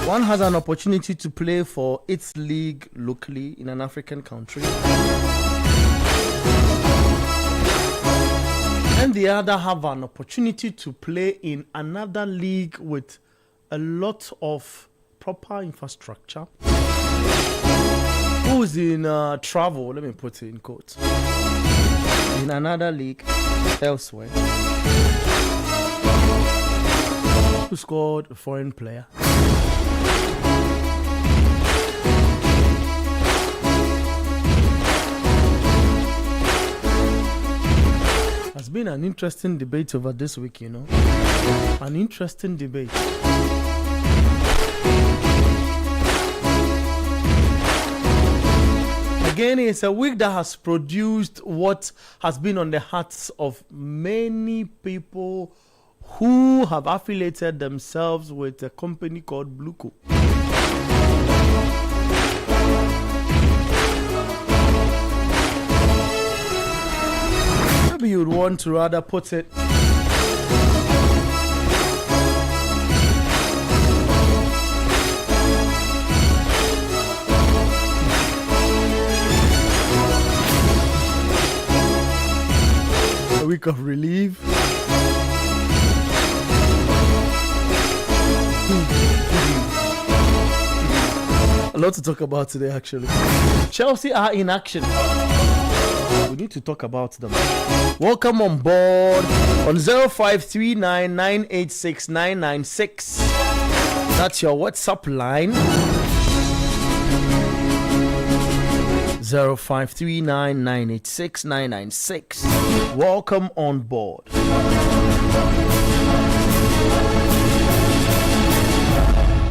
One has an opportunity to play for its league locally in an African country, and the other have an opportunity to play in another league with a lot of proper infrastructure. Who's in travel, let me put it in quotes, in another league elsewhere, who scored a foreign player. Has been an interesting debate over this week, you know. An interesting debate. Again, it's a week that has produced what has been on the hearts of many people who have affiliated themselves with a company called Bluco. Maybe you'd want to rather put it a week of relief. A lot to talk about today, actually. Chelsea are in action. We need to talk about them. Welcome on board on 0539986996. That's your WhatsApp line. 0539986996. Welcome on board.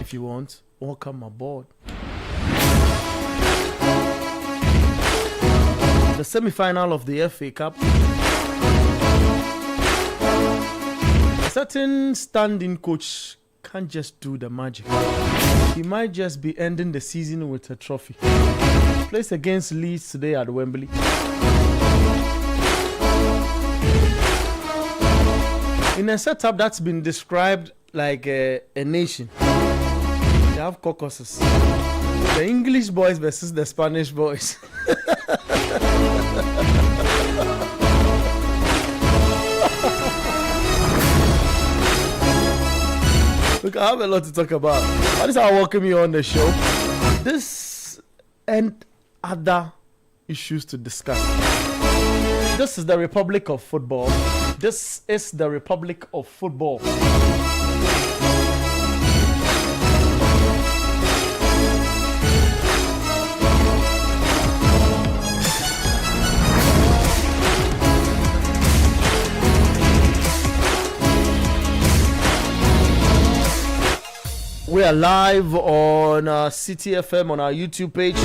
If you want, welcome aboard. The semi-final of the FA Cup. A certain standing coach can't just do the magic. He might just be ending the season with a trophy. Plays against Leeds today at Wembley. In a setup that's been described like a nation. They have caucuses. The English boys versus the Spanish boys. Look, I have a lot to talk about. That is how I welcome you on the show. This and other issues to discuss. This is the Republic of Football. This is the Republic of Football. We are live on City FM on our YouTube page.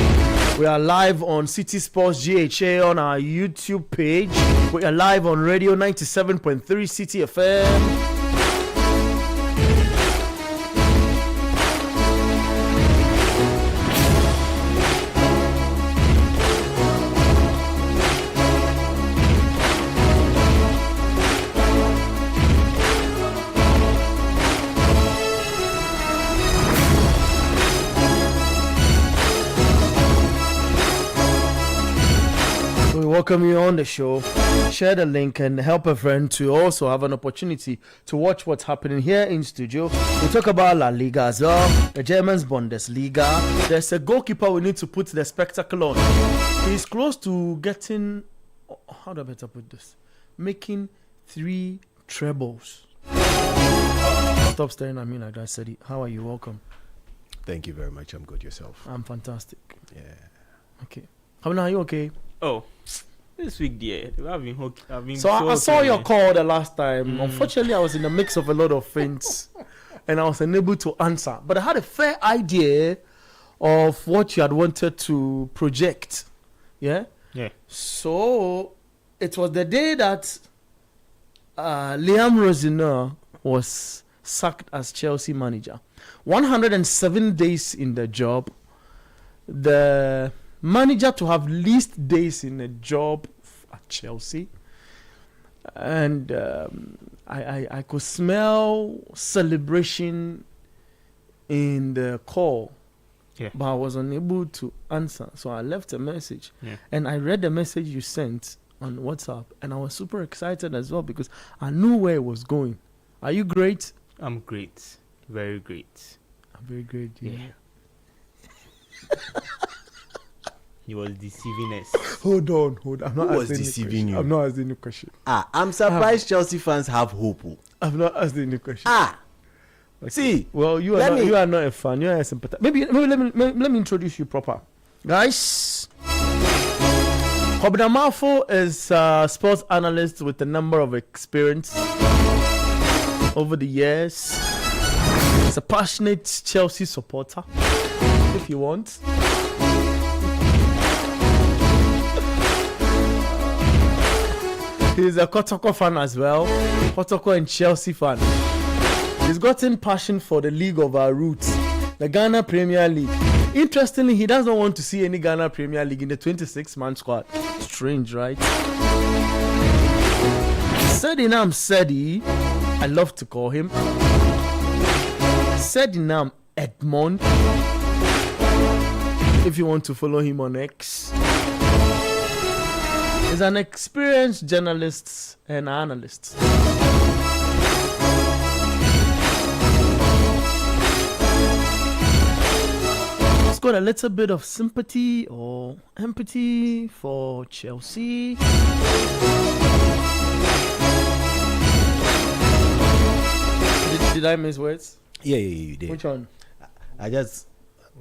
We are live on City Sports GHA on our YouTube page. We are live on Radio 97.3 City FM. Welcome you on the show. Share the link and help a friend to also have an opportunity to watch what's happening here in studio. We talk about La Liga as well, the German Bundesliga. There's a goalkeeper we need to put the spectacle on. He's close to getting, how do I better put this? Making 3 trebles. Stop staring at me like that, Sadi. How are you? Welcome. Thank you very much. I'm good. Yourself? I'm fantastic. Yeah. Okay. How are you? Okay. Oh, this week, dear. I've been so I saw your call the last time. Unfortunately, I was in the mix of a lot of things and I was unable to answer. But I had a fair idea of what you had wanted to project. Yeah? Yeah. So it was the day that Liam Rosiner was sacked as Chelsea manager. 107 days in the job. The manager to have least days in a job at Chelsea, and I could smell celebration in the call, Yeah. but I was unable to answer. So I left a message, Yeah. and I read the message you sent on WhatsApp, and I was super excited as well because I knew where it was going. Are you great? I'm great. Very great. I'm very great. Yeah. He was deceiving us. Hold on. I'm not Who was asking deceiving the question. you? I'm not asking the question. I'm surprised Chelsea fans have hope. I've not asking the question. Okay. See, Well, you are not a fan. You are a sympathizer. Maybe let me introduce you proper, guys. Kobdamafo is a sports analyst with a number of experience over the years. He's a passionate Chelsea supporter, if you want. He's a Kotoko fan as well. Kotoko and Chelsea fan. He's gotten passion for the league of our roots, the Ghana Premier League. Interestingly, he doesn't want to see any Ghana Premier League in the 26-man squad. Strange, right? Sedinam Sedi, I love to call him. Sedinam Edmond, if you want to follow him on X. He's an experienced journalist and analyst. He's got a little bit of sympathy or empathy for Chelsea. Did I miss words? yeah, you did. Which one? I just,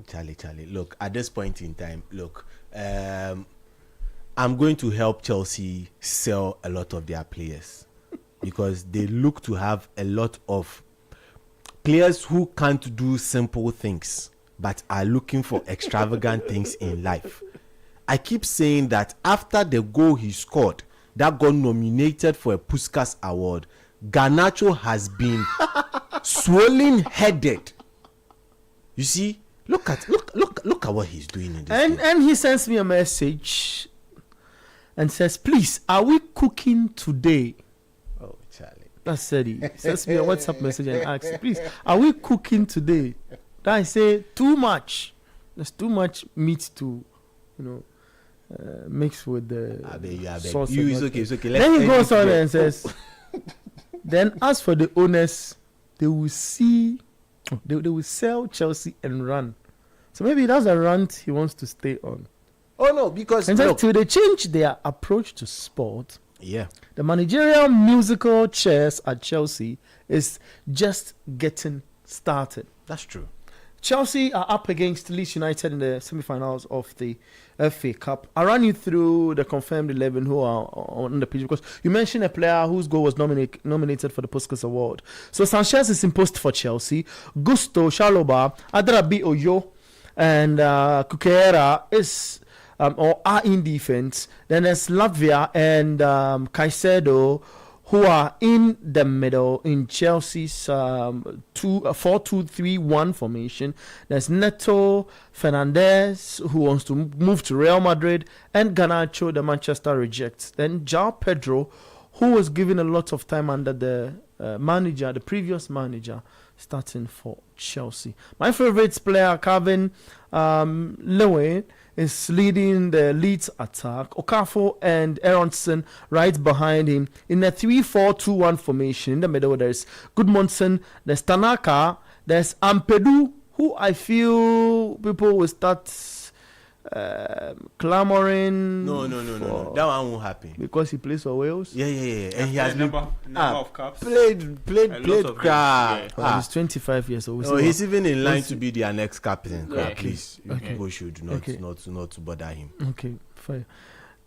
Charlie. Look, at this point in time, I'm going to help Chelsea sell a lot of their players because they look to have a lot of players who can't do simple things but are looking for extravagant things in life. I keep saying that after the goal he scored that got nominated for a Puskas Award, Garnacho has been swollen headed. You see, look at what he's doing in this game. And he sends me a message and says, please, are we cooking today? Oh, Charlie. That's said he sends me a WhatsApp message and asks, please, are we cooking today? Then I say, too much. There's too much meat to, mix with the I beg. sauce. You, and it's all okay, that. it's okay. Then he end goes it on here. and says, then as for the owners, they will sell Chelsea and run. So maybe that's a rant he wants to stay on. Oh no, because And look, until they change their approach to sport, yeah, the managerial musical chairs at Chelsea is just getting started. that's true. Chelsea are up against Leeds United in the semi-finals of the FA Cup. I'll run you through the confirmed 11 who are on the pitch because you mentioned a player whose goal was nominated for the Puskas Award. So Sanchez is imposed for Chelsea. Gusto, Shaloba, Adrabi Oyo, and Kukera is are in defense. Then there's Latvia and Caicedo, who are in the middle in Chelsea's 4-2-3-1 formation. There's Neto, Fernandez, who wants to move to Real Madrid, and Garnacho, the Manchester rejects. Then João Pedro, who was given a lot of time under the previous manager, starting for Chelsea. My favorite player, Calvin Lewin, is leading the Leeds attack. Okafor and Aronson right behind him in a 3-4-2-1 formation. In the middle, there's Gudmundsson, there's Tanaka, there's Ampedu, who I feel people will start clamoring. No. That one won't happen. Because he plays for Wales. Yeah. And he has been number of caps. played A lot of crap. games, Well, he's 25 years old. Oh, he's even in line to be their next captain. Yeah. Please, you people should not to bother him. Okay, fine.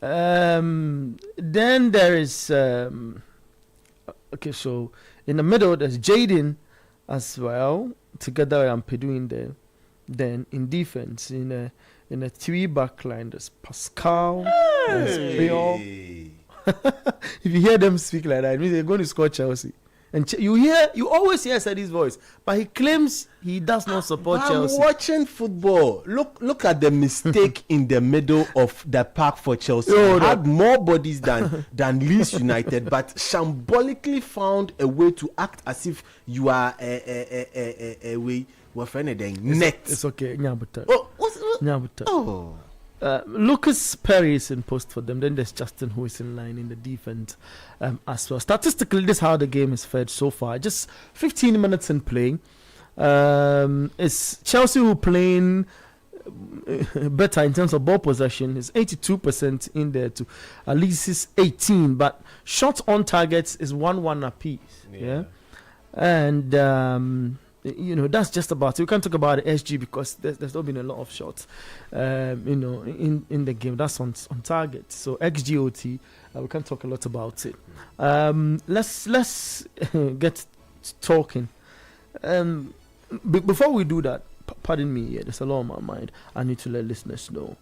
Then there is okay. So in the middle, there's Jaden as well, together with Ampedu in there. Then in defense, in a 3-back line, there's Pascal, there's Bill. If you hear them speak like that, it means they're going to score Chelsea. And you always hear Eddie's voice, but he claims he does not support Chelsea. I'm watching football. Look at the mistake in the middle of the park for Chelsea. Had more bodies than Leeds United, but symbolically found a way to act as if you are a way. Net. It's okay. Nyabuta. Oh, Nyabuta. Oh. Lucas Perry is in post for them. Then there's Justin who is in line in the defense as well. Statistically, this is how the game is fed so far. Just 15 minutes in play. It's Chelsea who playing better in terms of ball possession. It's 82% in there to Leeds' 18, but shots on targets is 1-1 apiece. Yeah. And that's just about it. We can't talk about the SG because there's not been a lot of shots, in the game. That's on target. So XGOT, we can't talk a lot about it. Let's get talking. Before we do that, pardon me, there's a lot on my mind. I need to let listeners know.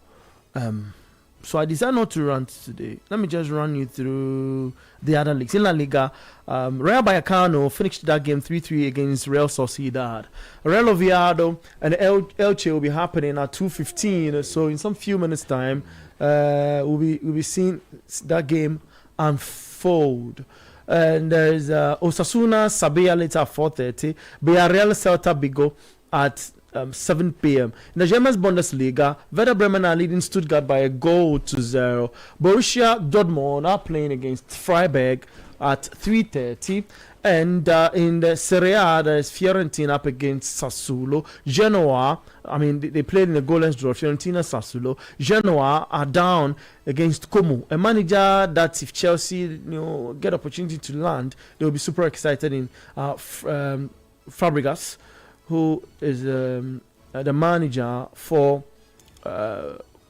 So I decided not to rant today. Let me just run you through the other leagues. In La Liga, Real Vallecano finished that game 3-3 against Real Sociedad. Real Oviedo and Elche will be happening at 2:15. So in some few minutes' time, we'll be seeing that game unfold. And there's Osasuna Sabia later at 4:30. Villarreal Celta Vigo at 7 p.m. In the German Bundesliga, Werder Bremen are leading Stuttgart by 1-0. Borussia Dortmund are playing against Freiburg at 3:30. And in the Serie A, there's Fiorentina up against Sassuolo. Genoa, they played in a goalless draw. Fiorentina, Sassuolo. Genoa are down against Como, a manager that if Chelsea get opportunity to land, they'll be super excited in Fabregas, who is the manager for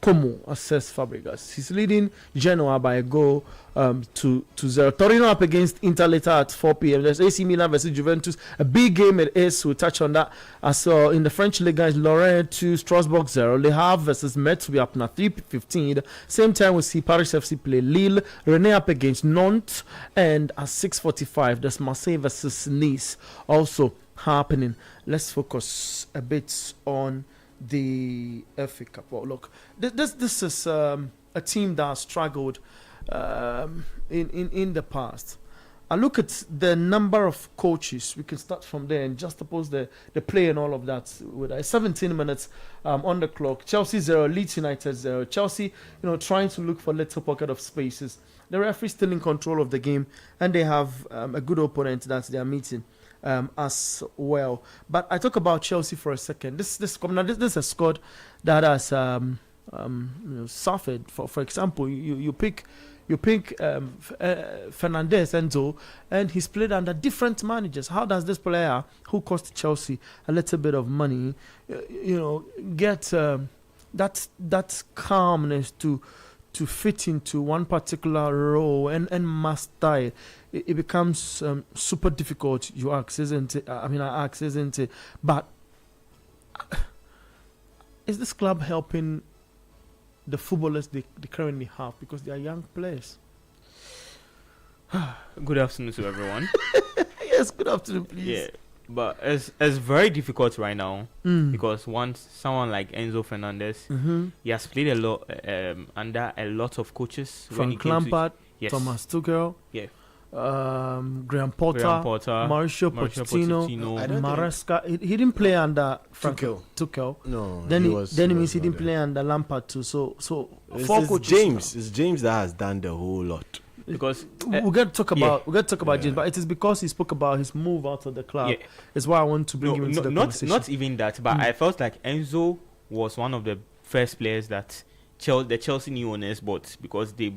Como, assess Fabregas. He's leading Genoa by a goal to 0. Torino up against Inter later at 4 p.m. There's AC Milan versus Juventus. A big game it is. We'll touch on that. So in the French Ligue, it's Lorient 2, Strasbourg 0. Le Havre versus Metz will be up now 3:15. Same time we see Paris FC play Lille. Rennes up against Nantes. And at 6:45, there's Marseille versus Nice also happening. Let's focus a bit on the FA Cup. Well, look, this is a team that has struggled in the past. I look at the number of coaches. We can start from there and just oppose the play and all of that. With 17 minutes on the clock, Chelsea 0, Leeds United 0. Chelsea, trying to look for little pocket of spaces. The referee still in control of the game, and they have a good opponent that they are meeting as well. But I talk about Chelsea for a second. This is a squad that has suffered. For example, you pick Fernandez, Enzo, and he's played under different managers. How does this player, who cost Chelsea a little bit of money, get that calmness to fit into one particular role and master it? It becomes super difficult. You ask, isn't it? I ask, isn't it? But is this club helping the footballers they currently have, because they are young players? Good afternoon to everyone. Yes, good afternoon, please. Yeah, but it's very difficult right now because once someone like Enzo Fernandez, he has played a lot under a lot of coaches. Frank Lampard, yes. Thomas Tuchel, Graham Potter, Mauricio Pochettino, Maresca. He didn't play under Frank Tuchel. No, then he means he didn't play under Lampard too. So four coaches. It's James that has done the whole lot. Because we're going to talk about James, but it is because he spoke about his move out of the club. Is why I want to bring him into the conversation. Not even that, but I felt like Enzo was one of the first players that the Chelsea new owners bought, because they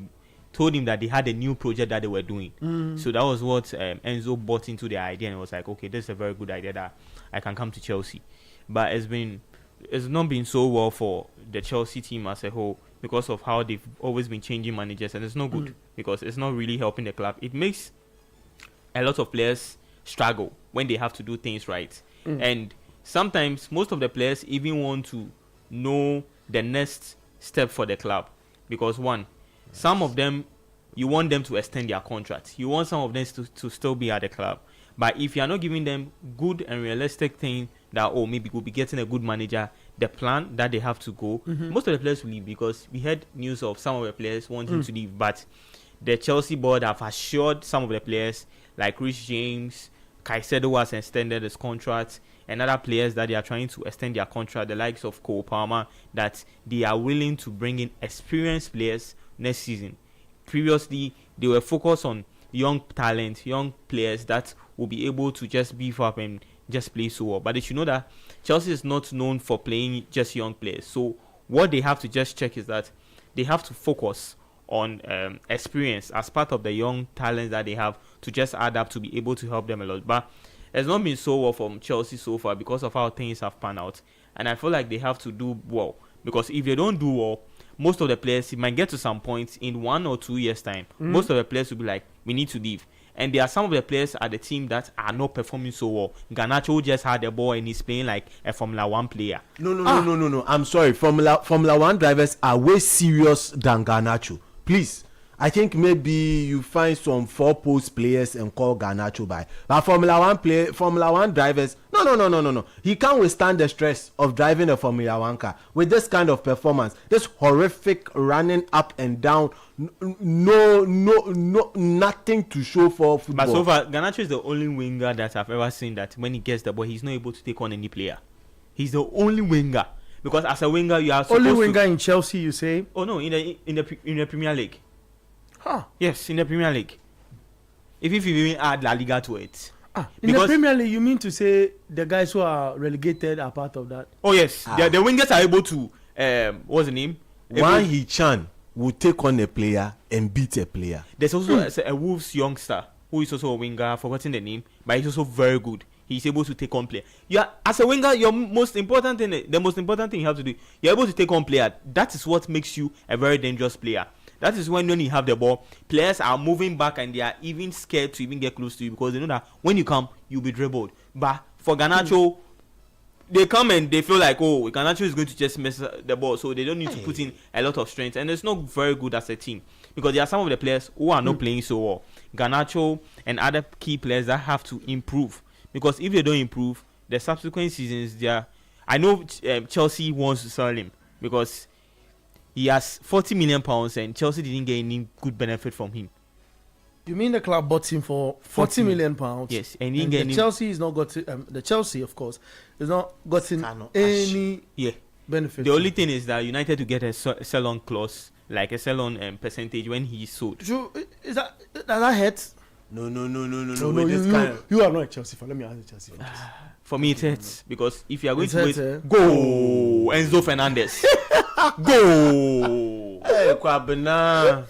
told him that they had a new project that they were doing. So that was what Enzo bought into the idea, and was like, okay, this is a very good idea that I can come to Chelsea. But it's not been so well for the Chelsea team as a whole, because of how they've always been changing managers, and it's not good because it's not really helping the club. It makes a lot of players struggle when they have to do things right. And sometimes most of the players even want to know the next step for the club, because some of them, you want them to extend their contract. You want some of them to still be at the club. But if you are not giving them good and realistic thing that maybe we'll be getting a good manager, the plan that they have to go, most of the players will leave, because we heard news of some of the players wanting to leave, but the Chelsea board have assured some of the players like Rich James, Caicedo has extended his contract, and other players that they are trying to extend their contract, the likes of Cole Palmer, that they are willing to bring in experienced players next season. Previously, they were focused on young talent, young players that will be able to just beef up and just play so well. But they should know that Chelsea is not known for playing just young players. So what they have to just check is that they have to focus on experience as part of the young talents that they have to just add up to be able to help them a lot. But it's not been so well from Chelsea so far because of how things have panned out. And I feel like they have to do well, because if they don't do well, most of the players, it might get to some point in 1 or 2 years' time, most of the players will be like, we need to leave. And there are some of the players at the team that are not performing so well. Garnacho just had the ball and he's playing like a Formula 1 player. No. I'm sorry. Formula 1 drivers are way serious than Garnacho. Please. I think maybe you find some 4-post players and call Garnacho by. But Formula 1 drivers, no. He can't withstand the stress of driving a Formula 1 car with this kind of performance. This horrific running up and down. No, nothing to show for football. But so far, Garnacho is the only winger that I've ever seen that when he gets the ball, he's not able to take on any player. He's the only winger. Because as a winger, you are supposed only winger in Chelsea, you say? Oh no, in the Premier League. Huh. Yes, in the Premier League. If you even add La Liga to it. In the Premier League, you mean to say the guys who are relegated are part of that? Oh yes, the wingers are able to what's the name? Wang Hee-chan will take on a player and beat a player. There's also a Wolves youngster who is also a winger. I've forgotten the name, but he's also very good. He's able to take on player. As a winger, the most important thing you have to do, you're able to take on player. That is what makes you a very dangerous player. That is when you have the ball, players are moving back and they are even scared to even get close to you, because they know that when you come, you'll be dribbled. But for Garnacho, they come and they feel like, Garnacho is going to just mess the ball, so they don't need to put in a lot of strength. And it's not very good as a team, because there are some of the players who are not playing so well. Garnacho and other key players that have to improve, because if they don't improve, the subsequent seasons, I know Chelsea wants to sell him because he has £40 million and Chelsea didn't get any good benefit from him. You mean the club bought him for £40 million? Yes, and he didn't get any. Chelsea is not got the Chelsea, of course, is not gotten any benefit. The only thing is that United to get a sell-on clause, like a sell-on percentage when he sold. Does that hurt? No. You are not a Chelsea fan. Let me ask you Chelsea fan. For me, it hurts, because if you are going to wait, go Enzo Fernandez. Go. Hey, Kwabena.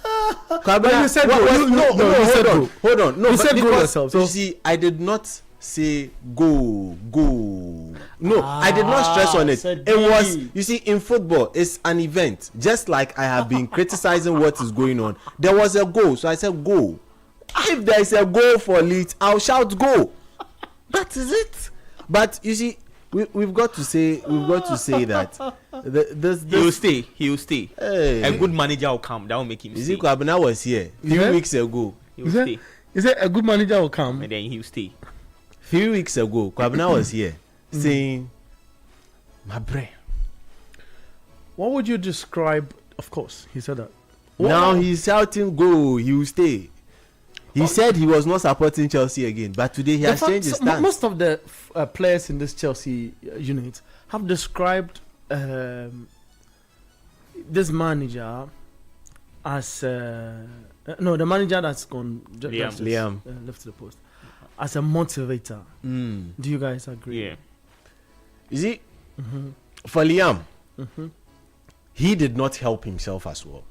You said go. Hold on. No, you said go yourself. You see, I did not say go. No, I did not stress on it. It was, you see, in football, it's an event. Just like I have been criticizing what is going on. There was a goal, so I said go. If there is a goal for Leeds, I'll shout go. That is it. But you see, we've got to say that he will stay. Hey. A good manager will come. That will make him stay. Is Kwabena was here 3 weeks ago. He will stay. Is it a good manager will come? And then he will stay. 3 weeks ago, Kwabena was here saying, "My brain." What would you describe? Of course, he said that. Now he's shouting, "Go!" He will stay. He said he was not supporting Chelsea again, but today he has changed his stance. Most of the players in this Chelsea unit have described this manager as the manager that's gone Liam left the post as a motivator. Do you guys agree? Yeah. You see, for Liam, he did not help himself as well.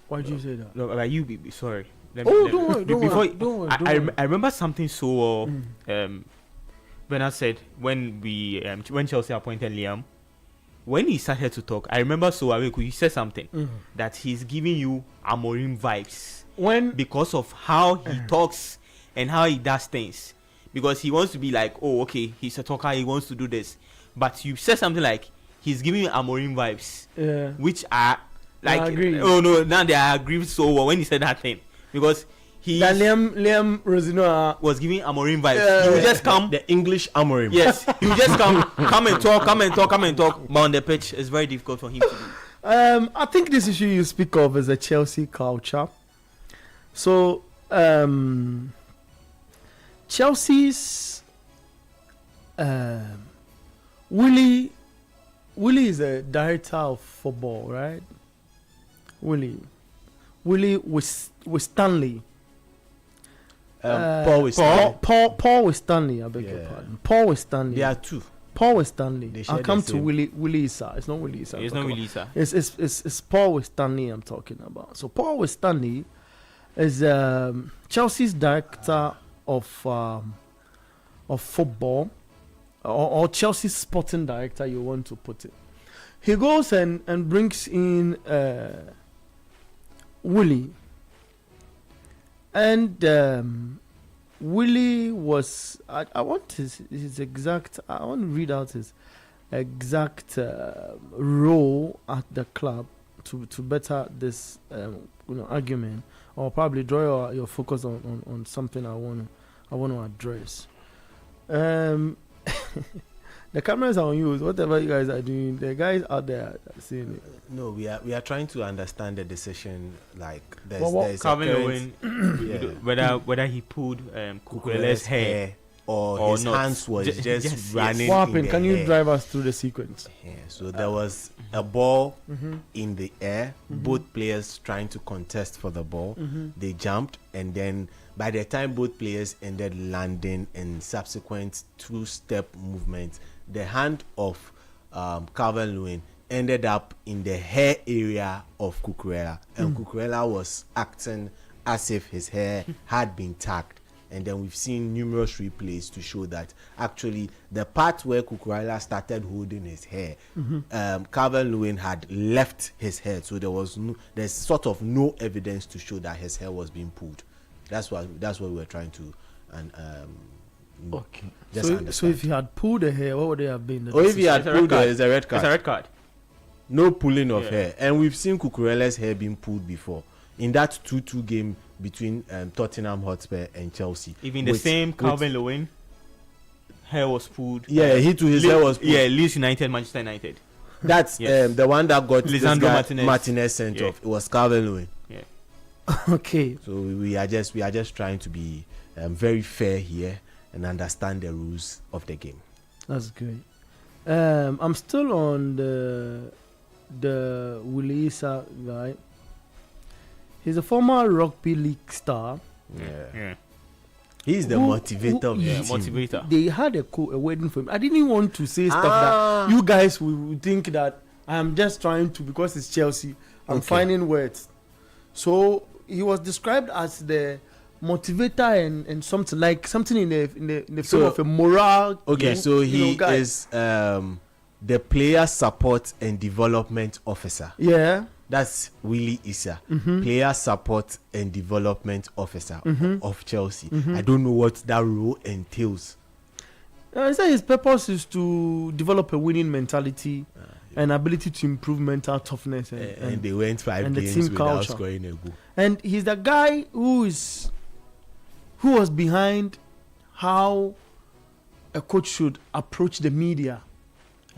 Why do you say that? Look, you be sorry. Don't worry. I remember something so when I said when Chelsea appointed Liam, when he started to talk, I remember so he said something that he's giving you Amorim vibes because of how he talks and how he does things, because he wants to be like, he's a talker, he wants to do this, but you said something like he's giving you Amorim vibes, which are like, now they agree so well when he said that thing. Because That Liam Rosino was giving Amorim vibes. He would just come. The English Amorim. Yes, he would just come and talk. But on the pitch, it's very difficult for him to do. I think this issue you speak of is a Chelsea culture. So Chelsea's Willie is a director of football, right? Willie with Stanley. Paul with Stanley. I beg your pardon. Paul with Stanley. There are two. Paul with Stanley. I'll come to same. Willie Issa. It's not Willie Issa. It's not Willie Issa. It's Paul with Stanley I'm talking about. So Paul with Stanley is Chelsea's director of football, or Chelsea's sporting director, you want to put it. He goes and brings in Willie. And Willie was, I want his exact, I want to read out his exact role at the club to better this argument, or probably draw your focus on something I want to address. The cameras are on you. Whatever you guys are doing, the guys out there are seeing it. No, we are trying to understand the decision. Like there's Calvin Owen, whether he pulled Cucurella's hair or his not. hands was just running. What happened? in the Can you air. drive us through the sequence? Yeah, so there was a ball in the air. Both players trying to contest for the ball. They jumped, and then by the time both players ended landing in subsequent two-step movements, the hand of Calvin Lewin ended up in the hair area of Cucurella, and Cucurella was acting as if his hair had been tagged. And then we've seen numerous replays to show that actually the part where Cucurella started holding his hair, Calvin Lewin had left his hair, so there's sort of no evidence to show that his hair was being pulled. That's what we were trying to Okay. just So understand. if he had pulled the hair, what would they have been? Or if he had It's a red pulled, card. it's a red card. It's a red card. No pulling of Yeah. hair, and we've seen Cucurella's hair being pulled before in that 2-2 game between Tottenham Hotspur and Chelsea. Even the same Calvin Lewin, hair was pulled. Yeah, his hair was pulled. Yeah, Leeds United, Manchester United. That's Yes. the one that got Lisandro this guy, Martinez sent Yeah. off. It was Calvin Lewin. Okay. So we are just trying to be very fair here and understand the rules of the game. That's great. I'm still on the Willie Issa guy. He's a former rugby league star. Yeah. He's the motivator of the Yeah, team. motivator. They had a wedding for him. I didn't want to say stuff Ah. that you guys would think that I'm just trying to, because it's Chelsea, I'm Okay. finding words. So he was described as the motivator and something in the So- form of a moral. Okay, gang, so he guy. is the player support and development officer. Yeah. That's Willie Issa, Mm-hmm. player support and development officer of Chelsea. I don't know what that role entails. I said his purpose is to develop a winning mentality and ability to improve mental toughness And they went 5 and the games team without culture. scoring a goal. And he's the guy who was behind how a coach should approach the media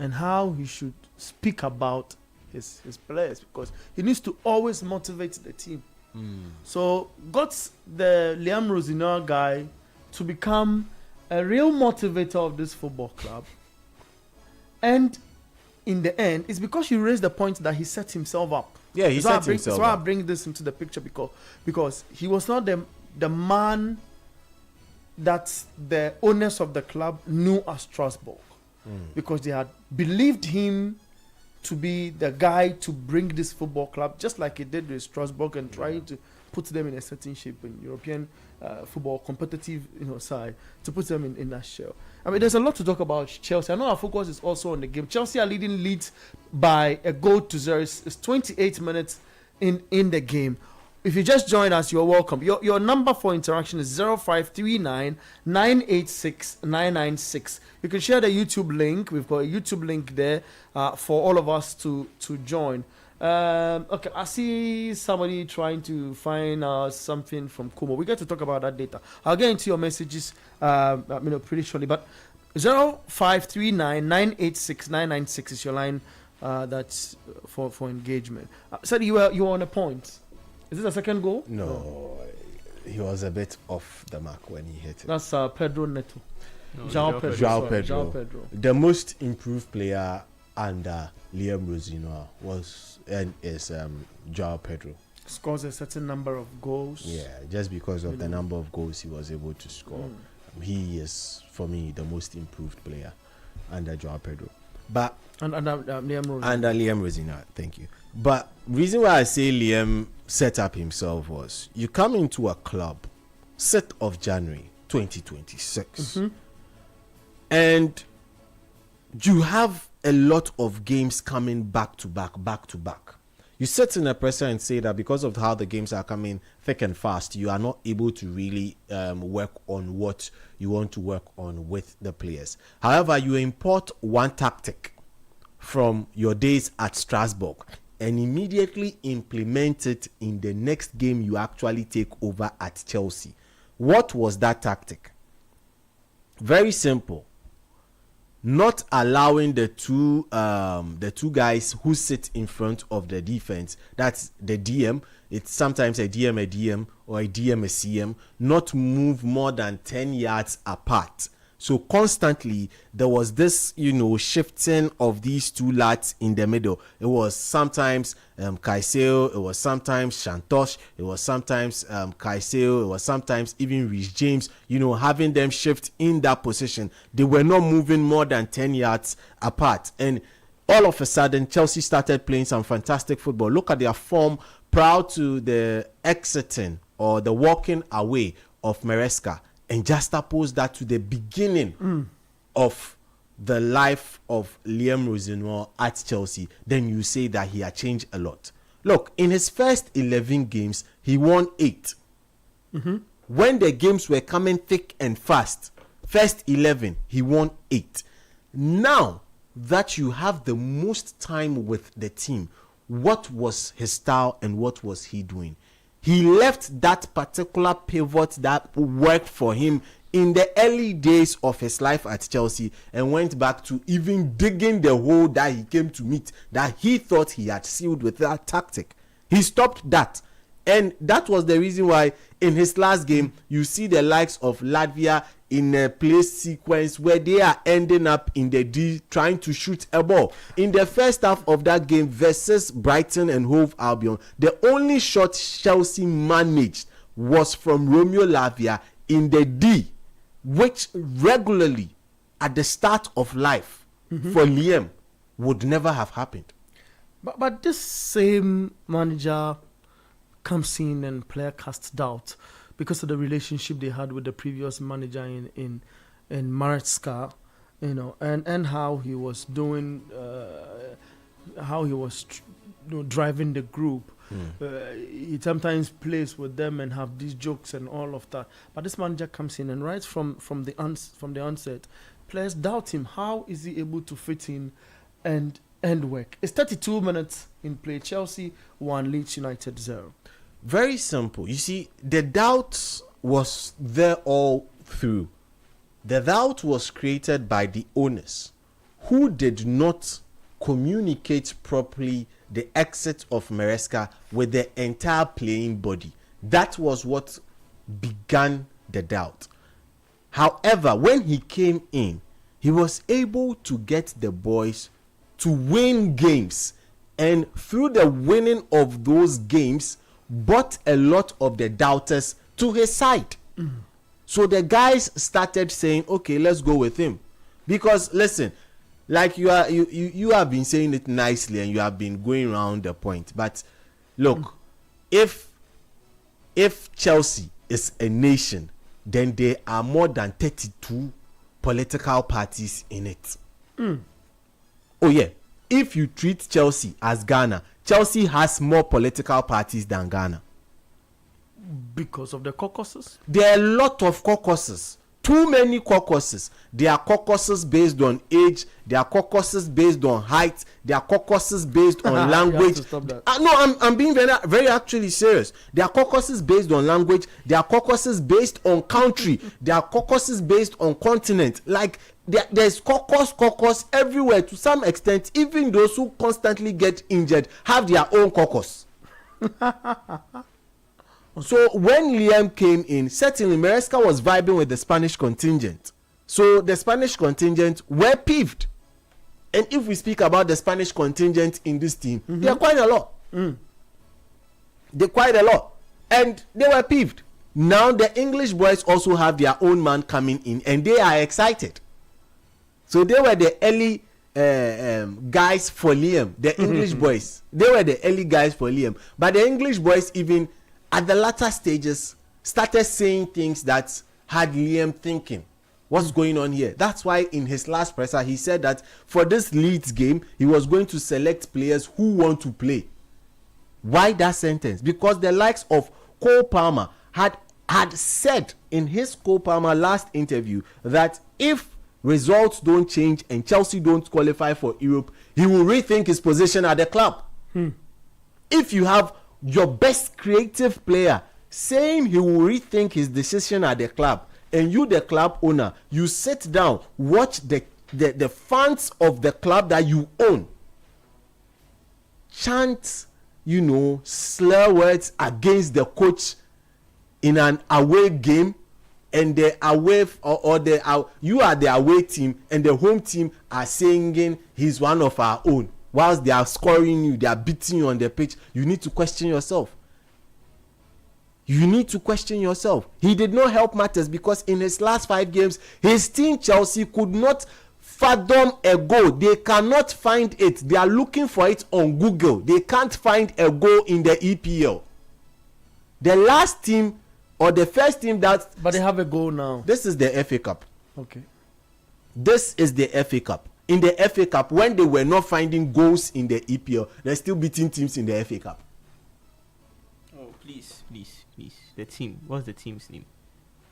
and how he should speak about his players, because he needs to always motivate the team. So got the Liam Rosino guy to become a real motivator of this football club. And in the end, it's because you raised the point that he set himself up. Yeah, he set himself That's why I up. bring this into the picture, because he was not the man that the owners of the club knew as Strasbourg, because they had believed him to be the guy to bring this football club, just like he did with Strasbourg, and trying to put them in a certain shape in European football competitive side, to put them in that shell. I mean, there's a lot to talk about Chelsea. I know our focus is also on the game. Chelsea are leading Leeds by a goal to 0. It's 28 minutes in the game. If you just joined us, you're welcome. Your number for interaction is 0539 986 996. You can share the YouTube link. We've got a YouTube link there for all of us to join. Okay, I see somebody trying to find something from Kumo. We get to talk about that data. I'll get into your messages, pretty shortly. But 0539-986-996 is your line. That's for engagement. Said you were on a point. Is this a second goal? No, he was a bit off the mark when he hit it. That's Pedro Neto. No, João Pedro. João Sorry, Pedro. João Pedro. The most improved player under Liam Rosinoa is João Pedro. Scores a certain number of goals. Yeah, just because of the number of goals he was able to score. He is, for me, the most improved player under João Pedro. But And Liam Rose. under Liam Rosinoa, thank you. But reason why I say Liam set up himself was you come into a club 6th of January 2026 and you have a lot of games coming back to back. You sit in a presser and say that because of how the games are coming thick and fast, you are not able to really work on what you want to work on with the players. However, you import one tactic from your days at Strasbourg and immediately implement it in the next game you actually take over at Chelsea. What was that tactic? Very simple. Not allowing the two guys who sit in front of the defense, that's the DM, it's sometimes a DM or a DM a CM, not move more than 10 yards apart. So constantly there was this, shifting of these two lads in the middle. It was sometimes Caicedo, it was sometimes Santos, it was sometimes Caicedo, it was sometimes even Reece James, having them shift in that position. They were not moving more than 10 yards apart. And all of a sudden, Chelsea started playing some fantastic football. Look at their form prior to the exiting or the walking away of Maresca. And juxtapose that to the beginning of the life of Liam Rosinoa at Chelsea, then you say that he had changed a lot. Look, in his first 11 games, he won 8. When the games were coming thick and fast, first 11, he won 8. Now that you have the most time with the team, what was his style and what was he doing? He left that particular pivot that worked for him in the early days of his life at Chelsea and went back to even digging the hole that he came to meet, that he thought he had sealed with that tactic. He stopped that. And that was the reason why in his last game, you see the likes of Latvia in a play sequence where they are ending up in the D trying to shoot a ball. In the first half of that game versus Brighton and Hove Albion, the only shot Chelsea managed was from Romeo Lavia in the D, which regularly at the start of life for Liam would never have happened. But this same manager comes in and player casts doubt because of the relationship they had with the previous manager in Maresca, and how he was doing, how he was driving the group. He sometimes plays with them and have these jokes and all of that. But this manager comes in and right from the onset, players doubt him. How is he able to fit in and work? It's 32 minutes in play. Chelsea 1, Leeds United 0. Very simple. You see, the doubt was there all through. The doubt was created by the owners who did not communicate properly the exit of Maresca with the entire playing body. That was what began the doubt. However, when he came in, he was able to get the boys to win games. And through the winning of those games, brought a lot of the doubters to his side. So the guys started saying, okay, let's go with him. Because listen, like you have been saying it nicely and you have been going around the point. But look, if Chelsea is a nation, then there are more than 32 political parties in it. Oh yeah, if you treat Chelsea as Ghana, Chelsea has more political parties than Ghana. Because of the caucuses? There are a lot of caucuses. too many caucuses. There are caucuses based on age. There are caucuses based on height. There are caucuses based on language. No, I'm being very, very actually serious. There are caucuses based on language. There are caucuses based on country. There are caucuses based on continent. Like there's caucus everywhere. To some extent, even those who constantly get injured have their own caucus. So when Liam came in, certainly Maresca was vibing with the Spanish contingent. So the Spanish contingent were peeved. And if we speak about the Spanish contingent in this team, they are quite a lot. They're quite a lot. And they were peeved. Now the English boys also have their own man coming in, and they are excited. So they were the early guys for Liam, the English boys. They were the early guys for Liam. But the English boys, even at the latter stages, started saying things that had Liam thinking, what's going on here? That's why in his last presser, he said that for this Leeds game, he was going to select players who want to play. Why that sentence? Because the likes of Cole Palmer had said in his Cole Palmer last interview that if results don't change and Chelsea don't qualify for Europe, he will rethink his position at the club. If you have your best creative player saying he will rethink his decision at the club, and you, the club owner, you sit down, watch the fans of the club that you own chant, slur words against the coach in an away game, and the away you are the away team and the home team are saying he's one of our own, whilst they are scoring you, they are beating you on the pitch. You need to question yourself. You need to question yourself. He did not help matters because in his last 5 games, his team Chelsea could not fathom a goal. They cannot find it. They are looking for it on Google. They can't find a goal in the EPL. The last team or the first team that... But they have a goal now. This is the FA Cup. Okay. This is the FA Cup. In the FA Cup, when they were not finding goals in the EPL, they're still beating teams in the FA Cup. Oh, please. The team. What's the team's name?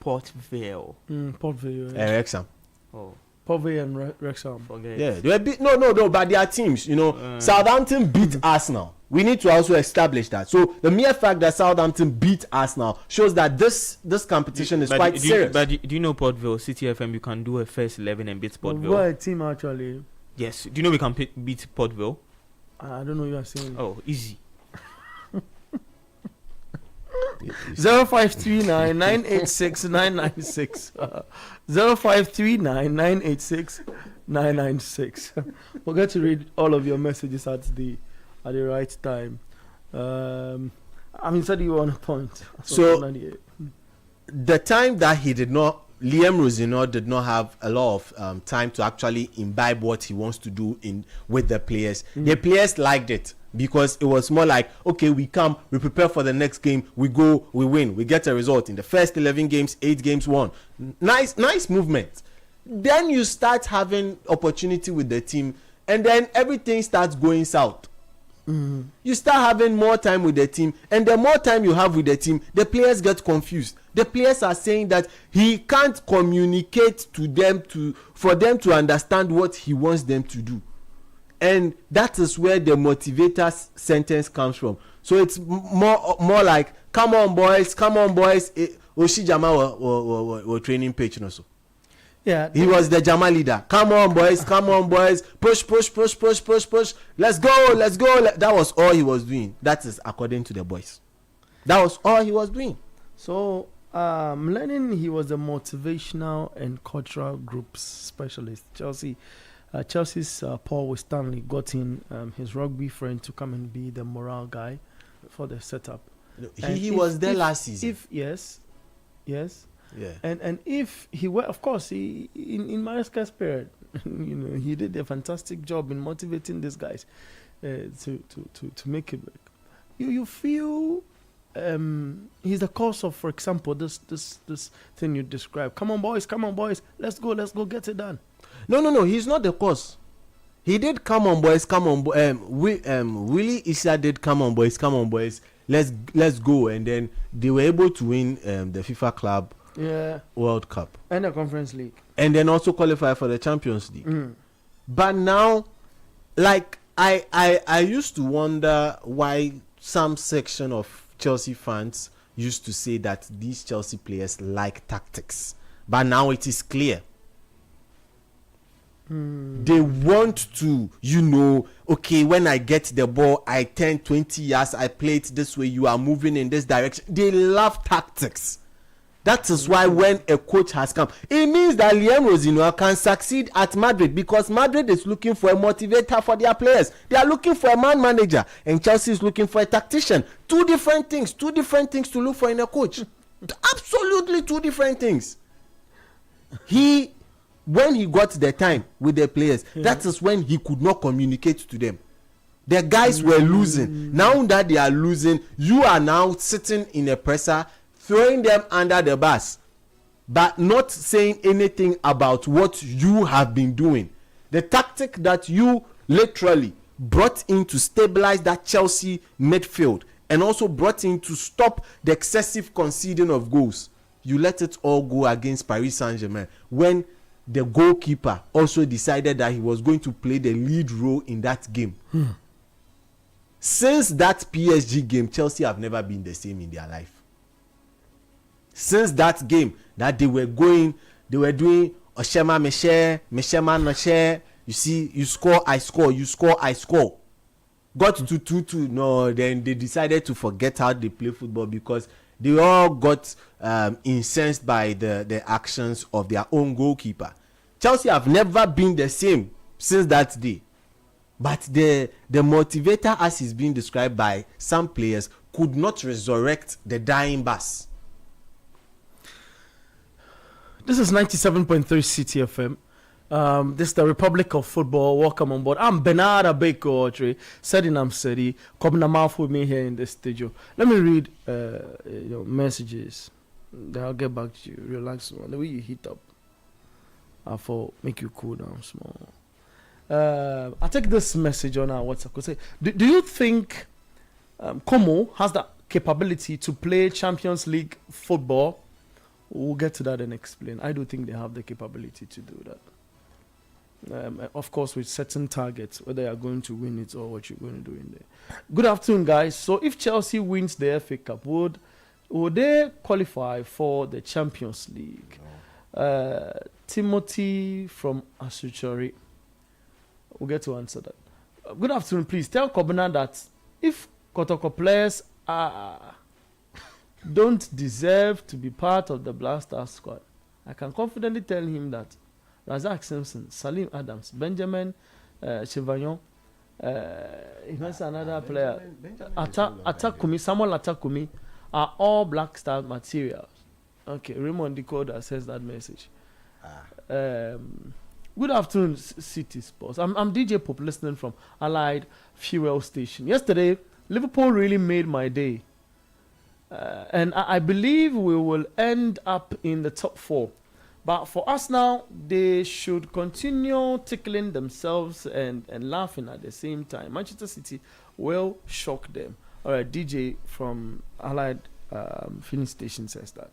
Port Vale. Port Vale. Wrexham. Oh. Port Vale and Wrexham. Forget. Yeah, they were no, but their teams, Southampton beat Arsenal. We need to also establish that. So the mere fact that Southampton beat Arsenal shows that this competition is quite serious. But do you know Port Vale, City FM, you can do a first 11 and beat Port Vale? What a team actually. Yes. Do you know we can beat Port Vale? I don't know what you are saying. Oh, easy. 0539 986 996. 0539 986 996. We'll get to read all of your messages at the right time. Said you were on a point. So the time that Liam Rosenau did not have a lot of time to actually imbibe what he wants to do with the players. The players liked it because it was more like, okay, we come, we prepare for the next game, we go, we win, we get a result. In the first 11 games, 8 games won. Nice movement. Then you start having opportunity with the team, and then everything starts going south. You start having more time with the team, and the more time you have with the team, the players get confused. The players are saying that he can't communicate to them for them to understand what he wants them to do, and that is where the motivator sentence comes from. So it's more like, come on boys. Oshijama were training page also. Yeah, he was the Jama leader. Come on boys, push. Let's go. That was all he was doing. That is according to the boys. That was all he was doing. So I'm learning he was a motivational and cultural groups specialist. Chelsea's Paul Stanley got in his rugby friend to come and be the morale guy for the setup. He was there last season. Yes. Yeah. And if he were, of course, he in Maresca's period, he did a fantastic job in motivating these guys to make it work. You feel he's the cause of, for example, this thing you described. Come on, boys, let's go get it done. No, he's not the cause. He did come on, boys. Willie Issa did come on, boys. Let's go, and then they were able to win the FIFA Club World Cup. And the Conference League. And then also qualify for the Champions League. But now, like, I used to wonder why some section of Chelsea fans used to say that these Chelsea players like tactics. But now it is clear. They want to, okay, when I get the ball, I turn 20 yards, I play it this way, you are moving in this direction. They love tactics. That is why when a coach has come, it means that Liam Rosino can succeed at Madrid, because Madrid is looking for a motivator for their players. They are looking for a man manager, and Chelsea is looking for a tactician. Two different things to look for in a coach. Absolutely two different things. When he got the time with the players, that is when he could not communicate to them. The guys were losing. Now that they are losing, you are now sitting in a presser, throwing them under the bus, but not saying anything about what you have been doing. The tactic that you literally brought in to stabilize that Chelsea midfield, and also brought in to stop the excessive conceding of goals, you let it all go against Paris Saint-Germain, when the goalkeeper also decided that he was going to play the lead role in that game. Since that PSG game, Chelsea have never been the same in their life. Since that game that they were doing Oshema Meshe, Meshema Nashe, you see, you score, I score, you score, I score. Got to 2-2. No, then they decided to forget how they play football, because they all got incensed by the actions of their own goalkeeper. Chelsea have never been the same since that day. But the motivator, as is being described by some players, could not resurrect the dying bus. This is 97.3 City FM. This is the Republic of Football. Welcome on board. I'm Bernard Abeko, Sedi Namsedi. Come na mouth with me here in the studio. Let me read your messages. Then I'll get back to you. Relax, man. The way you heat up, I for make you cool down small. I'll take this message on our WhatsApp. Say, do you think Como has the capability to play Champions League football? We'll get to that and explain. I do think they have the capability to do that. Of course, with certain targets, whether you're going to win it or what you're going to do in there. Good afternoon, guys. So if Chelsea wins the FA Cup, would they qualify for the Champions League? No. Timothy from Asuchori. We'll get to answer that. Good afternoon. Please tell Kobina that if Kotoko players don't deserve to be part of the Black Stars squad, I can confidently tell him that Razak Simpson, Salim Adams, Benjamin Chevagnon, another player, Atakumi, Samuel Atakumi, are all Black Star materials. Okay, Raymond Decoder says that message. Good afternoon, City Sports. I'm DJ Pope, listening from Allied Fuel Station. Yesterday, Liverpool really made my day. And I believe we will end up in the top 4. But for us now, they should continue tickling themselves and laughing at the same time. Manchester City will shock them. All right, DJ from Allied Filling Station says that.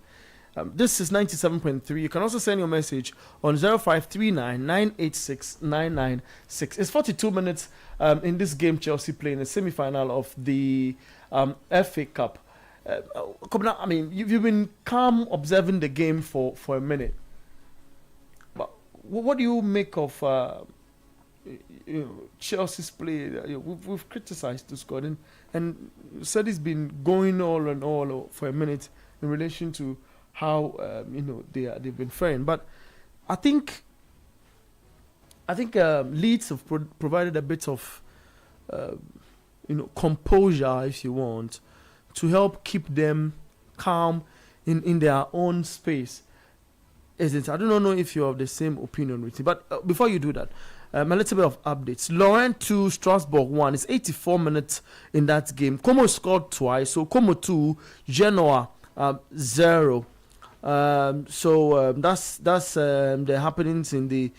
This is 97.3. You can also send your message on 0539 986 996. It's 42 minutes in this game. Chelsea playing the semi-final of the FA Cup. I mean, you've been calm observing the game for a minute. But what do you make of Chelsea's play? We've criticized the squad and said it's been going all and all for a minute in relation to how they've been faring. But I think Leeds have provided a bit of composure, if you want, to help keep them calm in their own space. Isn't it? I don't know if you have the same opinion with me. But before you do that, a little bit of updates. Lorient 2, Strasbourg 1. It's 84 minutes in that game. Como scored twice. So Como 2, Genoa 0. That's the happenings in the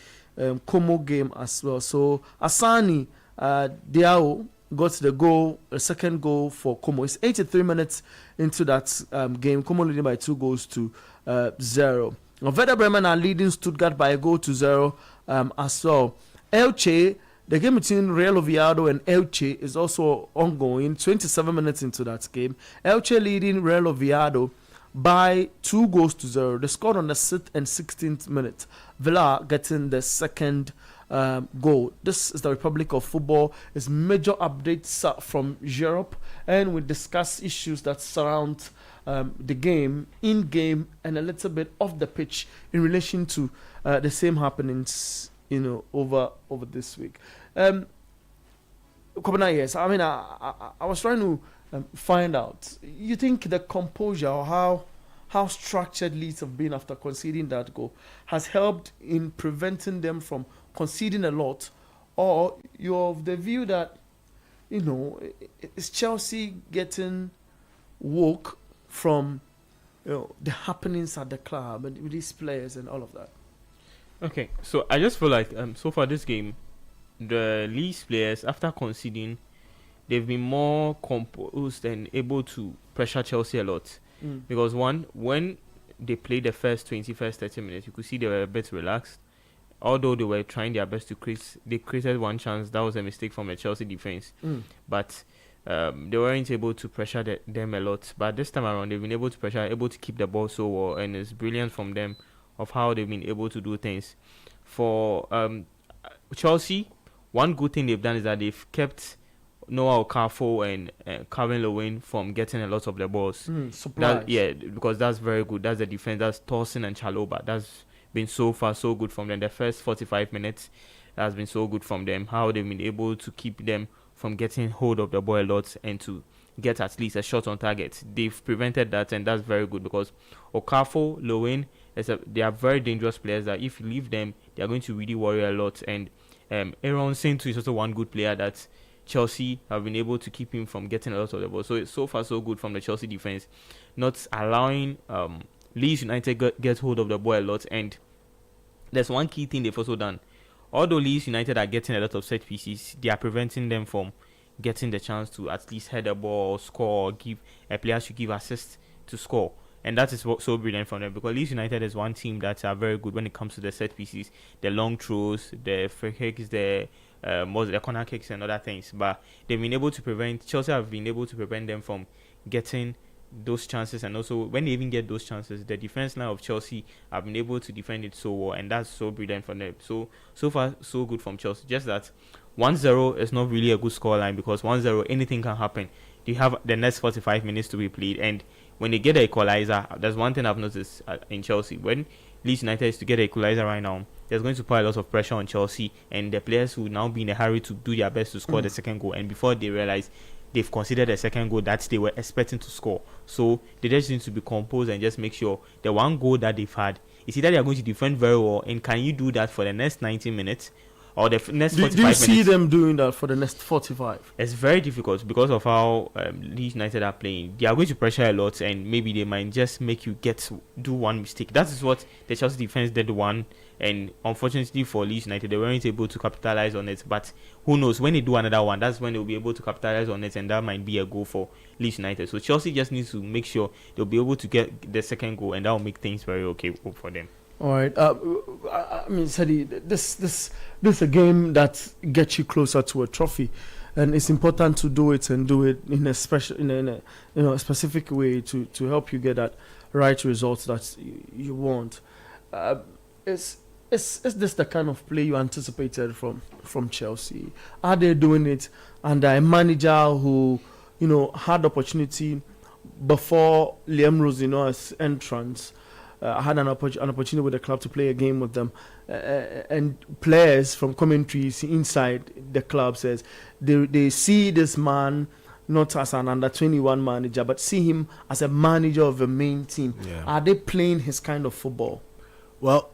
Como game as well. So Asani Diao got the second goal for Como. It's 83 minutes into that game. Como leading by 2 goals to 0. Now, Werder Bremen are leading Stuttgart by a goal to 0 as well. Elche, the game between Real Oviedo and Elche is also ongoing. 27 minutes into that game, Elche leading Real Oviedo by 2 goals to 0. They scored on the 6th and 16th minute. Villa getting the second goal. This is the Republic of Football. It's major updates from Europe, and we discuss issues that surround the game, in game, and a little bit off the pitch in relation to the same happenings, over this week. Yes, I mean, I was trying to find out. You think the composure or how structured Leeds have been after conceding that goal has helped in preventing them from conceding a lot, or you're of the view that is Chelsea getting woke from the happenings at the club and with these players and all of that? Okay, so I just feel like so far this game, the Leeds players, after conceding, they've been more composed and able to pressure Chelsea a lot. Because when they played the first 30 minutes, you could see they were a bit relaxed. Although they were trying their best to they created one chance. That was a mistake from the Chelsea defense. But they weren't able to pressure them a lot. But this time around, they've been able to pressure, able to keep the ball so well, and it's brilliant from them of how they've been able to do things. For Chelsea, one good thing they've done is that they've kept Noah Okafor and Calvin Lewin from getting a lot of the balls. Because that's very good. That's the defense. That's Torsen and Chaloba. That's been so far so good from them. The first 45 minutes has been so good from them. How they've been able to keep them from getting hold of the ball a lot and to get at least a shot on target. They've prevented that, and that's very good because Okafor, Lewin, they are very dangerous players that if you leave them, they are going to really worry a lot. And Aaron Saint is also one good player that Chelsea have been able to keep him from getting a lot of the ball. So it's so far so good from the Chelsea defense, not allowing Leeds United get hold of the ball a lot. And there's one key thing they've also done. Although Leeds United are getting a lot of set pieces, they are preventing them from getting the chance to at least head the ball or score, or give a player should give assist to score. And that is what's so brilliant from them, because Leeds United is one team that are very good when it comes to the set pieces, the long throws, the free kicks, the corner kicks and other things. But they've been able to Chelsea have been able to prevent them from getting those chances. And also when they even get those chances, the defense line of Chelsea have been able to defend it so well, and that's so brilliant from them. So far so good from Chelsea. Just that 1-0 is not really a good scoreline, because 1-0 anything can happen. You have the next 45 minutes to be played, and when they get the equalizer, there's one thing I've noticed in Chelsea. When Leeds United is to get the equalizer right now, there's going to put a lot of pressure on Chelsea, and the players will now be in a hurry to do their best to score the second goal. And before they realize they've considered a second goal that they were expecting to score, so they just need to be composed and just make sure the one goal that they've had is either they are going to defend very well, and can you do that for the next 90 minutes? Or the next 45 minutes. Do you see them doing that for the next 45? It's very difficult because of how Leeds United are playing. They are going to pressure a lot, and maybe they might just make you do one mistake. That is what the Chelsea defense did one, and unfortunately for Leeds United, they weren't able to capitalize on it. But who knows, when they do another one, that's when they'll be able to capitalize on it, and that might be a goal for Leeds United. So Chelsea just needs to make sure they'll be able to get the second goal, and that will make things very okay for them. All right. I mean, Sadi, this is a game that gets you closer to a trophy, and it's important to do it in a special, in a specific way to help you get that right result that you want. Is this the kind of play you anticipated from Chelsea? Are they doing it under a manager who had opportunity before Liam Rosino's entrance? Had an opportunity with the club to play a game with them, and players from commentaries inside the club says they see this man not as an under 21 manager, but see him as a manager of the main team. Yeah. Are they playing his kind of football? Well,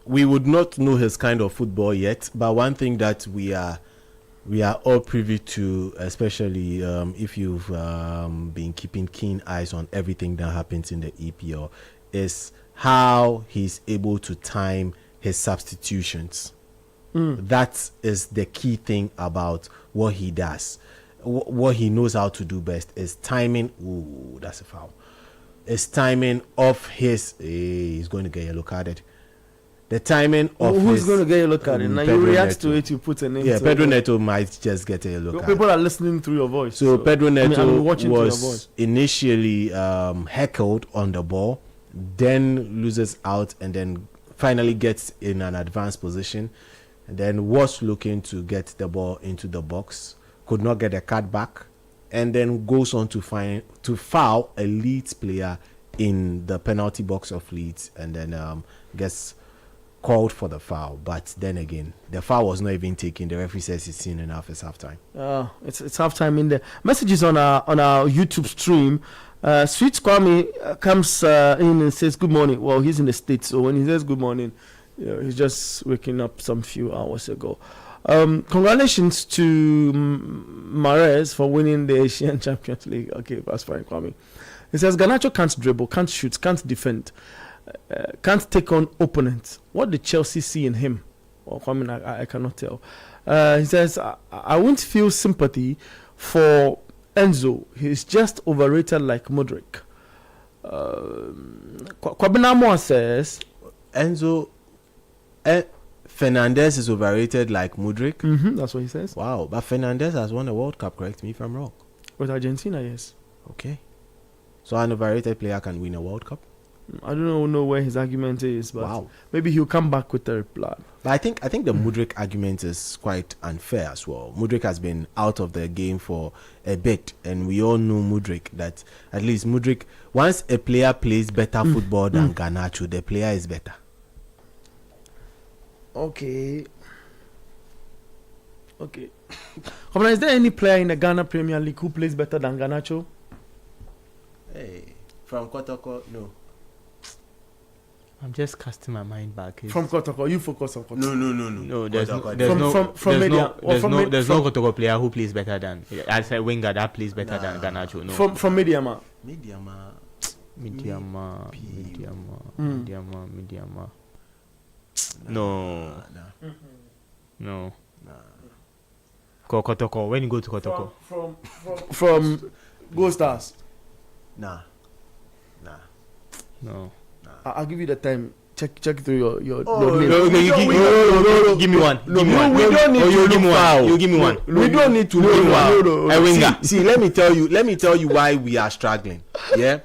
we would not know his kind of football yet, but one thing that we are all privy to, especially if you've been keeping keen eyes on everything that happens in the EPL, is how he's able to time his substitutions. That is the key thing about what he does. What he knows how to do best is timing. Ooh, that's a foul. his timing of his. He's going to get yellow carded. The timing of who's going to get a look at it? Now you react to it, you put a name. Yeah, to Pedro it. Neto might just get a yellow card. People are listening through your voice. So Pedro Neto watching to your was voice. initially heckled on the ball, then loses out, and then finally gets in an advanced position, and then was looking to get the ball into the box, could not get a card back, and then goes on to foul a Leeds player in the penalty box of Leeds, and then gets called for the foul. But then again, the foul was not even taken. The referee says it's seen enough. It's halftime. It's halftime in there. Messages on our YouTube stream. Sweet Kwame comes in and says good morning. Well, he's in the States, so when he says good morning, he's just waking up some few hours ago. Congratulations to Mahrez for winning the Asian Champions League. Okay, that's fine, Kwame. He says Garnacho can't dribble, can't shoot, can't defend, can't take on opponents. What did Chelsea see in him? Well, Kwame, I cannot tell. He says I won't feel sympathy for Enzo. He's just overrated like Mudryk. Kwabinamo says Enzo Fernandez is overrated like Mudryk. That's what he says. Wow, but Fernandez has won a World Cup. Correct me if I'm wrong. With Argentina, yes. Okay, so an overrated player can win a World Cup. I don't know where his argument is, but Wow. maybe he'll come back with a reply. But I think the Mudryk argument is quite unfair as well. Mudryk has been out of the game for a bit, and we all know Mudryk, that at least Mudryk, once a player plays better football than Garnacho, the player is better. Okay. Come on, is there any player in the Ghana Premier League who plays better than Garnacho? Hey, from Kotoko, no. I'm just casting my mind back. From Kotoko, you focus on Kotoko. No, there's no Kotoko player who plays better than, as a winger that plays better than Garnacho. No. From Mediama. Mediama. No. Kotoko. When you go to Kotoko. From Go Stars. Nah. No. I'll give you the time. Check through your. Give me one. We don't need to give me one. You give me one. We don't need to give one. A winger. See, let me tell you why we are struggling. Yeah,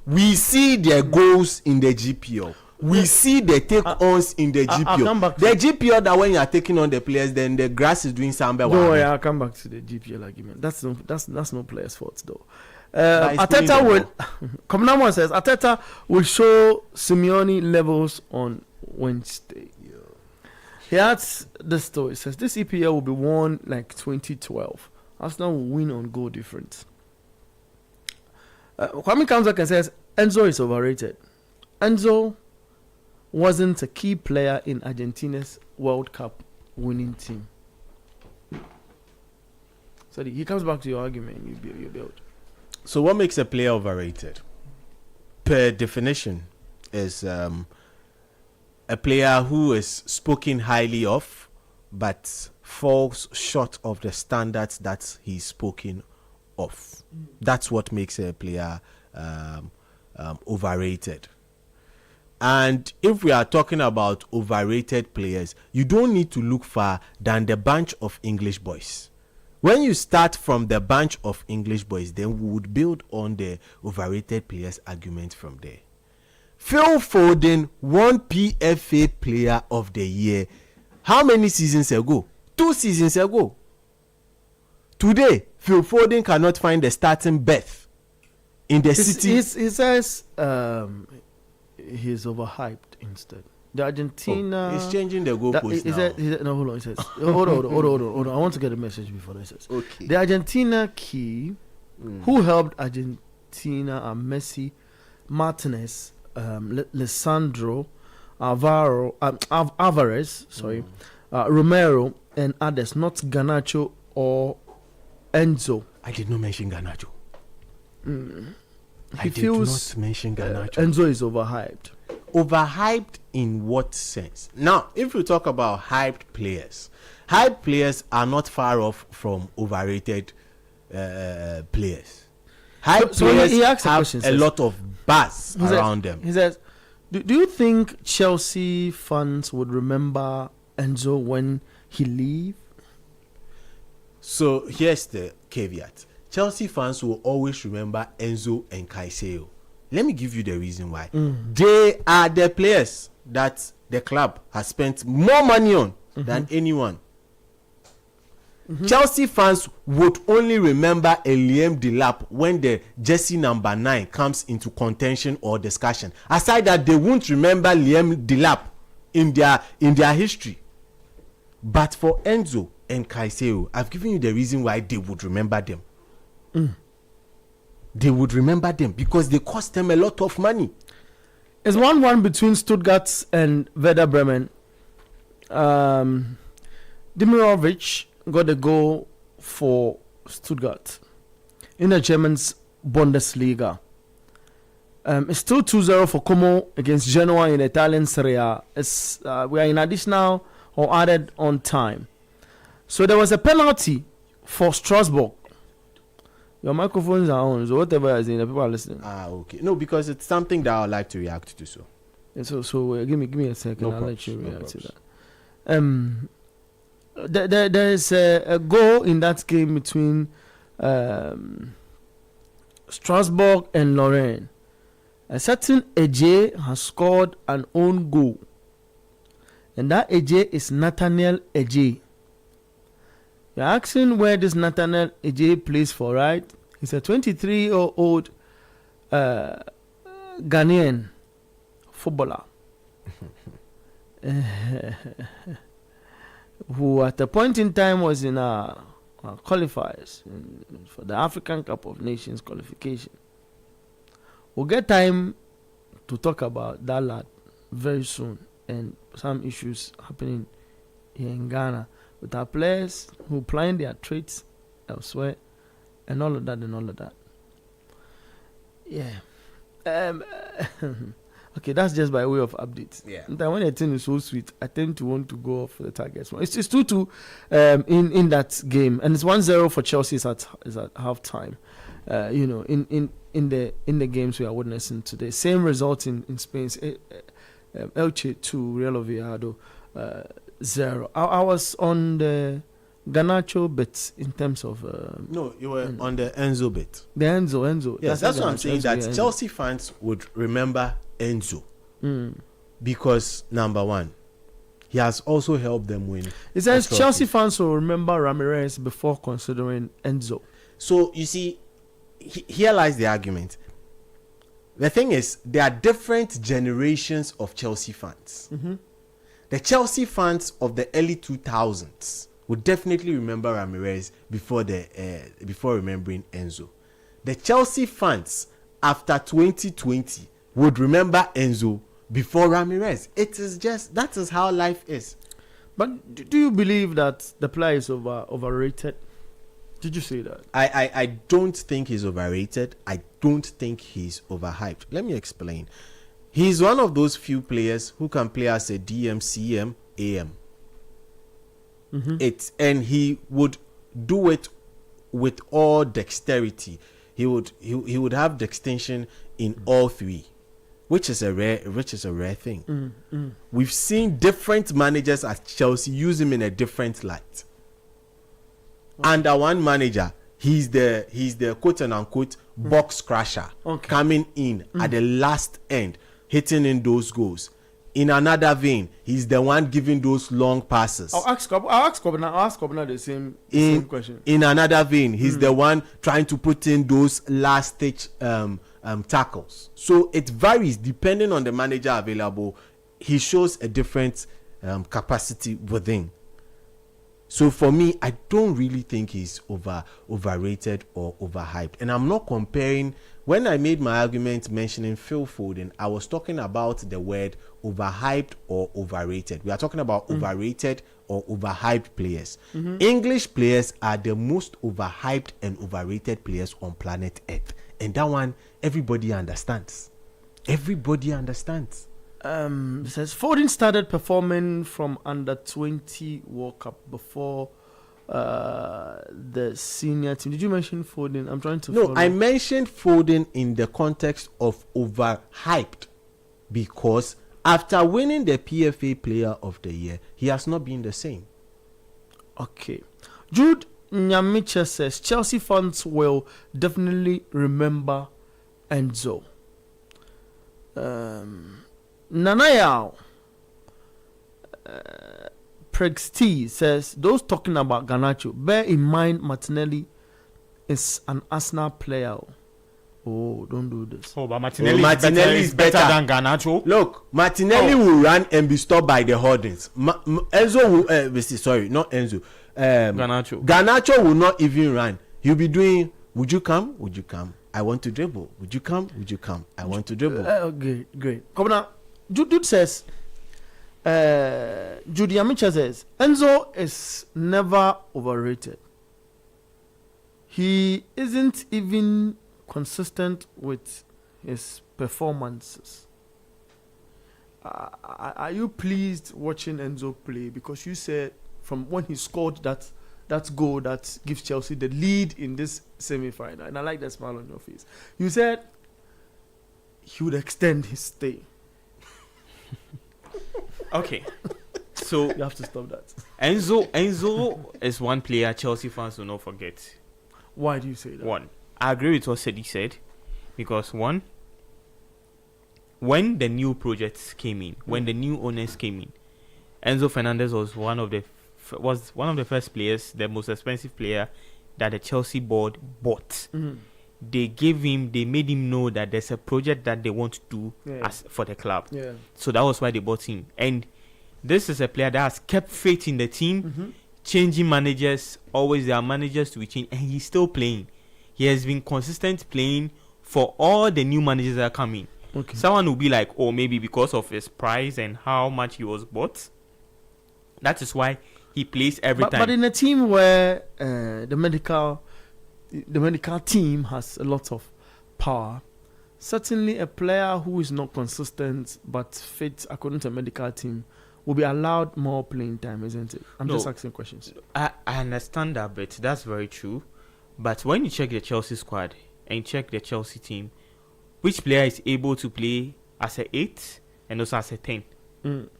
we see their goals in the GPL. We see the take-ons in the GPL. The GPL, that when you are taking on the players, then the grass is doing something. Don't worry, I'll come back to the GPL argument. That's no player's fault though. Arteta will. Komnamo says Arteta will show Simeone levels on Wednesday. He adds this story. He says this EPL will be won like 2012. Arsenal will win on goal difference. Kwame comes back and says Enzo is overrated. Enzo wasn't a key player in Argentina's World Cup winning team. So he comes back to your argument. You build. So what makes a player overrated? Per definition, is a player who is spoken highly of, but falls short of the standards that he's spoken of. That's what makes a player overrated. And if we are talking about overrated players, you don't need to look far than the bunch of English boys. When you start from the bunch of English boys, then we would build on the overrated players argument from there. Phil Foden won PFA Player of the Year. How many seasons ago? 2 seasons ago. Today, Phil Foden cannot find a starting berth in the city. He says he's overhyped instead. The Argentina. He's changing the goalpost now. No, hold on. He says, hold on. I want to get a message before this. Says, okay. The Argentina key who helped Argentina are Messi, Martinez, Lisandro, Alvarez, Romero, and others, not Garnacho or Enzo. I did not mention Garnacho. He feels not mention Garnacho. Enzo is overhyped. Overhyped in what sense? Now, if we talk about hyped players are not far off from overrated players. Hype So players he asked a have question, a says- lot of buzz He around says, them. He says, do you think Chelsea fans would remember Enzo when he leave? So here's the caveat. Chelsea fans will always remember Enzo and Caicedo. Let me give you the reason why. They are the players that the club has spent more money on than anyone. Chelsea fans would only remember a Liam Delap when the jersey number 9 comes into contention or discussion. Aside that, they won't remember Liam Delap in their history. But for Enzo and Caicedo, I've given you the reason why they would remember them. They would remember them because they cost them a lot of money. It's 1-1 between Stuttgart and Werder Bremen. Dimirovic got a goal for Stuttgart in the German's Bundesliga. It's still 2-0 for Como against Genoa in the Italian Serie A. We are in additional or added on time. So there was a penalty for Strasbourg. Your microphones are on, so whatever you're saying, the people are listening. Okay. No, because it's something that I would like to react to. So, And so give me a second. No I'll props, let you no react to props. that. There is a goal in that game between Strasbourg and Lorraine. A certain AJ has scored an own goal, and that AJ is Nathaniel AJ. You're asking where this Nathaniel AJ plays for, right? He's a 23-year-old Ghanaian footballer who at a point in time was in our qualifiers for the African Cup of Nations qualification. We'll get time to talk about that lad very soon and some issues happening here in Ghana with our players who plying their trades elsewhere and all of that. Yeah. Okay, that's just by way of updates. Yeah. And then when a thing is so sweet, I tend to want to go off the targets. It's 2-2 in that game, and it's 1-0 for Chelsea is at half time. In the games we are witnessing today. Same result in Spain's Elche to Real Oviedo 0. I was on the Garnacho bit in terms of no, you were on the Enzo bit. the Enzo. Yes, that's what I'm Garnacho, saying. Enzo, That yeah, Enzo. Chelsea fans would remember Enzo because number one, he has also helped them win. It says a trophy. Chelsea fans will remember Ramirez before considering Enzo. So you see, here lies the argument. The thing is, there are different generations of Chelsea fans. The Chelsea fans of the early 2000s would definitely remember Ramirez before remembering Enzo. The Chelsea fans after 2020 would remember Enzo before Ramirez. It is just, that is how life is. But do you believe that the player is overrated? Did you say that? I don't think he's overrated. I don't think he's overhyped. Let me explain. He's one of those few players who can play as a DM, CM, AM. And he would do it with all dexterity. He would have the extension in all three, which is a rare thing. We've seen different managers at Chelsea use him in a different light. Under one manager, he's the quote and unquote box crusher, coming in at the last end, hitting in those goals. In another vein, he's the one giving those long passes. I'll ask Kobna the same question. In another vein, he's the one trying to put in those last stage tackles. So it varies depending on the manager available. He shows a different capacity within. So for me, I don't really think he's overrated or overhyped. And I'm not comparing. When I made my argument mentioning Phil Foden, I was talking about the word overhyped or overrated. We are talking about overrated or overhyped players. English players are the most overhyped and overrated players on planet Earth. And that one, everybody understands. Everybody understands. It says Foden started performing from under 20 World Cup before the senior team. Did you mention Foden? I'm trying to. No, follow. I mentioned Foden in the context of overhyped, because after winning the PFA Player of the Year, he has not been the same. Okay. Jude Nyamiche says Chelsea fans will definitely remember Enzo. Nanayao Pregs T says those talking about Garnacho, bear in mind Martinelli is an Arsenal player. Oh, don't do this. Oh, but Martinelli, Martinelli is better than Garnacho. Look, Martinelli will run and be stopped by the Hordens. Enzo will, sorry, not Enzo. Garnacho will not even run. He'll be doing, would you come? Would you come? I want to dribble. Would you come? Would you come? I want to dribble. Great. Come now. Jude says, Judy Amicha says, Enzo is never overrated. He isn't even consistent with his performances. Are you pleased watching Enzo play? Because you said from when he scored that goal that gives Chelsea the lead in this semi-final, and I like that smile on your face. You said he would extend his stay. Okay, so You have to stop that. Enzo is one player Chelsea fans will not forget. Why do you say that? One, I agree with what Sedi said, because one, when the new projects came in, when the new owners came in, Enzo Fernandez was one of the first players, the most expensive player that the Chelsea board bought. Mm-hmm. They made him know that there's a project that they want to do for the club. Yeah. So that was why they bought him. And this is a player that has kept faith in the team, changing managers, always there are managers to be changed, and he's still playing. He has been consistent playing for all the new managers that are coming. Okay. Someone will be like, oh, maybe because of his price and how much he was bought. That is why he plays every time. But in a team where the medical team has a lot of power, certainly a player who is not consistent but fit according to a medical team will be allowed more playing time, isn't it? I'm just asking questions. I understand that bit. That's very true. But when you check the Chelsea squad and check the Chelsea team, which player is able to play as a 8 and also as a 10?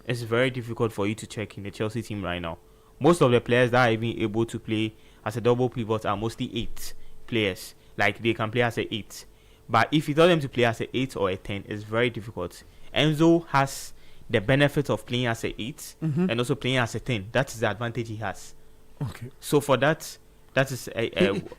It's very difficult for you to check in the Chelsea team right now. Most of the players that are even able to play as a double pivot are mostly 8 players. Like, they can play as a 8. But if you tell them to play as a 8 or a 10, it's very difficult. Enzo has the benefit of playing as a 8 and also playing as a 10. That is the advantage he has. Okay. So for that is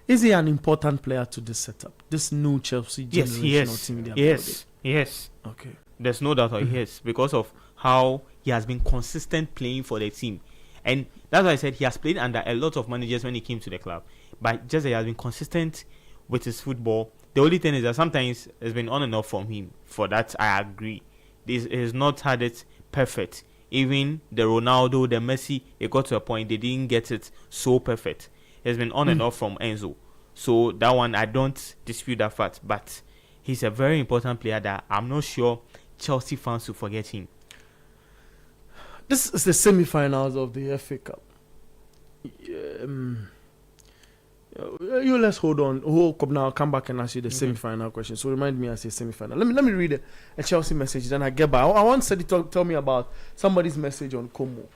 is he an important player to this setup? This new Chelsea generational team? Yes. Okay. There's no doubt he is, because of how he has been consistent playing for the team. And that's why I said he has played under a lot of managers when he came to the club. But just that he has been consistent with his football. The only thing is that sometimes it's been on and off from him. For that, I agree. He has not had it perfect. Even the Ronaldo, the Messi, it got to a point they didn't get it so perfect. It's been on and off from Enzo. So that one, I don't dispute that fact. But he's a very important player that I'm not sure Chelsea fans will forget him. This is the semi-finals of the FA Cup. Let's hold on. I'll come back and ask you the semi-final question. So remind me, I say semi-final. Let me read a Chelsea message, then I get back. I want Sedi to tell me about somebody's message on Como.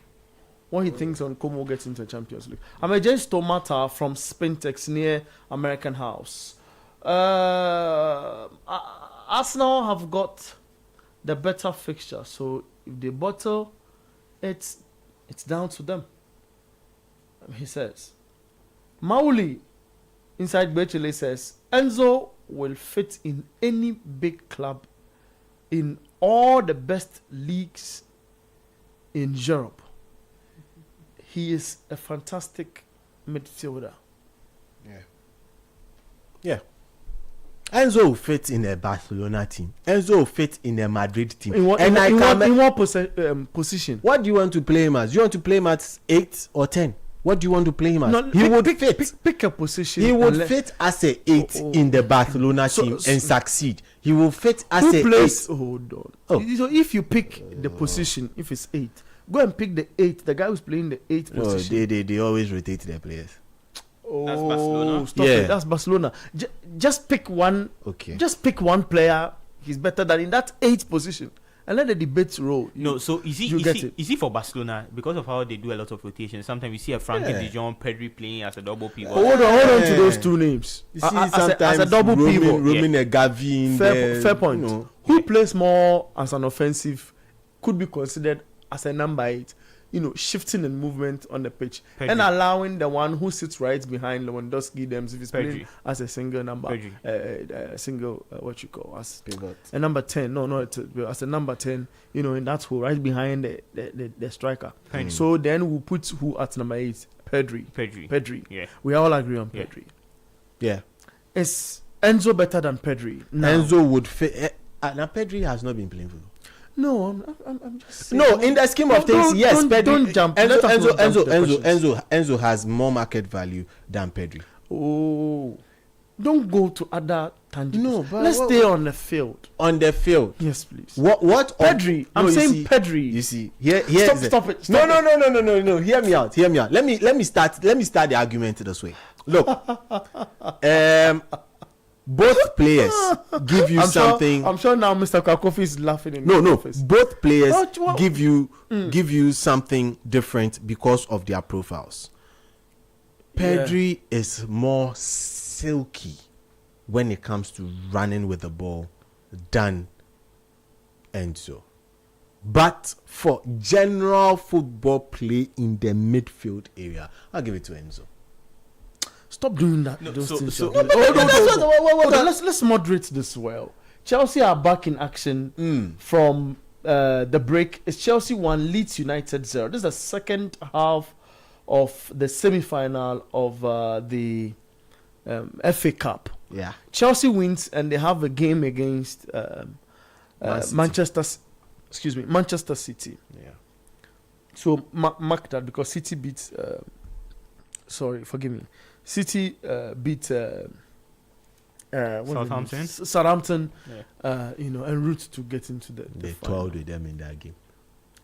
What he thinks on Como gets into the Champions League. I'm a James Tomata from Spintex near American House. Arsenal have got the better fixture, so if they bottle, it's down to them. He says. Mauli inside Bechele says Enzo will fit in any big club in all the best leagues in Europe. He is a fantastic midfielder. Yeah. Enzo will fit in a Barcelona team. Enzo will fit in a Madrid team. In what position? What do you want to play him as? Do you want to play him at 8 or 10? What do you want to play him as? No, he would fit. Pick a position. He would fit as a 8 in the Barcelona team and succeed. He will fit as a 8. Hold on. So if you pick the position, if it's 8, Go and pick the 8. The guy who's playing the 8th No, position. they always rotate their players. Oh, That's Barcelona? Stop Yeah. it. That's Barcelona. Just pick one. Okay. Just pick one player. He's better than in that 8th position, and let the debate roll. No, so you get it. you see for Barcelona, because of how they do a lot of rotation, sometimes you see a Frankie de Jong, Pedri playing as a double pivot. Hold on to those two names. You see, As a double pivot. roaming a Gavin. Fair point. You know. Who plays more as an offensive could be considered as a number 8. Shifting and movement on the pitch, Pedri. and allowing the one who sits right behind Lewandowski them if he's playing Pedri. as a single number, Pedri. single what you call as Pivot. a number 10. As a number 10, in that hole right behind the striker. Pedri. So then we'll put who at number 8? Pedri. Yeah. We all agree on Yeah. Pedri. Yeah. Is Enzo better than Pedri? Enzo would fit. Now Pedri has not been playing football. No, I'm just saying. No, in the scheme of things, yes. Pedri, don't jump. Let us not jump to the questions. Enzo has more market value than Pedri. Oh, don't go to other tangibles. No, but let's what- stay on the field. On the field, Yes, please. what Pedri. I'm you saying see- Pedri. You see, here, Stop it. No. Hear me out. Let me start the argument this way. Look, both players give you something. I'm sure now Mr. Kakofi is laughing in No. his office. Both players What? give you something different because of their profiles. Pedri is more silky when it comes to running with the ball than Enzo. But for general football play in the midfield area, I'll give it to Enzo. Stop doing that. No, those so- things. so- Hold No, on, that's hold on. what- Hold on, let's moderate this well. Chelsea are back in action from the break. It's Chelsea 1, Leeds United 0. This is the second half of the semi-final of the FA Cup. Yeah. Chelsea wins and they have a game against Manchester City. Yeah. So mark that because City beat. Sorry, forgive me. City beat Southampton. Southampton, Yeah. en route to get into the They final. toiled with them in that game.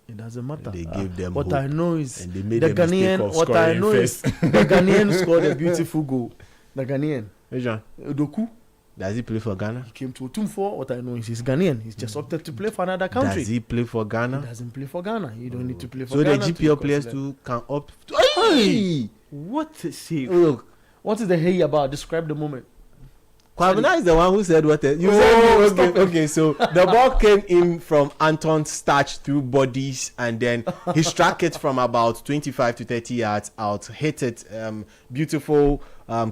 It doesn't matter. They gave them what hope. I know is And they made the the mistake Ghanaian. of What I scoring know is first. the Ghanaian scored a beautiful goal. The Ghanaian, Hey, John, Doku, does he play for Ghana? he came to Otumfor. What I know is he's Ghanaian. He's just opted to play for another country. Does he play for He Ghana? doesn't play for Ghana. You don't need to play for So the Ghana. GPL players too can opt. Hey! What a save. Look, What is the hey about? Describe the moment. Kwabena is the one who said what you Oh, said. Okay. So the ball came in from Anton's touch through bodies, and then he struck it from about 25 to 30 yards out, hit it, beautiful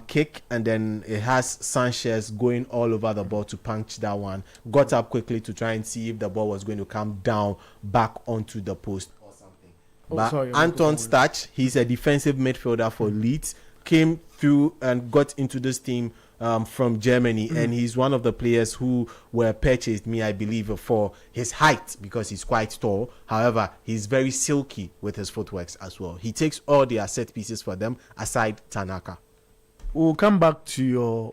kick, and then it has Sanchez going all over the ball to punch that one. Got up quickly to try and see if the ball was going to come down back onto the post or something. Oh, But sorry, Anton's touch, he's a defensive midfielder for Leeds, came through and got into this team from Germany, and he's one of the players who were purchased, I believe, for his height because he's quite tall. However, he's very silky with his footworks as well. He takes all their set pieces for them, aside Tanaka. We'll come back to your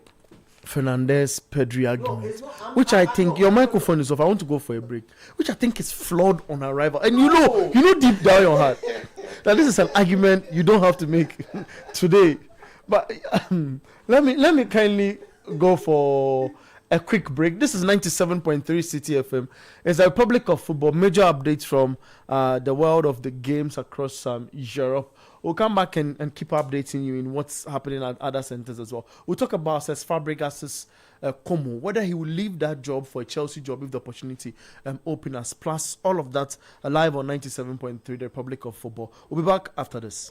Fernandez Pedri argument, which I think your microphone is off. I want to go for a break, which I think is flawed on arrival. And you know deep down your heart that this is an argument you don't have to make today. But let me kindly go for a quick break. This is 97.3 City FM. It's a Republic of Football. Major updates from the world of the games across Europe. We'll come back and keep updating you in what's happening at other centers as well. We'll talk about Cesc Fabregas' Como, whether he will leave that job for a Chelsea job if the opportunity opens. Plus, all of that live on 97.3 The Republic of Football. We'll be back after this.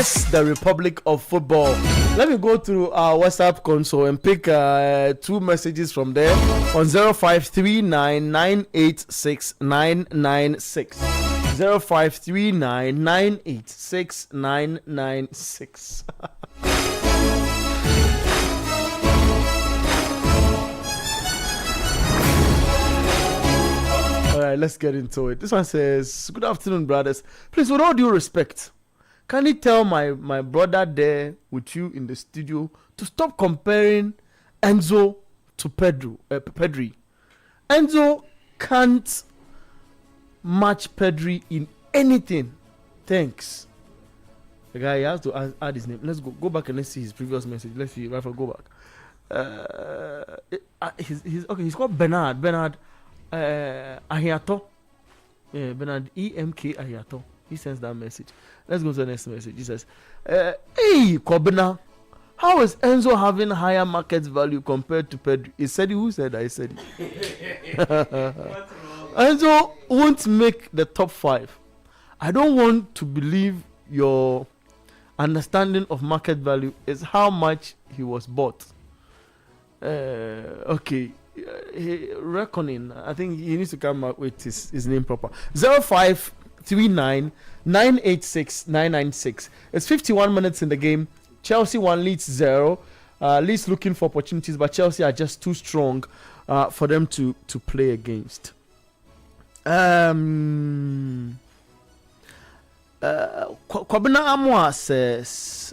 Yes, the Republic of Football. Let me go through our WhatsApp console and pick 2 messages from there on 0539986996. 0539986996. All right, let's get into it. This one says, "Good afternoon, brothers. Please, with all due respect, can you tell my brother there with you in the studio to stop comparing Enzo to Pedri? Enzo can't match Pedri in anything. Thanks." The guy has to add his name. Let's go back and let's see his previous message. Let's see. Right, go back. He's called Bernard Ahiato. Yeah, Bernard EMK Ahiato. He sends that message. Let's go to the next message. He says, "Hey, Kobina, how is Enzo having higher market value compared to Pedri?" Is Cedi? Who said that? I said it. Enzo won't make the top 5. I don't want to believe your understanding of market value is how much he was bought. Okay. Reckoning. I think he needs to come up with his name proper. 0539986996. It's 51 minutes in the game. Chelsea 1, Leeds 0. Leeds looking for opportunities, but Chelsea are just too strong for them to play against. Kwabena Amwa says,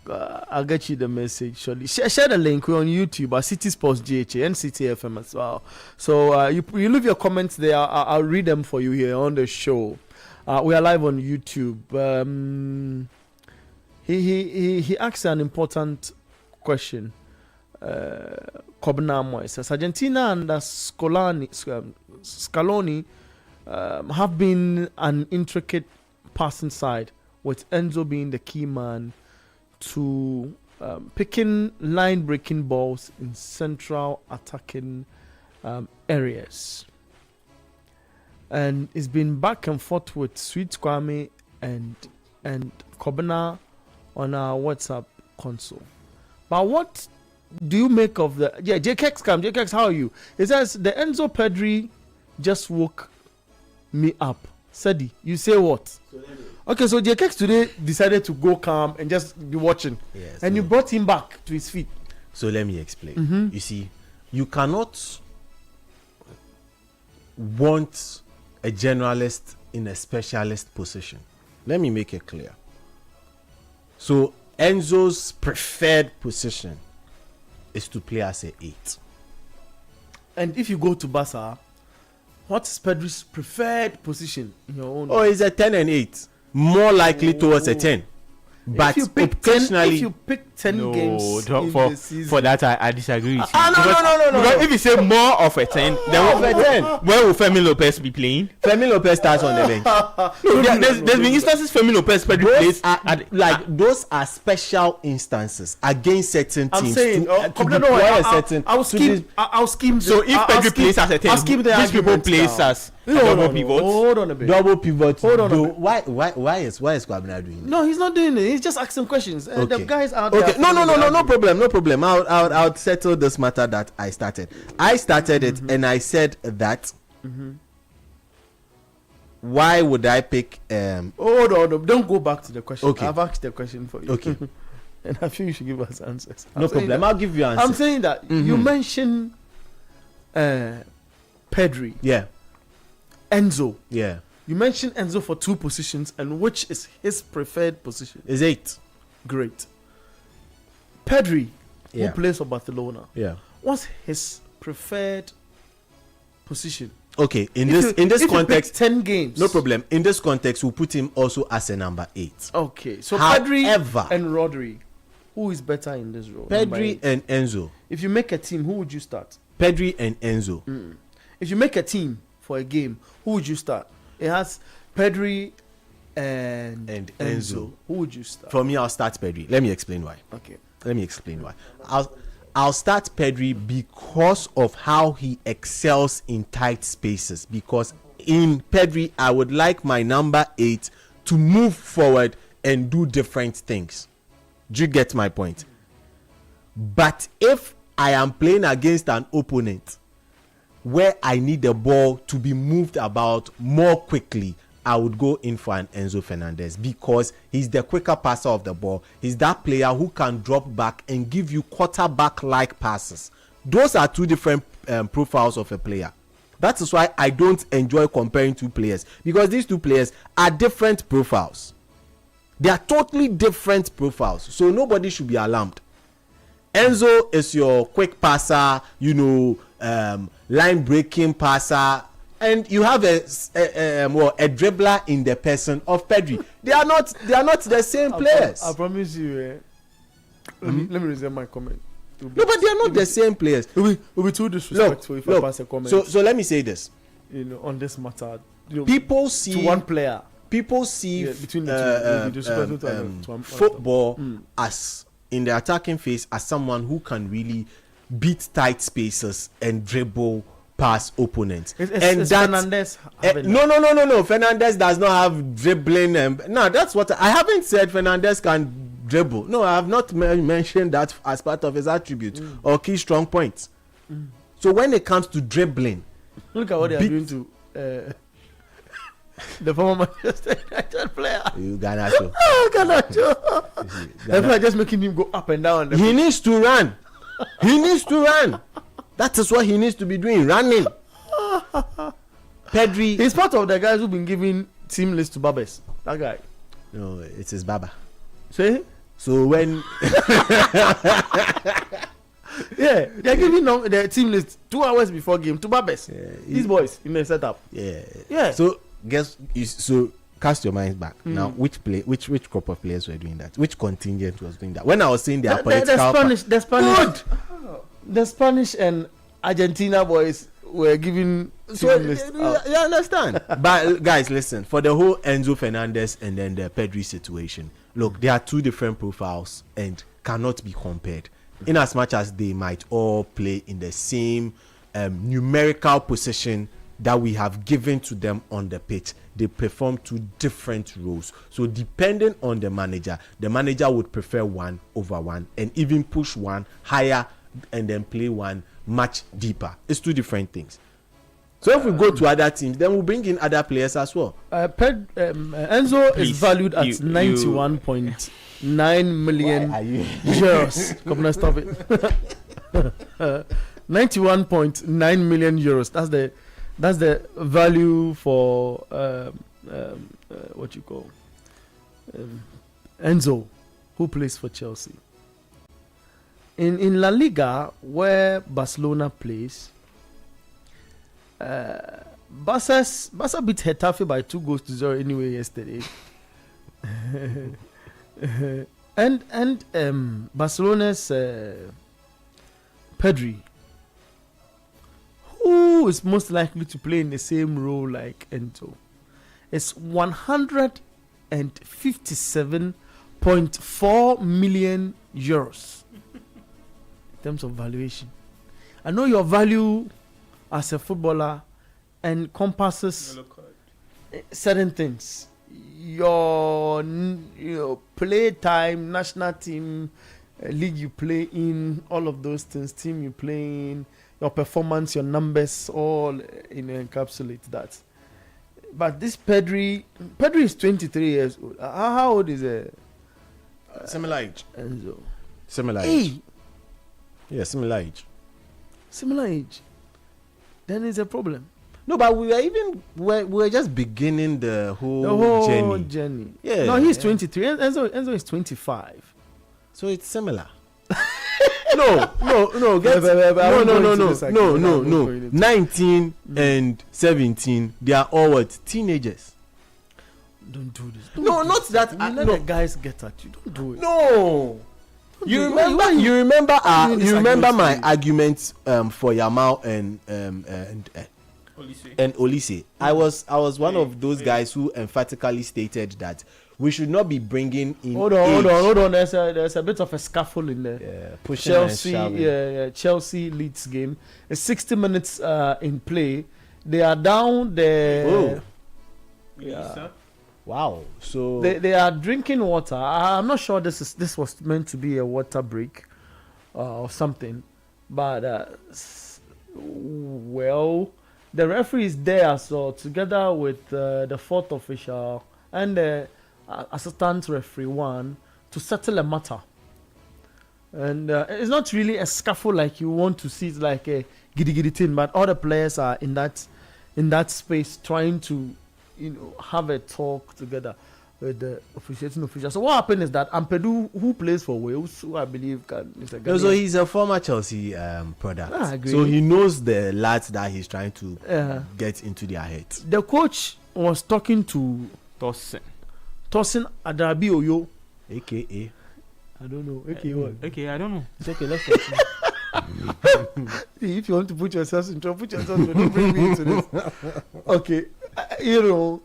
I'll get you the message shortly. Share the link. We're on YouTube, City Sports GHA and City FM as well. So you leave your comments there. I'll read them for you here on the show. We are live on YouTube. He asked an important question. Kobna says Argentina and Scaloni have been an intricate passing side, with Enzo being the key man to picking line-breaking balls in central attacking areas. And it's been back and forth with Sweet Kwame and Kobna on our WhatsApp console. But what do you make of the... Yeah, JKX, how are you? It says, the Enzo Pedri just woke me up. Sedi, you say what? Okay, so JKX today decided to go calm and just be watching. Yes, and you brought him back to his feet. So let me explain. You see, you cannot want a generalist in a specialist position. Let me make it clear. So Enzo's preferred position is to play as a 8. And if you go to Barca, what's Pedri's preferred position in your own? Oh, it's a 10 and 8. More likely towards a 10. But if you pick 10 games in the season, for that I disagree with you. No. Because if you say more of a 10, then where will Femi Lopez be playing? Femi Lopez starts on the bench. There's been instances Femi Lopez plays. Those are special instances against certain teams. I'm saying, I'll scheme. So if Pedri plays as a 10, these people plays as double pivot. Hold on a bit. Double pivot. Hold on a bit. Why is Kwabena doing it? No, he's not doing it. He's just asking questions. Okay. The guys out there. Okay. No problem. I'll settle this matter that I started. It and I said that. Why would I pick? Hold on. Don't go back to the question. Okay. I've asked the question for you. Okay. And I feel you should give us answers. No problem. I'll give you answers. I'm saying that you mentioned Pedri. Yeah. Enzo. Yeah. You mentioned Enzo for 2 positions, and which is his preferred position? Is 8. Great. Pedri, Yeah. who plays for Barcelona. Yeah. What's his preferred position? Okay. In this context, 10 games. no problem. In this context, we'll put him also as a number 8. Okay. So However, Pedri and Rodri, who is better in this role? Pedri and Enzo. If you make a team, who would you start? Pedri and Enzo. If you make a team for a game, who would you start? It has Pedri and Enzo. Who would you start? For me, I'll start Pedri. Let me explain why. Okay. I'll start Pedri because of how he excels in tight spaces. Because in Pedri, I would like my number 8 to move forward and do different things. Do you get my point? But if I am playing against an opponent where I need the ball to be moved about more quickly, I would go in for an Enzo Fernandez because he's the quicker passer of the ball. He's that player who can drop back and give you quarterback-like passes. Those are two different profiles of a player. That is why I don't enjoy comparing two players, because these two players are different profiles. They are totally different profiles. So nobody should be alarmed. Enzo is your quick passer, line breaking passer, and you have a dribbler in the person of Pedri. They are not the same players. I promise you. Let me resume my comment. No, but they are not the same players. It will be too disrespectful if I pass a comment. So let me say this. On this matter, people see to one player. People see between the two, football as in the attacking phase as someone who can really beat tight spaces and dribble past opponents. It's Fernandez. No. Fernandez does not have dribbling. No, that's what I haven't said. Fernandez can dribble. No, I have not mentioned that as part of his attribute or key strong points. So when it comes to dribbling, look at what they are doing to the former Manchester United player. Garnacho. They're just making him go up and down. He needs to run. That is what he needs to be doing, running. Pedri. He's part of the guys who've been giving team list to Babes. That guy. No, it's his Baba. Say? So when yeah, they're giving the team list 2 hours before game to Babes. Yeah, these boys in the setup. Yeah. So cast your minds back. Now, which group of players were doing that? Which contingent was doing that? When I was saying the Spanish and Argentina boys were giving team list out. You understand? But guys, listen, for the whole Enzo Fernandez and then the Pedri situation, look, they are two different profiles and cannot be compared. In as much as they might all play in the same numerical position that we have given to them on the pitch, they perform two different roles. So depending on the manager would prefer one over one and even push one higher and then play one much deeper. It's two different things. So if we go to other teams, then we'll bring in other players as well. Enzo is valued at 91.9 million euros. Come on, stop it. 91.9 million euros. That's the value for what you call Enzo, who plays for Chelsea. In La Liga, where Barcelona plays, Barca beat Getafe by 2-0 anyway yesterday. and Barcelona's Pedri, who is most likely to play in the same role like Enzo, is 157.4 million euros in terms of valuation. I know your value as a footballer encompasses certain things. Your play time, national team, league you play in, all of those things, team you play in, your performance, your numbers, all encapsulate that. But this Pedri is 23 years old. How old is similar age? Enzo. Similar age. Yeah, similar age. Then it's a problem. No, but we were just beginning the whole journey. Yeah. No, he's 23. Enzo is 25. So it's similar. No. 19 and 17, they are all what? Teenagers. Don't do this. Not that. Let the guys get at you. Don't do it. No. You remember my arguments for Yamal and Olise. I was one of those guys who emphatically stated that we should not be bringing in. Hold on. There's a bit of a scuffle in there. Yeah, Chelsea Leeds game. It's 60 minutes in play. They are down there. Wow. So They are drinking water. I'm not sure this was meant to be a water break or something, but well, the referee is there, so together with the fourth official and the assistant referee one to settle a matter. And it's not really a scuffle like you want to see. It's like a giddy giddy thing, but all the players are in that space trying to, have a talk together with the officiating official. So what happened is that Ampedu, who plays for Wales, who I believe is a no, so he's a former Chelsea product. I agree. So he knows the lads that he's trying to get into their heads. The coach was talking to Tosin Adabi Oyo. AKA. I don't know. Okay, what? Okay, I don't know. It's okay, let's continue. If you want to put yourself in trouble, put yourself in trouble. Don't bring me into this. Okay.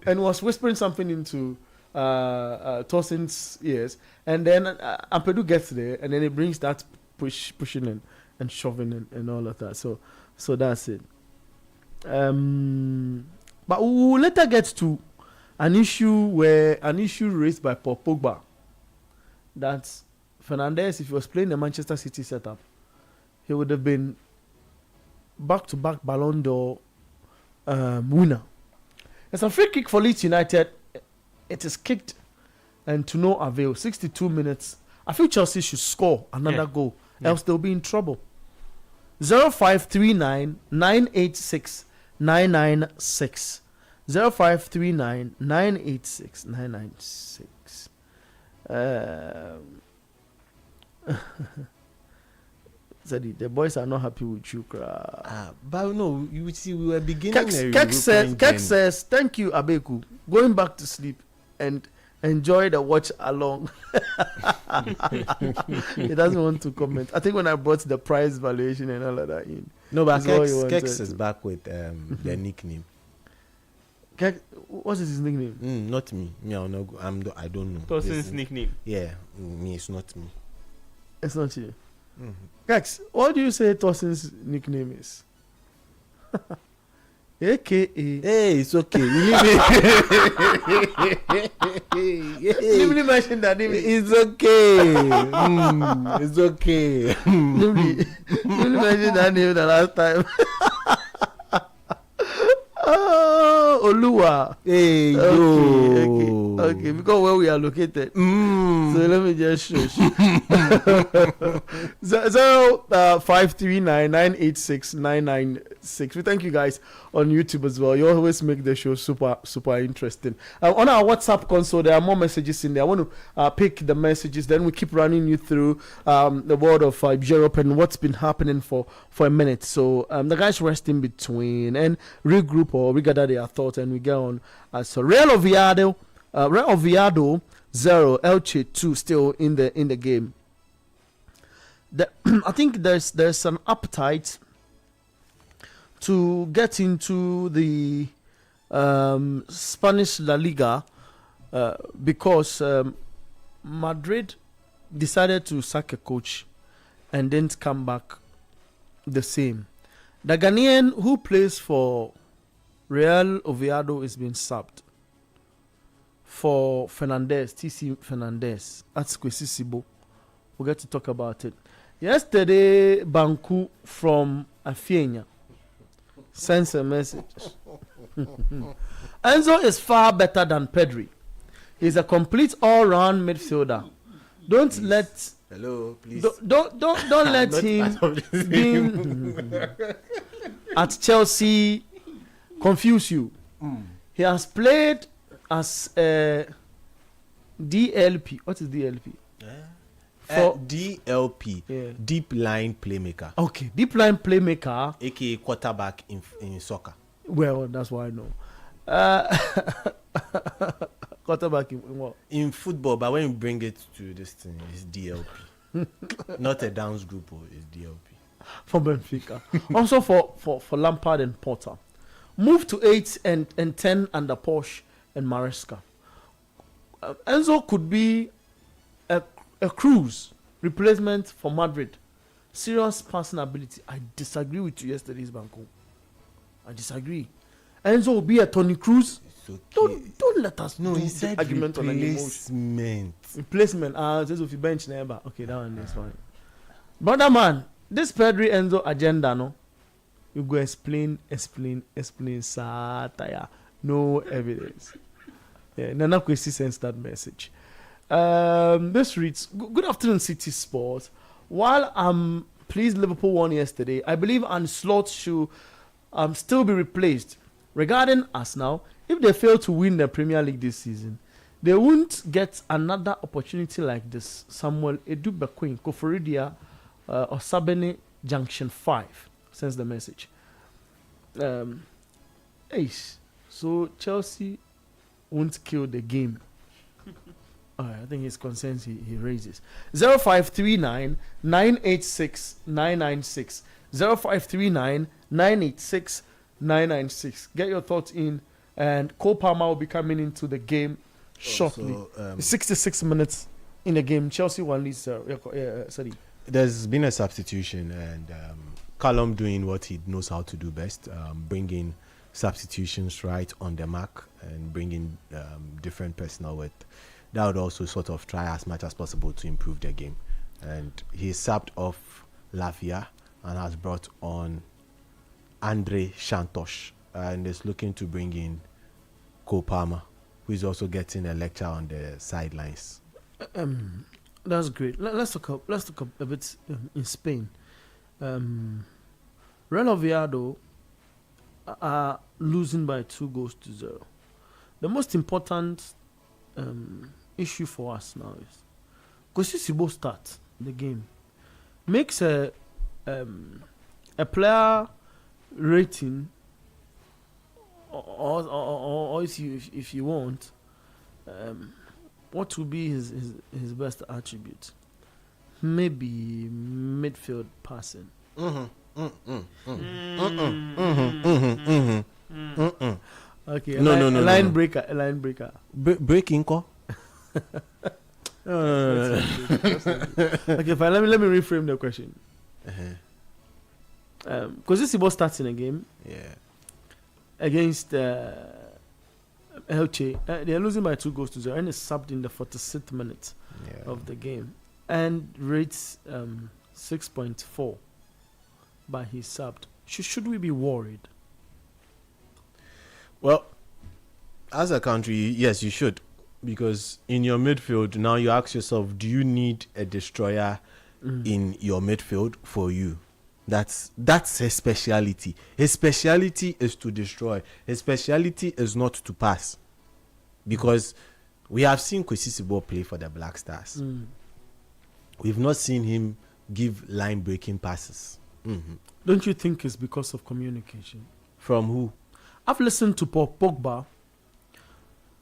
And was whispering something into Tosin's ears. And then Ampedu gets there, and then he brings that pushing in and shoving and all of that. So that's it. But we will later get to an issue raised by Paul Pogba, that Fernandes, if he was playing the Manchester City setup, he would have been back-to-back Ballon d'Or winner. There's a free kick for Leeds United. It is kicked and to no avail. 62 minutes. I feel Chelsea should score another goal, else they'll be in trouble. 0539 986 996. 0539 986 996. Zeddy, the boys are not happy with you, but no, you see, we were beginning. Keck says, thank you, Abeku. Going back to sleep and enjoy the watch along. He doesn't want to comment. I think when I brought the price valuation and all of that in. No, but Kex is back with their nickname. Keck, what is his nickname? Not me. Me, I don't know. Tosin's nickname. Yeah, me. It's not me. It's not you. Kex, what do you say Tosin's nickname is? AKA. Hey, it's okay. Leave me mention that name. It's okay. It's okay. Leave me mention that name the last time. Oh, Oluwa. Hey, okay, because where we are located. So let me just show you. 0539 986 996. We thank you guys on YouTube as well. You always make the show super interesting. On our WhatsApp console, there are more messages in there. I want to pick the messages. Then we keep running you through the world of Europe and what's been happening for a minute. So the guys rest in between and regroup or regather their thoughts, and we go on. So Real Oviedo 0, Elche 2 still in the game. I think there's an appetite to get into the Spanish La Liga because Madrid decided to sack a coach and didn't come back the same. The Ghanaian who plays for Real Oviedo is being subbed for Fernandes, TC Fernandes. That's Kwesi Sibo. We'll get to talk about it. Yesterday, Banku from Afienya sends a message. Enzo is far better than Pedri. He's a complete all-round midfielder. Don't please. Let hello, please. Don't let him being at Chelsea confuse you. He has played as a DLP. What is DLP? For DLP, deep line playmaker. Okay, deep line playmaker, aka quarterback in soccer. Well, that's what I know. Quarterback in what? In football, but when you bring it to this thing, it's DLP. Not a downs group, it's DLP. For Benfica. Also for Lampard and Potter. Move to 8 and 10 under Porsche and Maresca. Enzo could be a Cruz replacement for Madrid. Serious passing ability. I disagree with you yesterday's Banco. I disagree. Enzo will be a Tony Cruz. It's okay. Don't let us No, do he the said argument on an emotion. replacement. Replacement. Says if you bench never. Okay, that one is fine. Brother man, this Pedri Enzo agenda, no? You go explain, satire. No evidence. Yeah, Nana Kwesi sends that message. This reads, good afternoon, City Sports. While I'm pleased Liverpool won yesterday, I believe Ancelotti should still be replaced. Regarding Arsenal, if they fail to win the Premier League this season, they won't get another opportunity like this. Samuel Edu Bequin, Koforidia, or Sabene Junction 5 sends the message. So Chelsea won't kill the game. I think his concerns he raises. 0539 986 996. 0539 986 996. Get your thoughts in, and Cole Palmer will be coming into the game shortly. 66 minutes in the game. Chelsea 1 Leeds 0. Sorry. There's been a substitution, and Callum doing what he knows how to do best, bringing substitutions right on the mark and bringing different personnel with that would also sort of try as much as possible to improve their game. And he subbed off Lavia and has brought on Andre Santos and is looking to bring in Cole Palmer, who is also getting a lecture on the sidelines. That's great. Let's talk a bit in Spain. Real Oviedo are losing by 2-0. The most important issue for us now is Kosisibo starts the game, makes a player rating, or if you want, what will be his best attribute? Maybe midfield passing. Okay, a line breaker. Breaking call. Okay, fine. Let me reframe the question. Because this is starts in a game. Yeah. Against Elche, they are losing by 2-0, and it's subbed in the 46th minute of the game, and rates 6.4 by his subbed. Should we be worried? Well, as a country, yes, you should. Because in your midfield, now you ask yourself, do you need a destroyer in your midfield for you? That's his speciality. His speciality is to destroy. His speciality is not to pass. Because we have seen Kosisibo play for the Black Stars. We've not seen him give line-breaking passes. Don't you think it's because of communication? From who? I've listened to Paul Pogba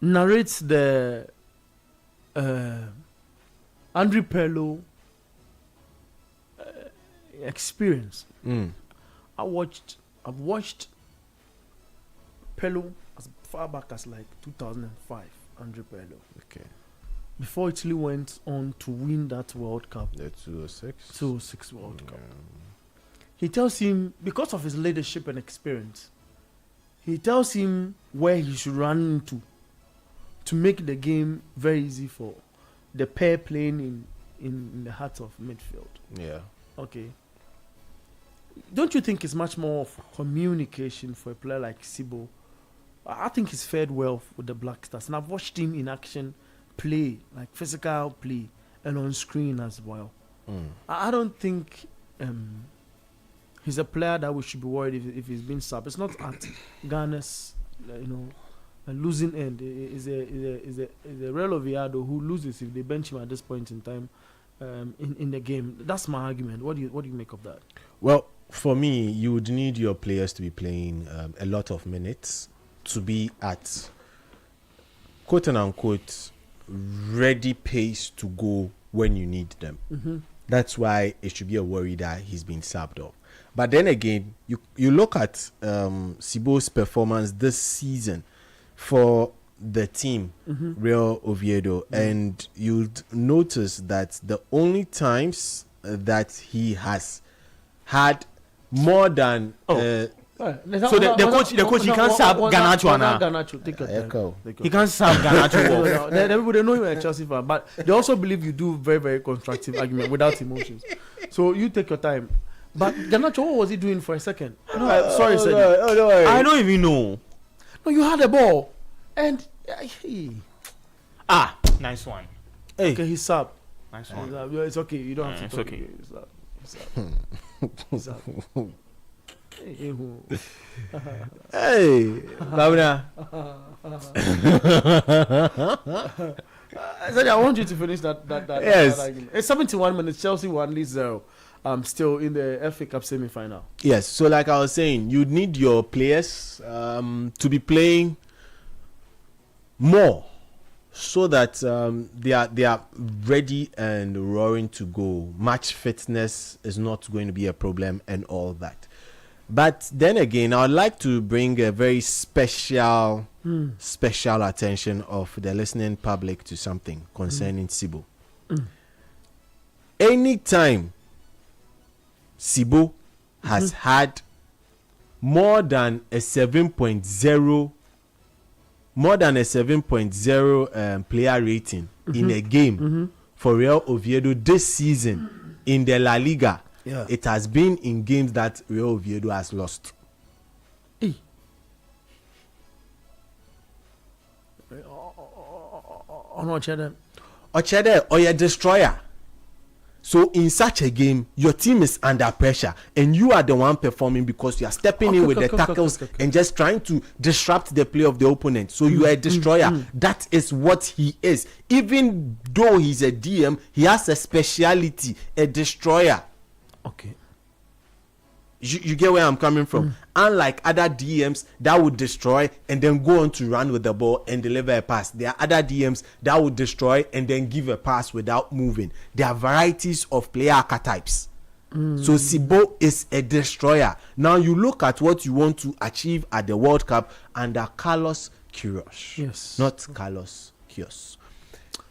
narrates the Andre Pirlo experience. I've watched Pirlo as far back as like 2005. Andre Pirlo. Okay. Before Italy went on to win that World Cup. The 206. 206 World Cup. He tells him, because of his leadership and experience, he tells him where he should run into to make the game very easy for the pair playing in the heart of midfield. Yeah. Okay. Don't you think it's much more of communication for a player like Sibo? I think he's fared well with the Black Stars, and I've watched him in action play, like physical play, and on screen as well. I don't think he's a player that we should be worried if he's been subbed. It's not at Ghana's, a losing end. Is a Real Oviedo who loses if they bench him at this point in time in the game. That's my argument. What do you make of that? Well, for me, you would need your players to be playing a lot of minutes to be at quote and unquote ready pace to go when you need them. That's why it should be a worry that he's been subbed off. But then again, you look at Sibo's performance this season for the team, Real Oviedo, and you'd notice that the only times that he has had more than So the coach, he can't sub Garnacho now. Garnacho, take your time. He can't sub Garnacho. Everybody know you're a Chelsea fan, but they also believe you do very, very constructive argument without emotions. So you take your time. But Garnacho, what was he doing for a second? Sorry, Sedi. I don't even know. No, you had the ball, and nice one. Hey. Okay, he's sub. Nice one. It's okay. You don't have to. It's talk okay. again. He's sub. Hey, Babna. I said I want you to finish that Yes. that argument. It's 71 minutes. Chelsea 1, Leeds 0. Still in the FA Cup semi-final. Yes, so like I was saying, you need your players to be playing more so that they are ready and roaring to go. Match fitness is not going to be a problem and all that. But then again, I would like to bring a very special attention of the listening public to something concerning Sibo. Anytime Sibo has had more than a 7.0 player rating in a game for Real Oviedo this season in the La Liga, it has been in games that Real Oviedo has lost. Ochede or your destroyer. So in such a game, your team is under pressure and you are the one performing because you are stepping in with the tackles and just trying to disrupt the play of the opponent. So you are a destroyer. That is what he is. Even though he's a DM, he has a speciality, a destroyer. Okay. You get where I'm coming from. Unlike other DMs that would destroy and then go on to run with the ball and deliver a pass, there are other DMs that would destroy and then give a pass without moving. There are varieties of player archetypes. So Sibo is a destroyer. Now you look at what you want to achieve at the World Cup under Carlos Queiroz. Yes. Not Carlos Queiroz.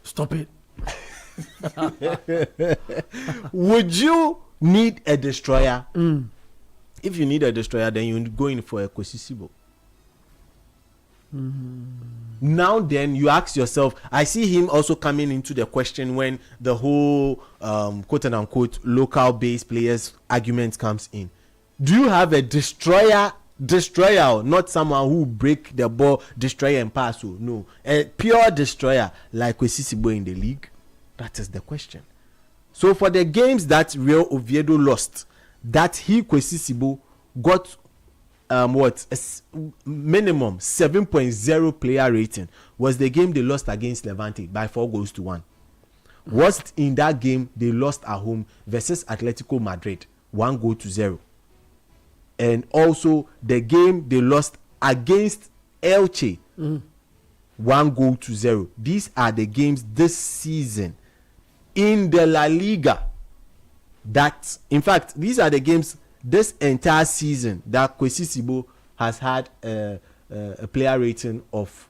Stop it. Would you need a destroyer? If you need a destroyer, then you go in for a Sibo. Now then, you ask yourself, I see him also coming into the question when the whole quote and unquote local based players argument comes in. Do you have a destroyer, not someone who break the ball, destroy and pass? No, a pure destroyer like Sibo in the league? That is the question. So for the games that Real Oviedo lost, that he Sibo got minimum 7.0 player rating was the game they lost against Levante by 4-1. Worst in that game they lost at home versus Atletico Madrid 1-0. And also the game they lost against Elche 1-0. These are the games this season in the La Liga that, in fact, these are the games this entire season that Sibo has had a player rating of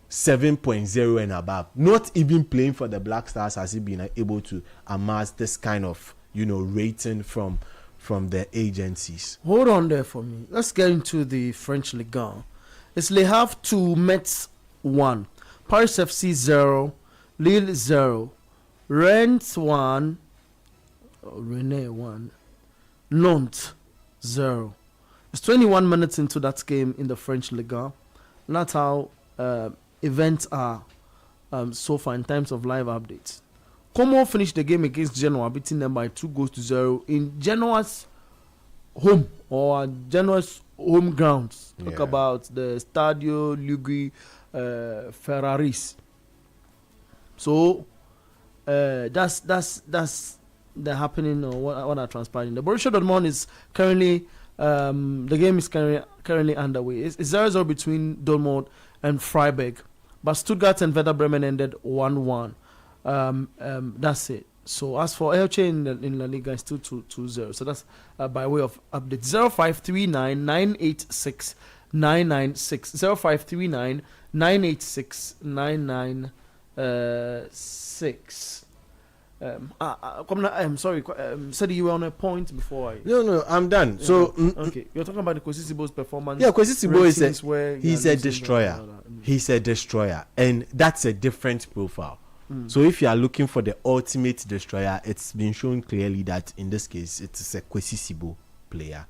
7.0 and above. Not even playing for the Black Stars has he been able to amass this kind of rating from the agencies. Hold on there for me. Let's get into the French Ligue 1. It's Le Havre 2, Metz 1, Paris FC 0, Lille 0, Rennes 1, Rennes 1, Nantes 0. It's 21 minutes into that game in the French Ligue 1. And that's how events are so far in terms of live updates. Como finished the game against Genoa, beating them by 2-0 in Genoa's home or Genoa's home grounds. Talk about the Stadio Luigi Ferraris. So that's the happening or what are transpiring. The Borussia Dortmund is currently the game is currently underway. It's 0-0 between Dortmund and Freiburg, but Stuttgart and Werder Bremen ended 1-1. That's it. So as for Elche in La Liga, it's 2-0. So that's by way of update. 0539 986 996 0539 986 996. I'm sorry. Said you were on a point before. No, I'm done. So okay, you're talking about the Kwesi Sibo's performance. Yeah, Kwesi Sibo is he's a destroyer. He's a destroyer, and that's a different profile. So if you are looking for the ultimate destroyer, it's been shown clearly that in this case it's a Kwesi Sibo player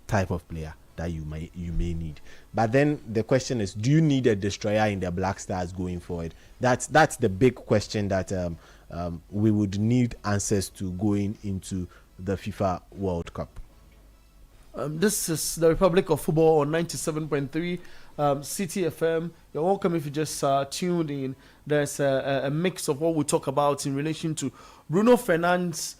type of player that you may need. But then the question is, do you need a destroyer in the Black Stars going forward? That's the big question that we would need answers to going into the FIFA World Cup. This is the Republic of Football on 97.3 City FM. You're welcome if you just tuned in. There's a mix of what we talk about in relation to Bruno Fernandes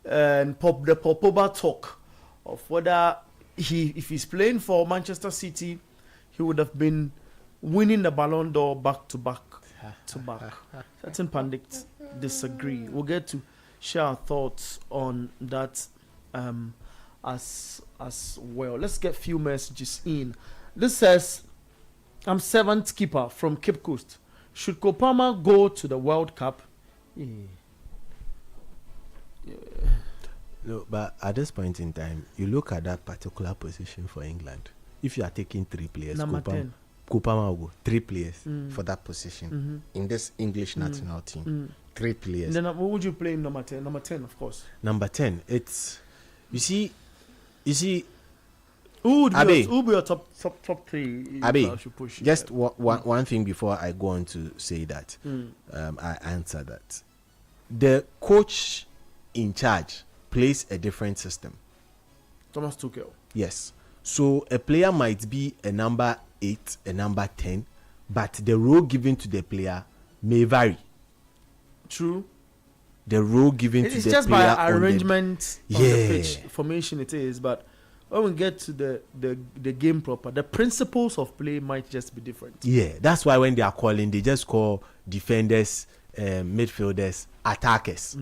and the Pogba talk of whether if he's playing for Manchester City, he would have been winning the Ballon d'Or back to back. Certain pundits disagree. We'll get to share our thoughts on that as well. Let's get few messages in. This says, I'm seventh keeper from Cape Coast. Should Kopama go to the World Cup? Yeah. No, but at this point in time, you look at that particular position for England. If you are taking 3 players, Number 10. Kopama will go 3 players for that position in this English national team. 3 players. And then what would you play in number 10? Number 10, of course. Number 10, it's you see. Who would be your top 3? Abi, just one thing before I go on to say that. I answer that. The coach in charge plays a different system. Thomas Tuchel. Yes. So a player might be a number 8, a number 10, but the role given to the player may vary. True. The role given to the player. It's just by arrangement of the pitch formation it is, but when we get to the game proper, the principles of play might just be different. Yeah, that's why when they are calling, they just call defenders, midfielders, attackers.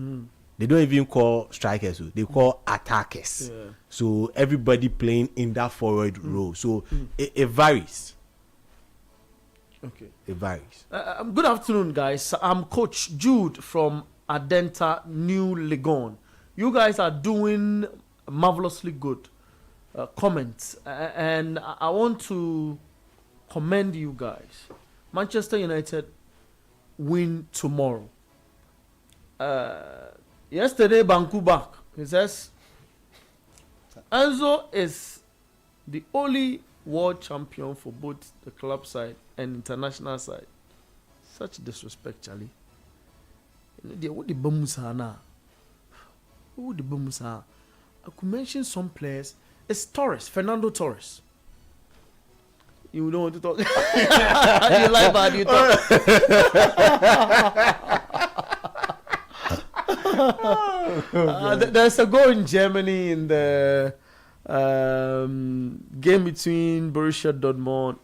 They don't even call strikers, they call attackers. Yeah. So everybody playing in that forward role. So it varies. Okay. It varies. Good afternoon, guys. I'm Coach Jude from Adenta New Legon. You guys are doing marvelously good. Comments. And I want to commend you guys. Manchester United win tomorrow. Yesterday, Banku back. He says, Enzo is the only world champion for both the club side and international side. Such disrespect, Charlie. What the Bamusa now? Who the Bamusa? I could mention some players. It's Torres, Fernando Torres. You don't want to talk. You like bad, you talk. There's a goal in Germany in the game between Borussia Dortmund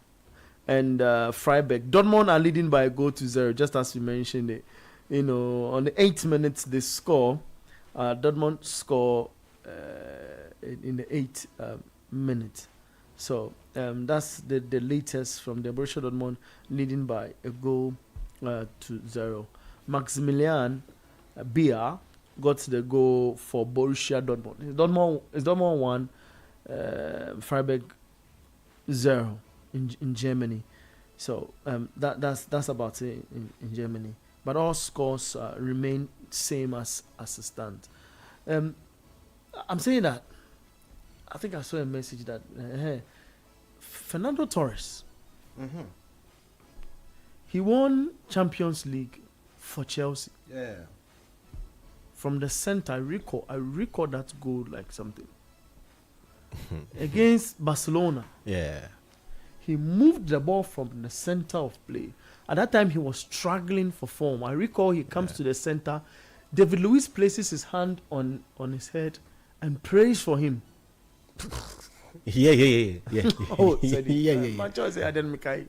and Freiburg. Dortmund are leading by a goal to 0, just as you mentioned it. You know, on the 8 minutes they score. Dortmund score in the 8 minutes. So that's the latest from the Borussia Dortmund, leading by a goal to 0. Maximilian Bier got the goal for Borussia Dortmund. Dortmund 1, Freiburg 0 in Germany. So that's about it in Germany. But all scores remain same as it stands. I'm saying that I think I saw a message that Fernando Torres, he won Champions League for Chelsea. Yeah. From the center, I recall that goal like something. Against Barcelona. Yeah. He moved the ball from the center of play. At that time, he was struggling for form. I recall he comes to the center. David Luiz places his hand on his head and prays for him. Yeah. Oh, yeah. My choice, I didn't make it.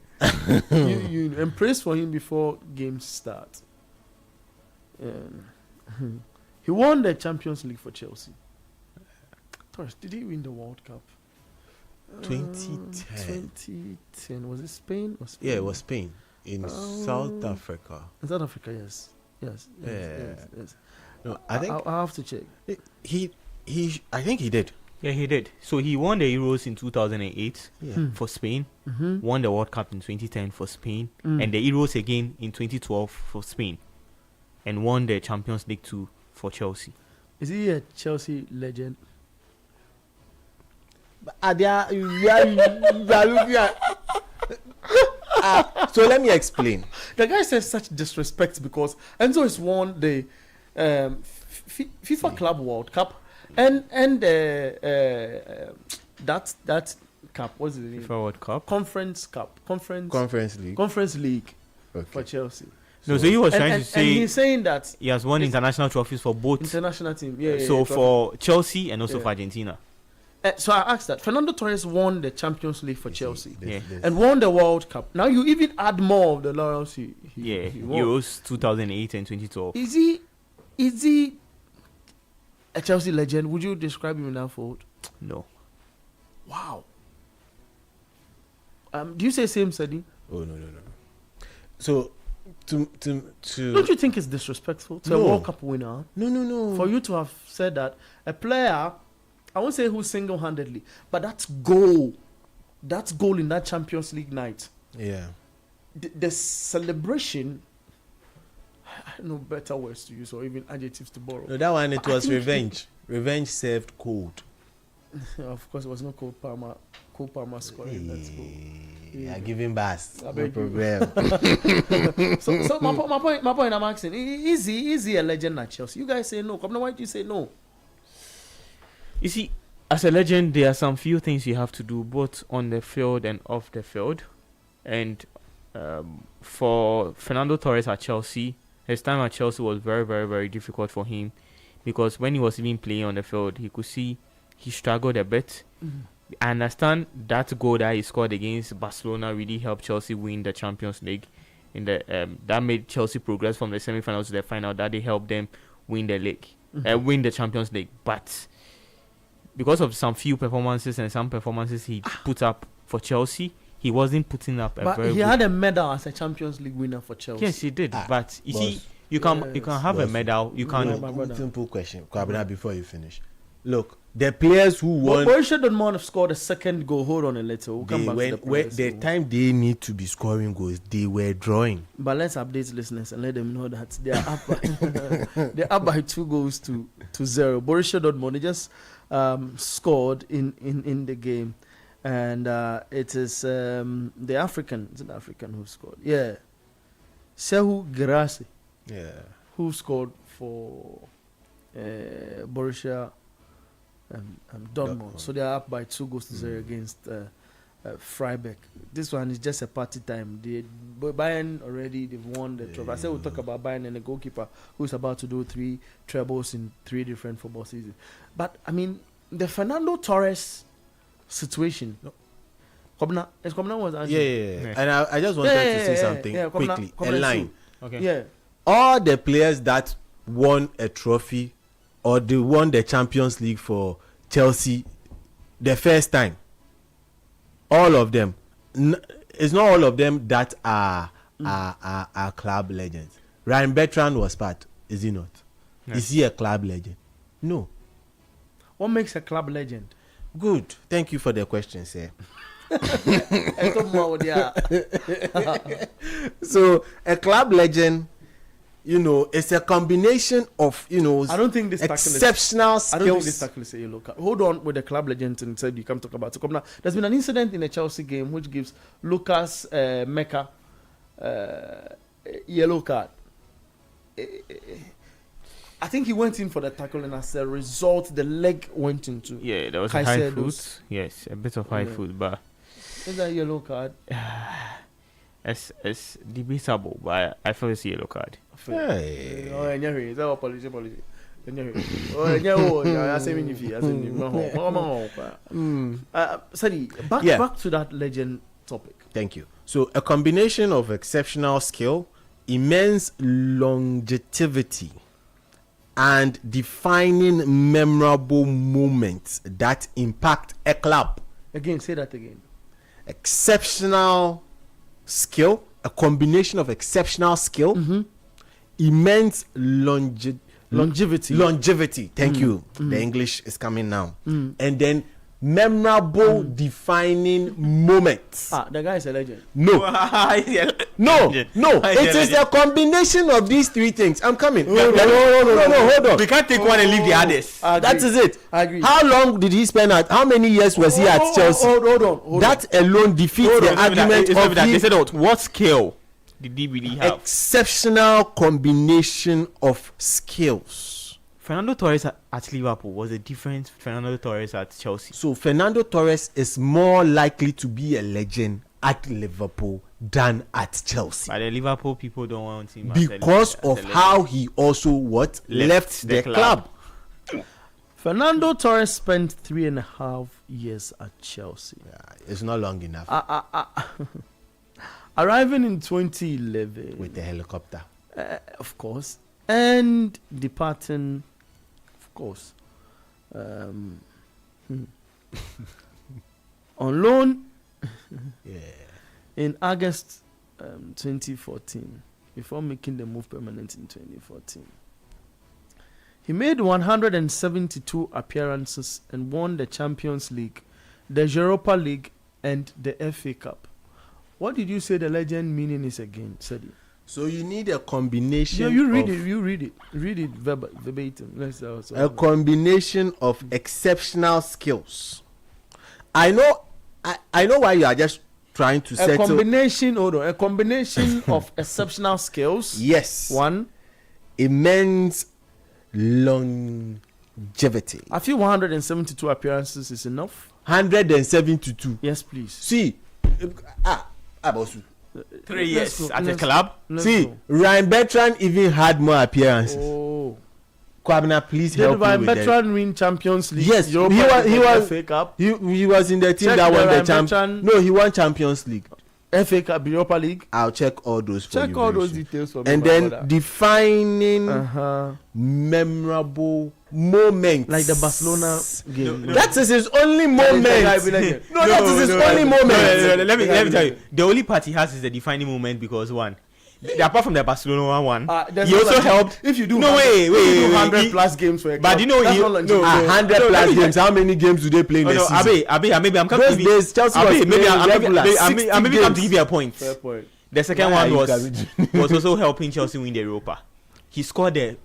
And prays for him before games start. He won the Champions League for Chelsea. Torres, did he win the World Cup? 2010. 2010. Was it Spain? Yeah, it was Spain. In South Africa. In South Africa, yes. Yes. No, I think I have to check. he I think he did. Yeah, he did. So he won the Euros in 2008 Yeah. for Spain, Mm-hmm. won the World Cup in 2010 for Spain, Mm. and the Euros again in 2012 for Spain, and won the Champions League 2 for Chelsea. Is he a Chelsea legend? So let me explain. The guy says such disrespect because Enzo has won the FIFA Club World Cup and that cup. What's the name? FIFA World Cup. Conference Conference League. for Okay. Chelsea. No, so he was trying to And say he's saying that he has won it's- international trophies for both. international team. Yeah. So yeah, for Chelsea and also Yeah. for Argentina. so I asked that Fernando Torres won the Champions League for Chelsea Yeah. and won the World Cup. Now you even add more of the laurels he Yeah, won. Euros 2008 and 2012. Is he a Chelsea legend? Would you describe him in that fold? No. Wow. Do you say same, Sadi? Oh no. So to Don't you think it's disrespectful to a No. World Cup winner no. for you to have said that a player, I won't say who single-handedly, but that's goal in that Champions League night. Yeah. The celebration, I don't know better words to use or even adjectives to borrow. No, that one it But I was think revenge. Revenge served cold. Of course, it was not Cole Palmer scoring that goal. Yeah, giving bass. I No beg you. problem. So my point I'm asking, is he a legend at Chelsea? You guys say no. Come on, why do you say no? You see, as a legend, there are some few things you have to do both on the field and off the field. And for Fernando Torres at Chelsea, his time at Chelsea was very, very, very difficult for him because when he was even playing on the field, he could see he struggled a bit. I understand that goal that he scored against Barcelona really helped Chelsea win the Champions League. In the that made Chelsea progress from the semi-finals to the final. That they helped them win the league, win the Champions League. But because of some few performances and some performances he put up for Chelsea, he wasn't putting up a But very he good. had a medal as a Champions League winner for Chelsea. Yes, he did. But you see, boss. you can have a Boss. medal. You can. Yeah, my brother. Simple question, Kwabena, before you finish. Look, the players who won, Borussia Dortmund have scored a second goal. Hold on a little. We'll come back to the players the who- time they need to be scoring goals, they were drawing. But let's update listeners and let them know that they are up by, they're up by 2 goals to 0. Borussia Dortmund, they just scored in the game. And it is the African. Is it the African who scored? Yeah. Sehu Girassi, Yeah. who scored for Borussia Dortmund. Dortmund. So they are up by 2 goals to 0 against Freiburg. This one is just a party time. Bayern already, they've won the trophy. I said we'll talk about Bayern and the goalkeeper who's about to do 3 trebles in 3 different football seasons. But I mean, the Fernando Torres situation. Kobna was Yeah, answering. yeah. And I just wanted to say something quickly. A line. Okay. Yeah. All the players that won a trophy or they won the Champions League for Chelsea the first time, all of them, it's not all of them that are club legends. Ryan Bertrand was part, is he not? Yes. Is he a club legend? No. What makes a club legend? Good. Thank you for the question, sir. So a club legend, it's a combination of, I don't think this tackle is- exceptional I don't think this skills. tackle is a yellow card. Hold on with the club legend and said you come talk about. So come now. There's been an incident in a Chelsea game which gives Lucas Mecca yellow card. I think he went in for the tackle and as a result the leg went into. Yeah, there was a high Caicedo's. foot. Yes, a bit of high Yeah. foot, but Is that a yellow card? it's debatable. But I feel it's a yellow card. Hey. Oh, yeah, is that policy? Oh, yeah, oh, yeah, I say me if you, I say me, Sorry, back to that legend topic. Thank you. So a combination of exceptional skill, immense longevity, and defining memorable moments that impact a club. Again, say that again. Exceptional skill, a combination of exceptional skill, immense longevity. Thank you. The English is coming now. And then memorable defining moments. The guy is a legend. No. It is a combination of these three things. I'm coming. No, hold on. We can't take one and leave the others. That is it. I agree. How long did he spend at? How many years was he at Chelsea? Hold on. That alone defeats the argument of they said, what skill did he really have? Exceptional combination of skills. Fernando Torres at Liverpool was a different Fernando Torres at Chelsea. So Fernando Torres is more likely to be a legend at Liverpool than at Chelsea. But the Liverpool people don't want him because of how he also left the club. Fernando Torres spent 3.5 years at Chelsea. Yeah, it's not long enough. Arriving in 2011 with the helicopter, of course, and departing, of course, on loan in August 2014 before making the move permanent in 2014. He made 172 appearances and won the Champions League, the Europa League, and the FA Cup. What did you say the legend meaning is again, Sadi? So you need a combination. Yeah, you read it. Read it verbatim. A combination of exceptional skills. I know why you are just trying to settle. A combination of exceptional skills. Yes. One. Immense longevity. I feel 172 appearances is enough. 172. Yes, please. See, Abosu. 3 years at the club. Ryan Bertrand even had more appearances. Oh, Kwabena, please help me with that. Did Ryan Bertrand win Champions League? Yes, he was FA Cup. He was in the team that won the Champions. No, he won Champions League. FA Cup, Europa League. I'll check all those for you. Check all those details for me. And then defining memorable moments. Like the Barcelona game. That is his only moment. That is his only moment. Let me tell you. The only part he has is the defining moment because one. Apart from the Barcelona one, he also helped. If you do 100 plus games for a club, but you know, 100 plus games. How many games do they play in the season? Maybe I'm coming to give you a point. Fair point. The second one was also helping Chelsea win the Europa. He scored the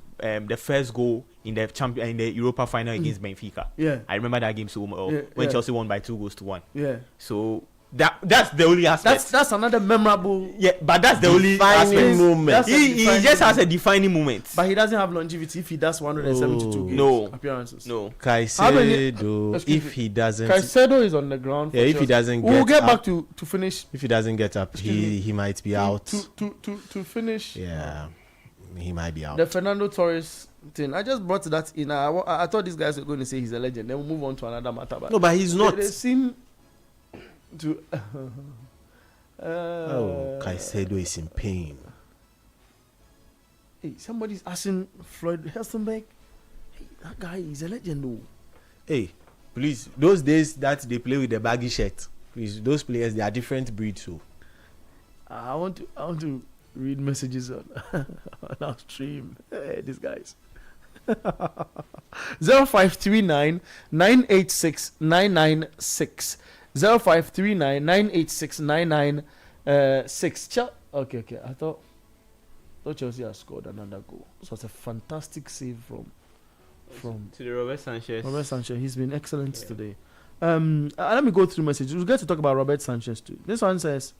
first goal in the Europa final against Benfica. Yeah, I remember that game so well when Chelsea won by 2-1. Yeah, so. That's the only aspect. That's another memorable. Yeah, but that's the only defining moment. He just has a defining moment. But he doesn't have longevity if he does 172 games appearances. No. Caicedo, if he doesn't. Caicedo is on the ground. Yeah, if he doesn't get. We'll get back to finish. If he doesn't get up, he might be out. To finish. Yeah, he might be out. The Fernando Torres thing. I just brought that in. I thought these guys were going to say he's a legend. Then we'll move on to another matter. No, but he's not. They seem to Caicedo is in pain. Hey, somebody's asking Floyd Helstonberg. Hey, that guy is a legend though. Hey, please, those days that they play with the baggy shirt, please, those players, they are different breeds. So I want to read messages on our stream. Hey, these guys. 0539 986 996 0539 986 996. Okay. I thought Chelsea has scored another goal. This was a fantastic save from to the Robert Sanchez. He's been excellent today. Let me go through messages. We'll get to talk about Robert Sanchez too. This one says,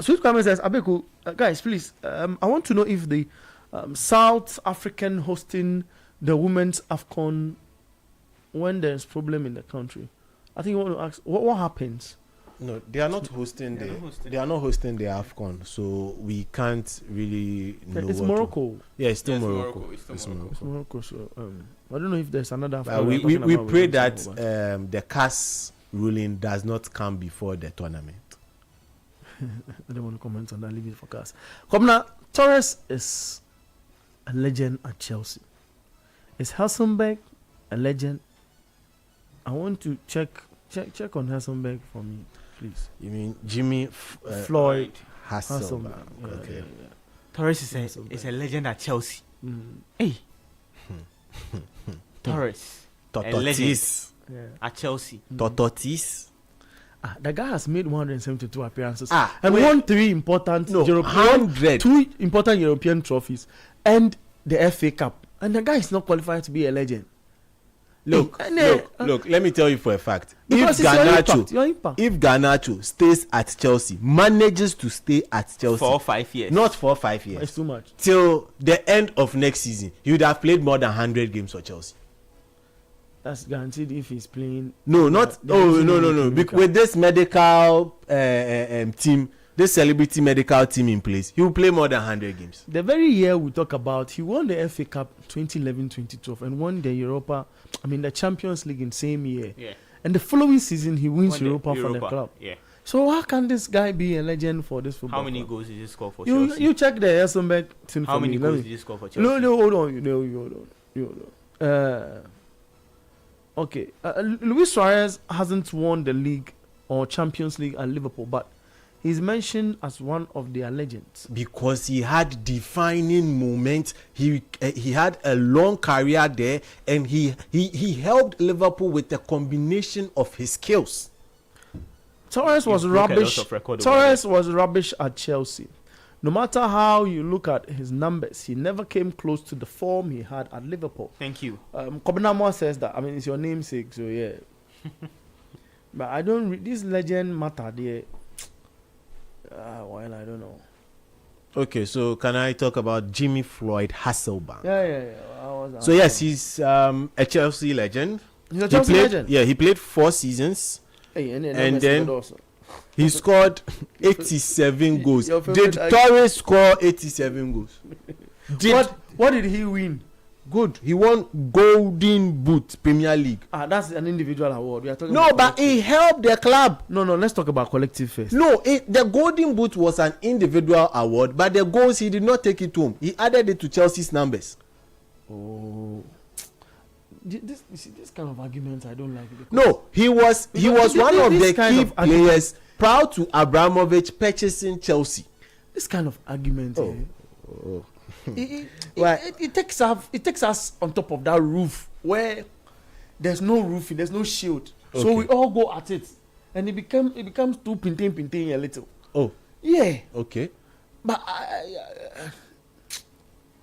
Swift comment says, Abeku, guys, please, I want to know if the South African hosting the women's AFCON when there's problem in the country. I think you want to ask what happens. No, they are not hosting the AFCON, so we can't really know. It's Morocco. It's still Morocco. It's Morocco. So I don't know if there's another AFCON. We pray that the CAS ruling does not come before the tournament. I don't want to comment on that. Leave it for CAS. Komna, Torres is a legend at Chelsea. Is Helstonberg a legend? I want to check on Helstonberg for me, please. You mean Jimmy Floyd Hasselbank? Yeah, Okay. Yeah. Torres is a legend at Chelsea. Hey. Torres. A legend Tototis. at Chelsea. Tototis. The guy has made 172 appearances and won 3 important European, 100. 2 important European trophies and the FA Cup. And the guy is not qualified to be a legend. Look, let me tell you for a fact. If your impact. Garnacho stays at Chelsea, manages to stay at Chelsea 4 or 5 years. not 4 or 5 years, It's too much. till the end of next season, he would have played more than 100 games for Chelsea. That's guaranteed if he's playing. No. Because With this medical team, this celebrity medical team in place, he will play more than 100 games. the very year we talk about, he won the FA Cup 2011-2012 and won the Champions League in same year. Yeah. And the following season, he wins Won the Europa for the club. Yeah. So how can this guy be a legend for this football? How many club? goals did he score for Chelsea? You check the Essenberg thing How for many me. goals did he score for Chelsea? No, hold on. Okay. Luis Suarez hasn't won the league or Champions League at Liverpool, but he's mentioned as one of their legends. Because he had defining moments. He had a long career there, and he helped Liverpool with a combination of his skills. Torres was broke a lot rubbish. of record over Torres was rubbish at Chelsea. No matter how you look at his numbers, he never came close to the form he had at Liverpool. Thank you. Kobinamo says that. I mean, it's your namesake, so yeah. But I don't. This legend matter there. Well, I don't know. Okay, so can I talk about Jimmy Floyd Hasselbank? Yeah. So yes, he's a Chelsea legend. He's a Chelsea legend. Yeah, he played 4 seasons. Hey, and And then then- He scored 87 goals. Your favorite Did Torres score 87 goals? What did he win? Good. He won Golden Boot Premier League. That's an individual award. We are talking No, about but he helped the club. No, let's talk about collective first. No, the Golden Boot was an individual award, but the goals he did not take it home. He added it to Chelsea's numbers. Oh. This kind of argument I don't like. No, he was one of the key of players proud to Abramovich purchasing Chelsea. This kind of argument. Oh. It takes us on top of that roof where there's no roofing, there's no shield. So Okay. we all go at it, and it becomes too pinting a little. Oh, Yeah, okay. but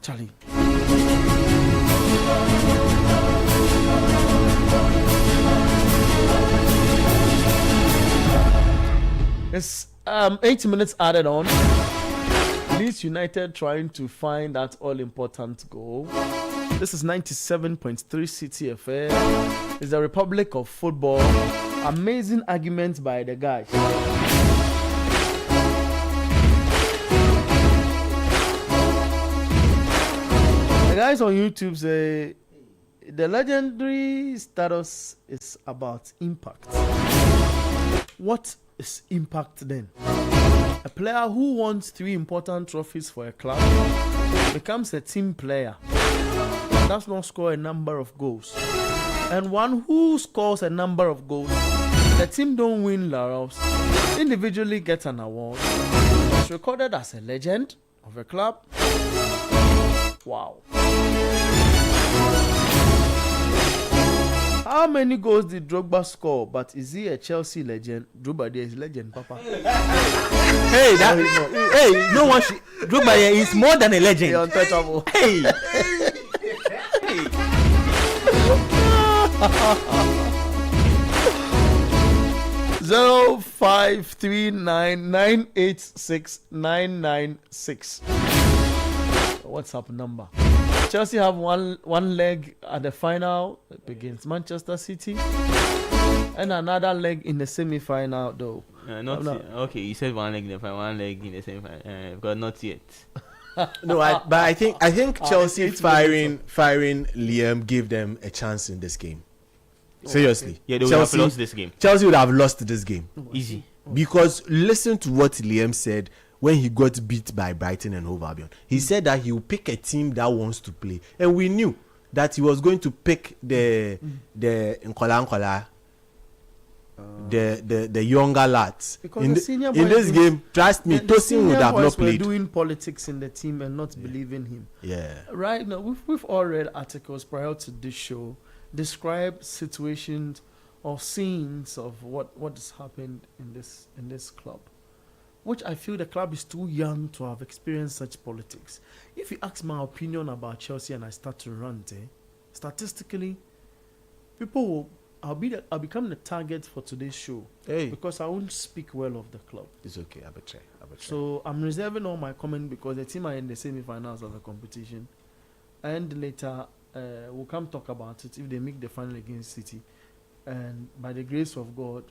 Charlie. It's 80 minutes added on. Leeds United trying to find that all-important goal. This is 97.3 City FM. It's the Republic of Football. Amazing argument by the guy. The guys on YouTube say the legendary status is about impact. What is impact then? A player who wants 3 important trophies for a club becomes a team player, does not score a number of goals, and one who scores a number of goals, the team don't win laurels, individually gets an award, is recorded as a legend of a club. Wow. How many goals did Drogba score? But is he a Chelsea legend? Drogba there is legend, Papa. Hey, no one should. Drogba is more than a legend. He's untouchable. Hey. Zero 539986996. WhatsApp number. Chelsea have one leg at the final against Manchester City, and another leg in the semi-final though. Okay, you said one leg in the final, one leg in the semi-final. Because not yet. No, but I think Chelsea firing Liam gave them a chance in this game. Seriously. Yeah, they would have lost this game. Chelsea would have lost this game. Easy. Because listen to what Liam said when he got beat by Brighton and Hove Albion. He said that he will pick a team that wants to play. And we knew that he was going to pick the Nkola the younger lads. Because In, the senior in boys this in- game, trust me, the Tosin senior would have boys not were played. doing politics in the team and not believing him. Yeah. Right now, we've all read articles prior to this show describe situations or scenes of what has happened in this club, which I feel the club is too young to have experienced such politics. If you ask my opinion about Chelsea and I start to rant, statistically, I'll become the target for today's show Hey, because I won't speak well of the club. it's okay. I betray. So I'm reserving all my comment because the team are in the semi-finals of the competition, and later we'll come talk about it if they make the final against City, and by the grace of God,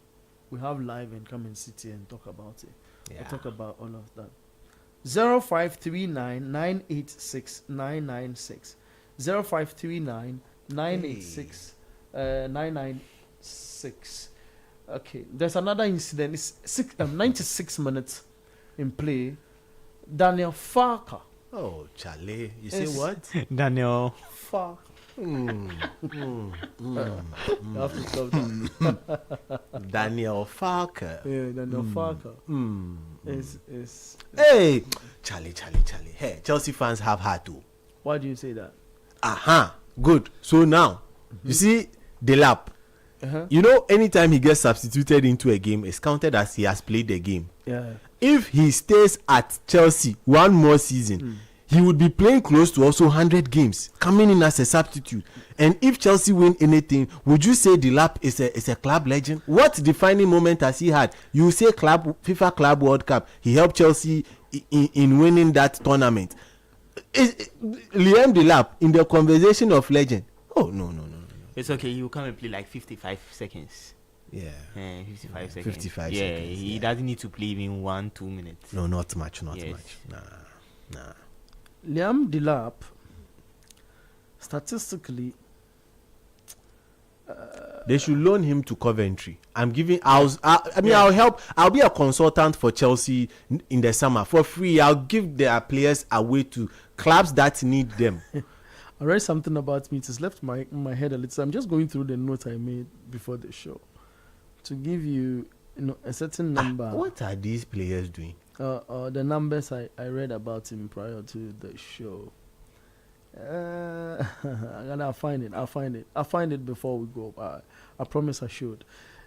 we have live and come in City and talk about it. Yeah. We'll talk about all of that. 0539 986 996 0539 986 996. Okay, there's another incident. It's 96 minutes in play. Daniel Farker. Oh, Charlie, you say It's- what? Daniel. Farker. Mm, mm, mm, You have to stop that. Daniel Farker. Yeah, Daniel Farker. Mm. Is Hey, Charlie. Hey, Chelsea fans have heart too. why do you say that? Aha, good. So now, you see Delap. Uh-huh. You know, anytime he gets substituted into a game, it's counted as he has played the game. Yeah. If he stays at Chelsea one more season, he would be playing close to also 100 games, coming in as a substitute. And if Chelsea win anything, would you say Delap is a club legend? What defining moment has he had? You say FIFA Club World Cup. He helped Chelsea in winning that tournament. Liam Delap in the conversation of legend? Oh, no. It's okay. You come and play like 55 seconds. Yeah. 55 seconds. 55 yeah, seconds, he yeah. doesn't need to play even 1-2 minutes. No, not much. Yes. Nah. Liam Delap, statistically, They should loan him to Coventry. I'll help. I'll be a consultant for Chelsea in the summer for free. I'll give their players away to clubs that need them. I read something about me. It has left my head a little. So I'm just going through the notes I made before the show to give you, a certain number. What are these players doing? The numbers I read about him prior to the show. And I'll find it. I'll find it before we go. I promise I should.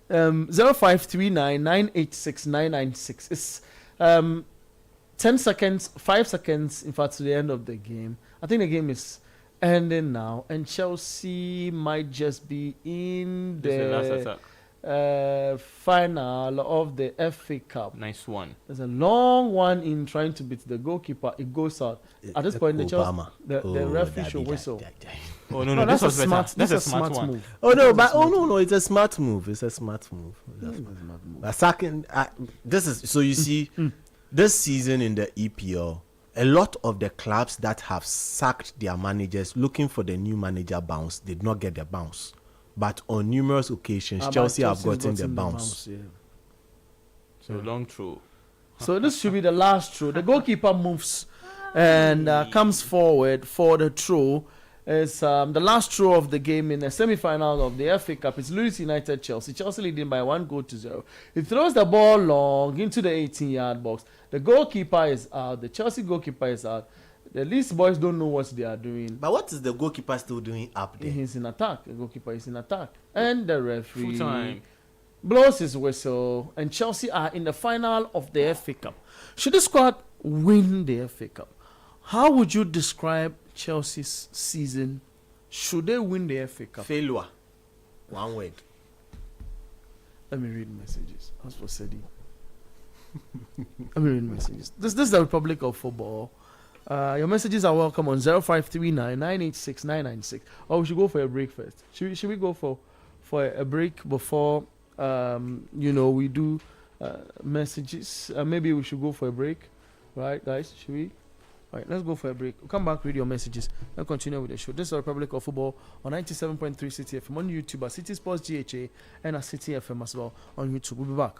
0539 986 996. It's 10 seconds, 5 seconds, in fact, to the end of the game. I think the game is ending now, and Chelsea might just be in This is the last the attack. final of the FA Cup. Nice one. There's a long one in trying to beat the goalkeeper. It goes out. At this point, the referee should whistle. Oh no, No, this that's a was better. smart. That's That's a smart one. move. Oh no, That's a smart no, it's a smart move. It's a smart move. But second, this is so you see, this season in the EPL, a lot of the clubs that have sacked their managers looking for the new manager bounce did not get the bounce. But on numerous occasions, Chelsea have gotten the bounce. Yeah. So long throw. So this should be the last throw. The goalkeeper moves and comes forward for the throw. It's the last throw of the game in the semi-final of the FA Cup. It's Leeds United Chelsea. Chelsea leading by 1-0. He throws the ball long into the 18-yard box. The goalkeeper is out. The Chelsea goalkeeper is out. The Leeds boys don't know what they are doing. But what is the goalkeeper still doing up there? He's in attack. The goalkeeper is in attack. And the referee Full time. blows his whistle. And Chelsea are in the final of the FA Cup. Should the squad win the FA Cup, how would you describe Chelsea's season? Should they win the FA Cup? Failure. One word. Let me read messages. As for Sedi. Let me read messages. This is the Republic of Football. Your messages are welcome on 0539 986 996. Or we should go for a break first. Should we go for a break before we do messages? Maybe we should go for a break. Right, guys? Should we? All right, let's go for a break. We'll come back, read your messages, and continue with the show. This is the Republic of Football on 97.3 City FM on YouTube, at City Sports GHA, and at City FM as well on YouTube. We'll be back.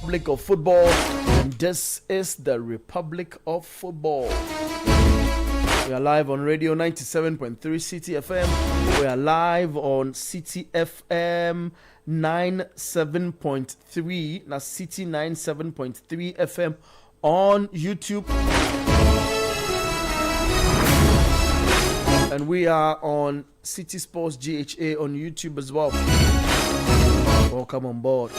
Republic of Football, and this is the Republic of Football. We are live on radio 97.3 City FM. We are live on City FM 97.3. That's City 97.3 FM on YouTube. And we are on City Sports GHA on YouTube as well. Welcome on board.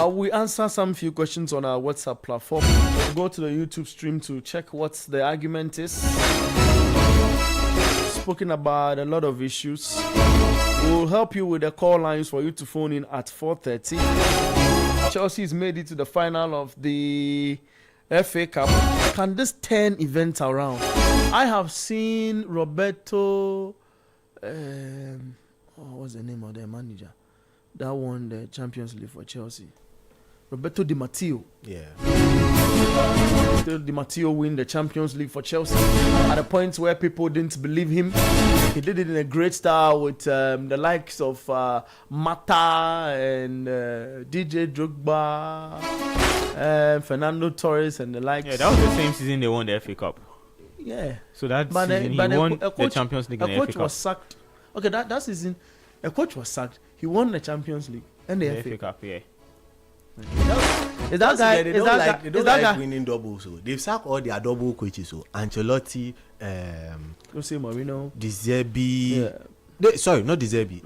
We answer some few questions on our WhatsApp platform. Go to the YouTube stream to check what the argument is. Spoken about a lot of issues. We'll help you with the call lines for you to phone in at 4:30. Chelsea's made it to the final of the FA Cup. Can this turn events around? I have seen Roberto, what's the name of their manager that won the Champions League for Chelsea? Roberto Di Matteo. Yeah. Roberto Di Matteo win the Champions League for Chelsea at a point where people didn't believe him. He did it in a great style with the likes of Mata and DJ Drogba, Fernando Torres and the likes. Yeah, that was the same season they won the FA Cup. Yeah. So that season he won the Champions League and the FA Cup. Was sacked. Okay, that season a coach was sacked. He won the Champions League and the FA Cup. Yeah. Is that guy? They Is don't that like, guy? they Is don't that like guy? winning doubles. So they've sacked all their double coaches. So Ancelotti, Jose Mourinho. De Zerbi. Yeah. Sorry, not De Zerbi.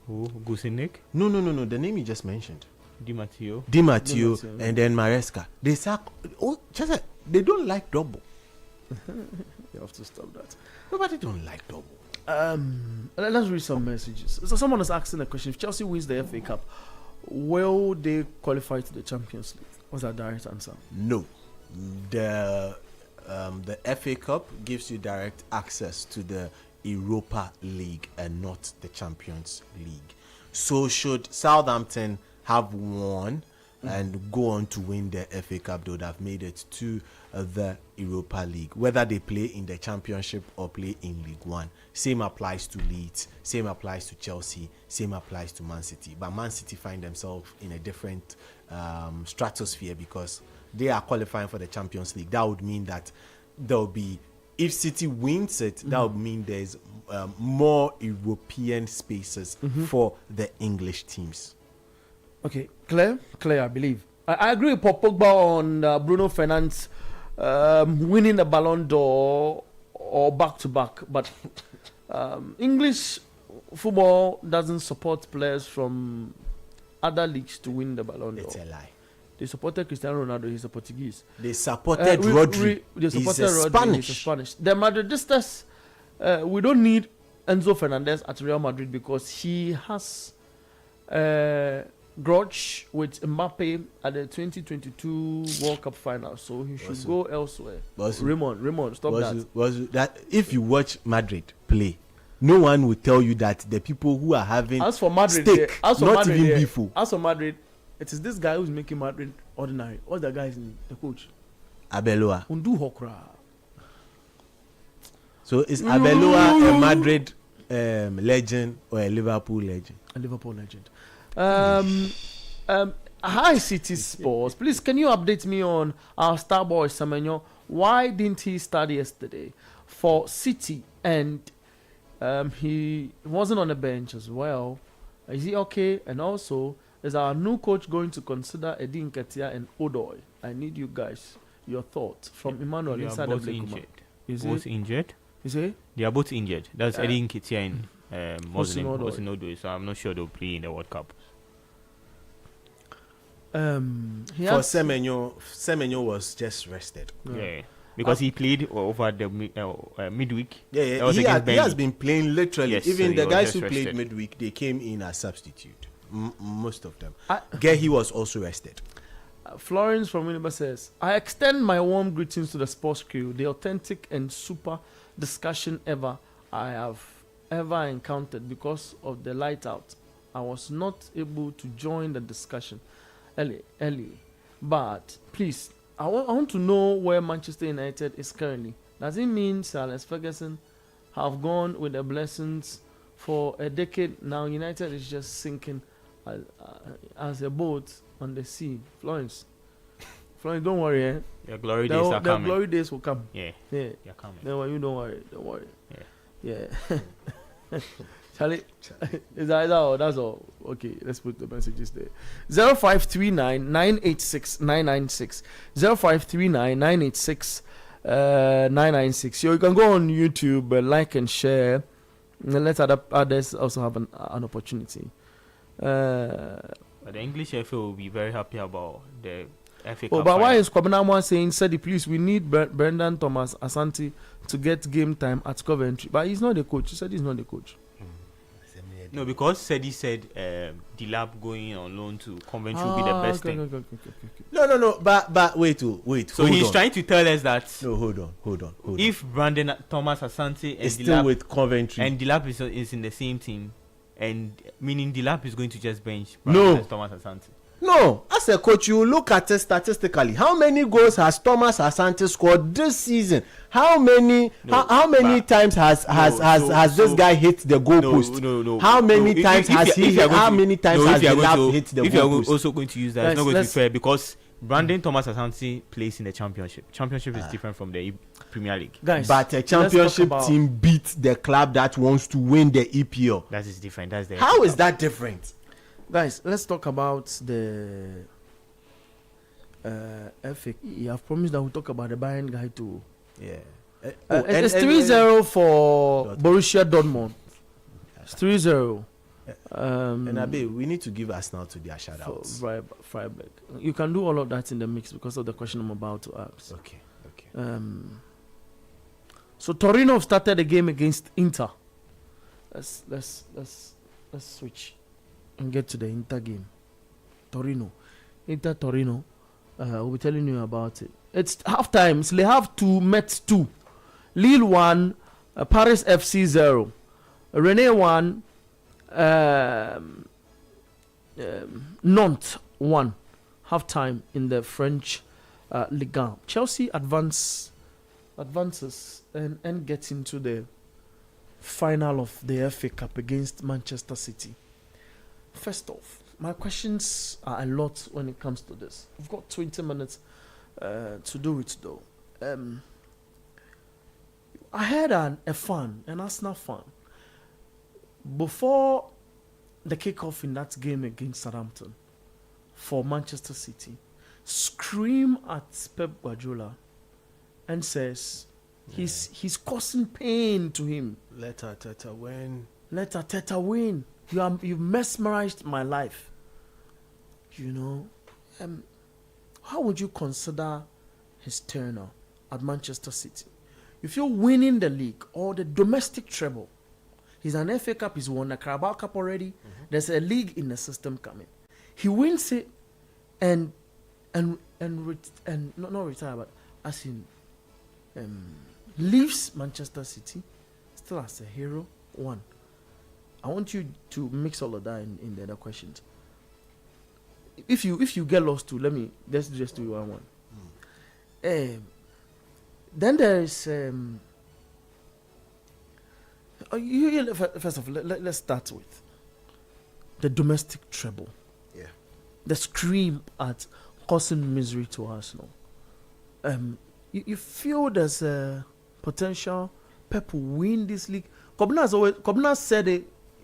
Who? Gusinik? No. The name you just mentioned. Di Matteo. Di Matteo, and then Maresca. They sack. Oh, just like, they don't like double. You have to stop that. Nobody don't like double. Let's read some messages. So someone is asking a question: if Chelsea wins the FA Cup, will they qualify to the Champions League? What's that direct answer? No. The FA Cup gives you direct access to the Europa League and not the Champions League. So should Southampton have won and go on to win the FA Cup, they would have made it to the Europa League, whether they play in the Championship or play in League One. Same applies to Leeds, same applies to Chelsea, same applies to Man City. But Man City find themselves in a different stratosphere because they are qualifying for the Champions League. That would mean that there will be, if City wins it, that would mean there's more European spaces for the English teams. Okay, Claire, I believe. I agree with Paul Pogba on Bruno Fernandes winning the Ballon d'Or or back-to-back, but English football doesn't support players from other leagues to win the Ballon d'Or. It's a lie. They supported Cristiano Ronaldo, he's a Portuguese. They supported Rodri, they supported he's a Rodri, he's a Spanish. The Madridistas, we don't need Enzo Fernandez at Real Madrid because he has grudge with Mbappe at the 2022 World Cup final, so he should go elsewhere. Raymond, stop that. If you watch Madrid play, no one will tell you that the people who are having as for Madrid, stake, as for not Madrid, even before. As for Madrid, it is this guy who's making Madrid ordinary. What's the guy's name? The coach. Abeloa. Undu Hokra. So is Abeloa a Madrid legend or a Liverpool legend? A Liverpool legend. Hi City Sports. Please, can you update me on our star boy Semenyo? Why didn't he start yesterday for City? And he wasn't on the bench as well. Is he okay? And also, is our new coach going to consider Edin Ketia and Odoi? I need you guys, your thoughts from Emmanuel inside the Blakuma. Both injured. Is he? They are both injured. That's Edin Ketia and Odoi. So I'm not sure they'll play in the World Cup. For Semenyo was just rested. Yeah. Because he played over the midweek. Yeah. He has been playing literally. Yes, even so the guys who rested. played midweek, they came in as substitute. Most of them. Gehi was also rested. Florence from Winnipeg says, I extend my warm greetings to the sports crew, the authentic and super discussion I have ever encountered. Because of the light out, I was not able to join the discussion early. But please, I want to know where Manchester United is currently. Does it mean Sir Alex Ferguson have gone with the blessings for a decade now, United is just sinking as a boat on the sea. Florence, don't worry, eh? Your glory days are coming. The glory days will come. Yeah, yeah, they're coming. No, you don't worry. Yeah. Charlie, is that all? That's all. Okay, let's put the messages there. 0539 986 996. 0539 986 996. You can go on YouTube, like and share, and let others also have an opportunity. But the English FA will be very happy about the FA Cup. Oh, but why is Kwabena saying, Sadi, please, we need Brendan Thomas Asante to get game time at Coventry? But he's not the coach. He said he's not the coach. No, because Sedi said Dilap going on loan to Coventry will be the best thing. Okay. No. But wait. So he's trying to tell us that. No, hold on. If Brandon Thomas Asante and is still with Coventry and Dilap is in the same team, and meaning Dilap is going to just bench Thomas Asante. No, as a coach, you look at it statistically. How many goals has Thomas Asante scored this season? How many times has this guy hit the goalpost? No. How many times has Dilap hit the goalpost? If you are also going to use that, it's not going to be fair because Brandon Thomas Asante plays in the Championship. Championship is different from the Premier League. Guys, but a Championship team beats the club that wants to win the EPL. That is different. That's the How is that different? Guys, let's talk about the FA. You have promised that we'll talk about the Bayern guy too. Yeah. It's 3-0 for Borussia Dortmund. It's 3-0. And Abe, we need to give Arsenal to their shout-outs. Freiburg. You can do all of that in the mix because of the question I'm about to ask. Okay. So Torino started the game against Inter. Let's switch and get to the Inter game. Torino. We'll be telling you about it. It's half time. It's Le Havre 2, Metz 2. Lille 1, Paris FC 0. Rennes 1, Nantes 1. Half time in the French Ligue 1. Chelsea advances and gets into the final of the FA Cup against Manchester City. First off, my questions are a lot when it comes to this. We've got 20 minutes to do it though. I had an Arsenal fan, before the kickoff in that game against Southampton for Manchester City, scream at Pep Guardiola and says he's causing pain to him. Let Arteta win. You've mesmerized my life. How would you consider his tenure at Manchester City? If you're winning the league or the domestic treble, he's an FA Cup, he's won the Carabao Cup already. There's a league in the system coming. He wins it and not retire, but as in leaves Manchester City still as a hero. One. I want you to mix all of that in the other questions. If you get lost too, let's just do one. Then there is first of all, let's start with the domestic treble. Yeah. The scream at causing misery to Arsenal. You feel there's a potential Pep will win this league? Kobna said it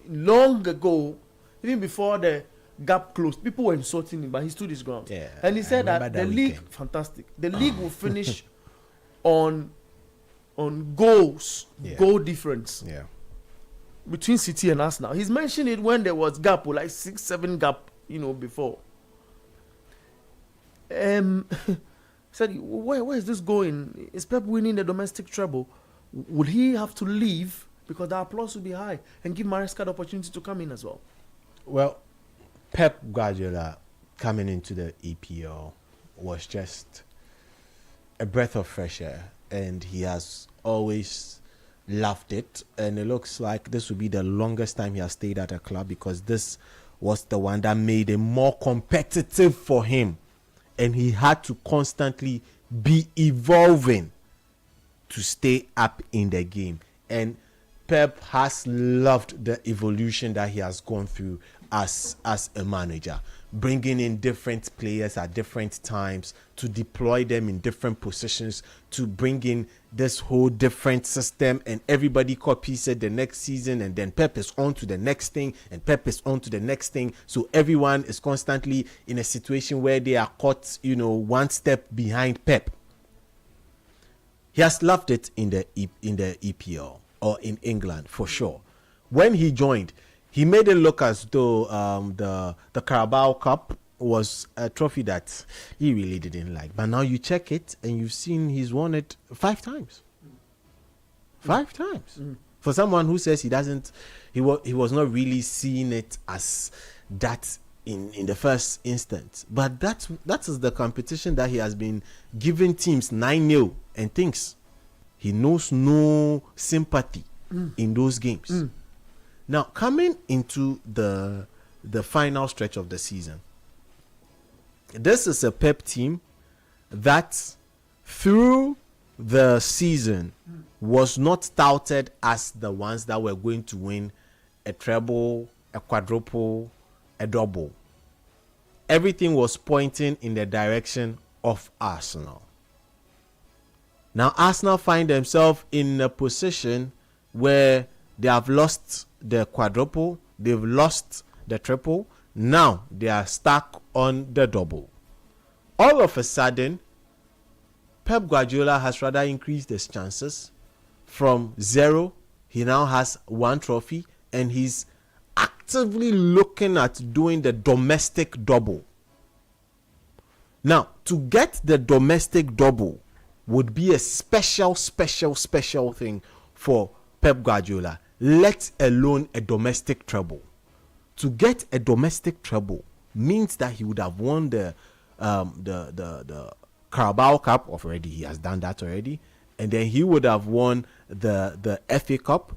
long ago, even before the gap closed. People were insulting him, but he stood his ground. Yeah, and he said that the league, fantastic. The league will finish on goals, goal difference. Yeah. Between City and Arsenal. He's mentioned it when there was gap, like 6-7 gap, before. Said, where is this going? Is Pep winning the domestic treble? Would he have to leave because the applause will be high and give Maresca the opportunity to come in as well? Well, Pep Guardiola coming into the EPL was just a breath of fresh air, and he has always loved it. And it looks like this will be the longest time he has stayed at a club, because this was the one that made it more competitive for him, and he had to constantly be evolving to stay up in the game. And Pep has loved the evolution that he has gone through as a manager, bringing in different players at different times to deploy them in different positions, to bring in this whole different system, and everybody copies it the next season, and then Pep is on to the next thing, and Pep is on to the next thing. So everyone is constantly in a situation where they are caught, one step behind Pep. He has loved it in the EPL or in England for sure. When he joined, he made it look as though the Carabao Cup was a trophy that he really didn't like. But now you check it and you've seen he's won it 5 times. 5 times. For someone who says he was not really seeing it as that in the first instance. But that is the competition that he has been giving teams 9-0 and things. He knows no sympathy in those games. Now, coming into the final stretch of the season, this is a Pep team that through the season was not touted as the ones that were going to win a treble, a quadruple, a double. Everything was pointing in the direction of Arsenal. Now, Arsenal find themselves in a position where they have lost the quadruple, they've lost the triple, now they are stuck on the double. All of a sudden, Pep Guardiola has rather increased his chances from 0. He now has 1 trophy, and he's actively looking at doing the domestic double. Now, to get the domestic double would be a special thing for Pep Guardiola, let alone a domestic treble. To get a domestic treble means that he would have won the Carabao Cup already. He has done that already, and then he would have won the FA Cup.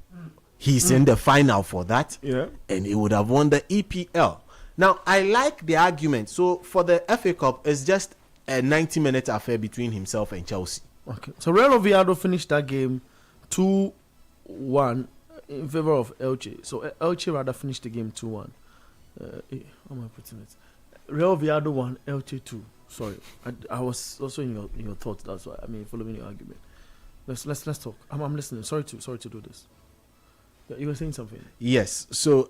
He's in the final for that, and he would have won the EPL. Now, I like the argument. So for the FA Cup, it's just a 90-minute affair between himself and Chelsea. Okay. So Real Oviedo finished that game 2-1 in favor of Elche. So Elche rather finished the game 2-1. How am I putting it? Real Oviedo 1, Elche 2. Sorry, I was also in your thoughts. That's why following your argument. Let's talk. I'm listening. Sorry to do this. Yeah, you were saying something. Yes. So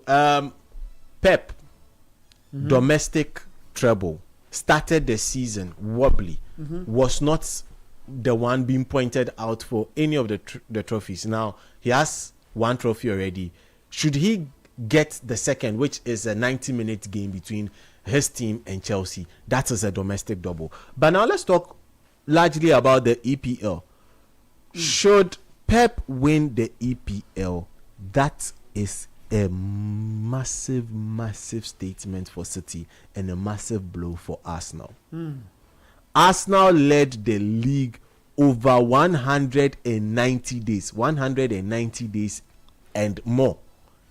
Pep, domestic treble, started the season wobbly. Was not the one being pointed out for any of the trophies. Now he has 1 trophy already. Should he get the second, which is a 90-minute game between his team and Chelsea, that is a domestic double. But now let's talk largely about the EPL. Should Pep win the EPL, that is a massive statement for City and a massive blow for Arsenal. Arsenal led the league over 190 days and more.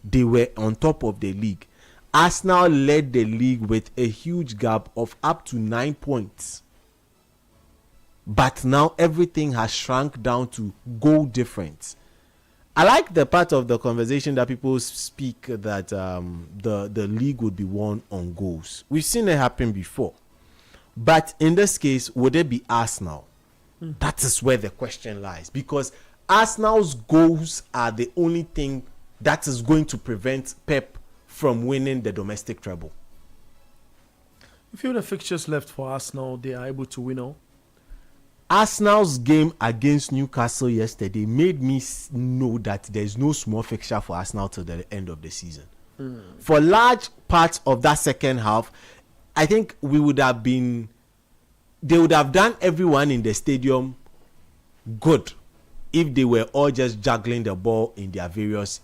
They were on top of the league. Arsenal led the league with a huge gap of up to 9 points. But now everything has shrunk down to goal difference. I like the part of the conversation that people speak that the league would be won on goals. We've seen it happen before. But in this case, would it be Arsenal? That is where the question lies. Because Arsenal's goals are the only thing that is going to prevent Pep from winning the domestic treble. You feel the fixtures left for Arsenal, they are able to win all? Arsenal's game against Newcastle yesterday made me know that there's no small fixture for Arsenal till the end of the season. For large parts of that second half, I think they would have done everyone in the stadium good if they were all just juggling the ball in their various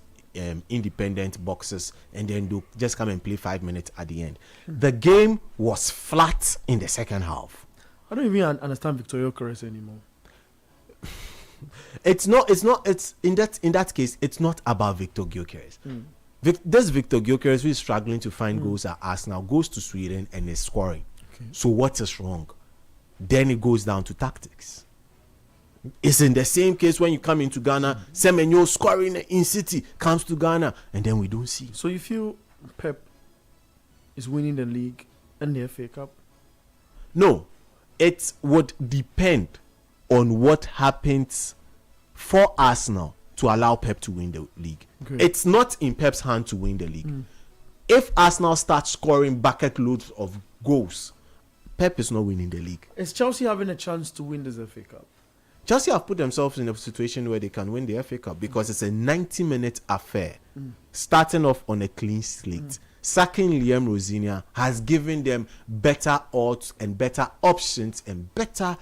independent boxes, and then they'll just come and play 5 minutes at the end. The game was flat in the second half. I don't even understand Victor Gyökeres anymore. It's in that case, it's not about Victor Gyökeres. This Victor Gyökeres, who is struggling to find goals at Arsenal, goes to Sweden and is scoring. Okay. So what is wrong? Then it goes down to tactics. It's in the same case when you come into Ghana. Semenyo scoring in City comes to Ghana, and then we don't see. So you feel Pep is winning the league and the FA Cup? No, it would depend on what happens for Arsenal to allow Pep to win the league. Okay. It's not in Pep's hand to win the league. If Arsenal starts scoring bucket loads of goals, Pep is not winning the league. Is Chelsea having a chance to win this FA Cup? Chelsea have put themselves in a situation where they can win the FA Cup because it's a 90-minute affair, starting off on a clean slate. Sacking Liam Rosinia has given them better odds and better options and better,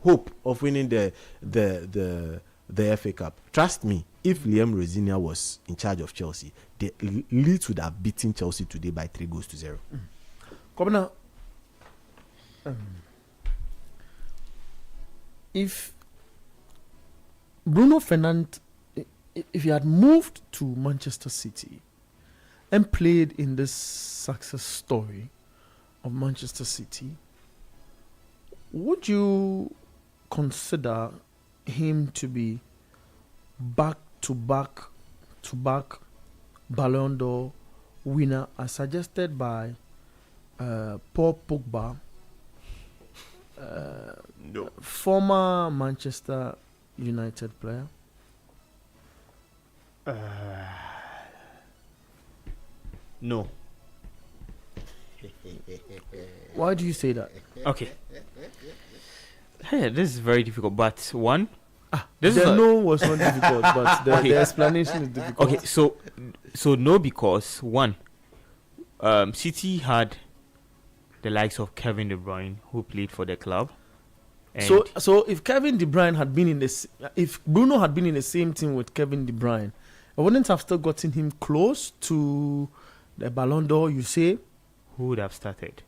hope of winning the FA Cup. Trust me, if Liam Rosinia was in charge of Chelsea, the Leeds would have beaten Chelsea today by 3-0. Governor, if Bruno Fernandes, if he had moved to Manchester City and played in this success story of Manchester City, would you consider him to be back-to-back Ballon d'Or winner as suggested by Paul Pogba, No. former Manchester United player? No. Why do you say that? Okay. Hey, this is very difficult. But one, this is The a- no was not difficult, but Okay. the explanation is difficult. okay. So no, because one, City had the likes of Kevin De Bruyne who played for the club. And So if Kevin De Bruyne had been if Bruno had been in the same team with Kevin De Bruyne, I wouldn't have still gotten him close to the Ballon d'Or, you say? who would have started?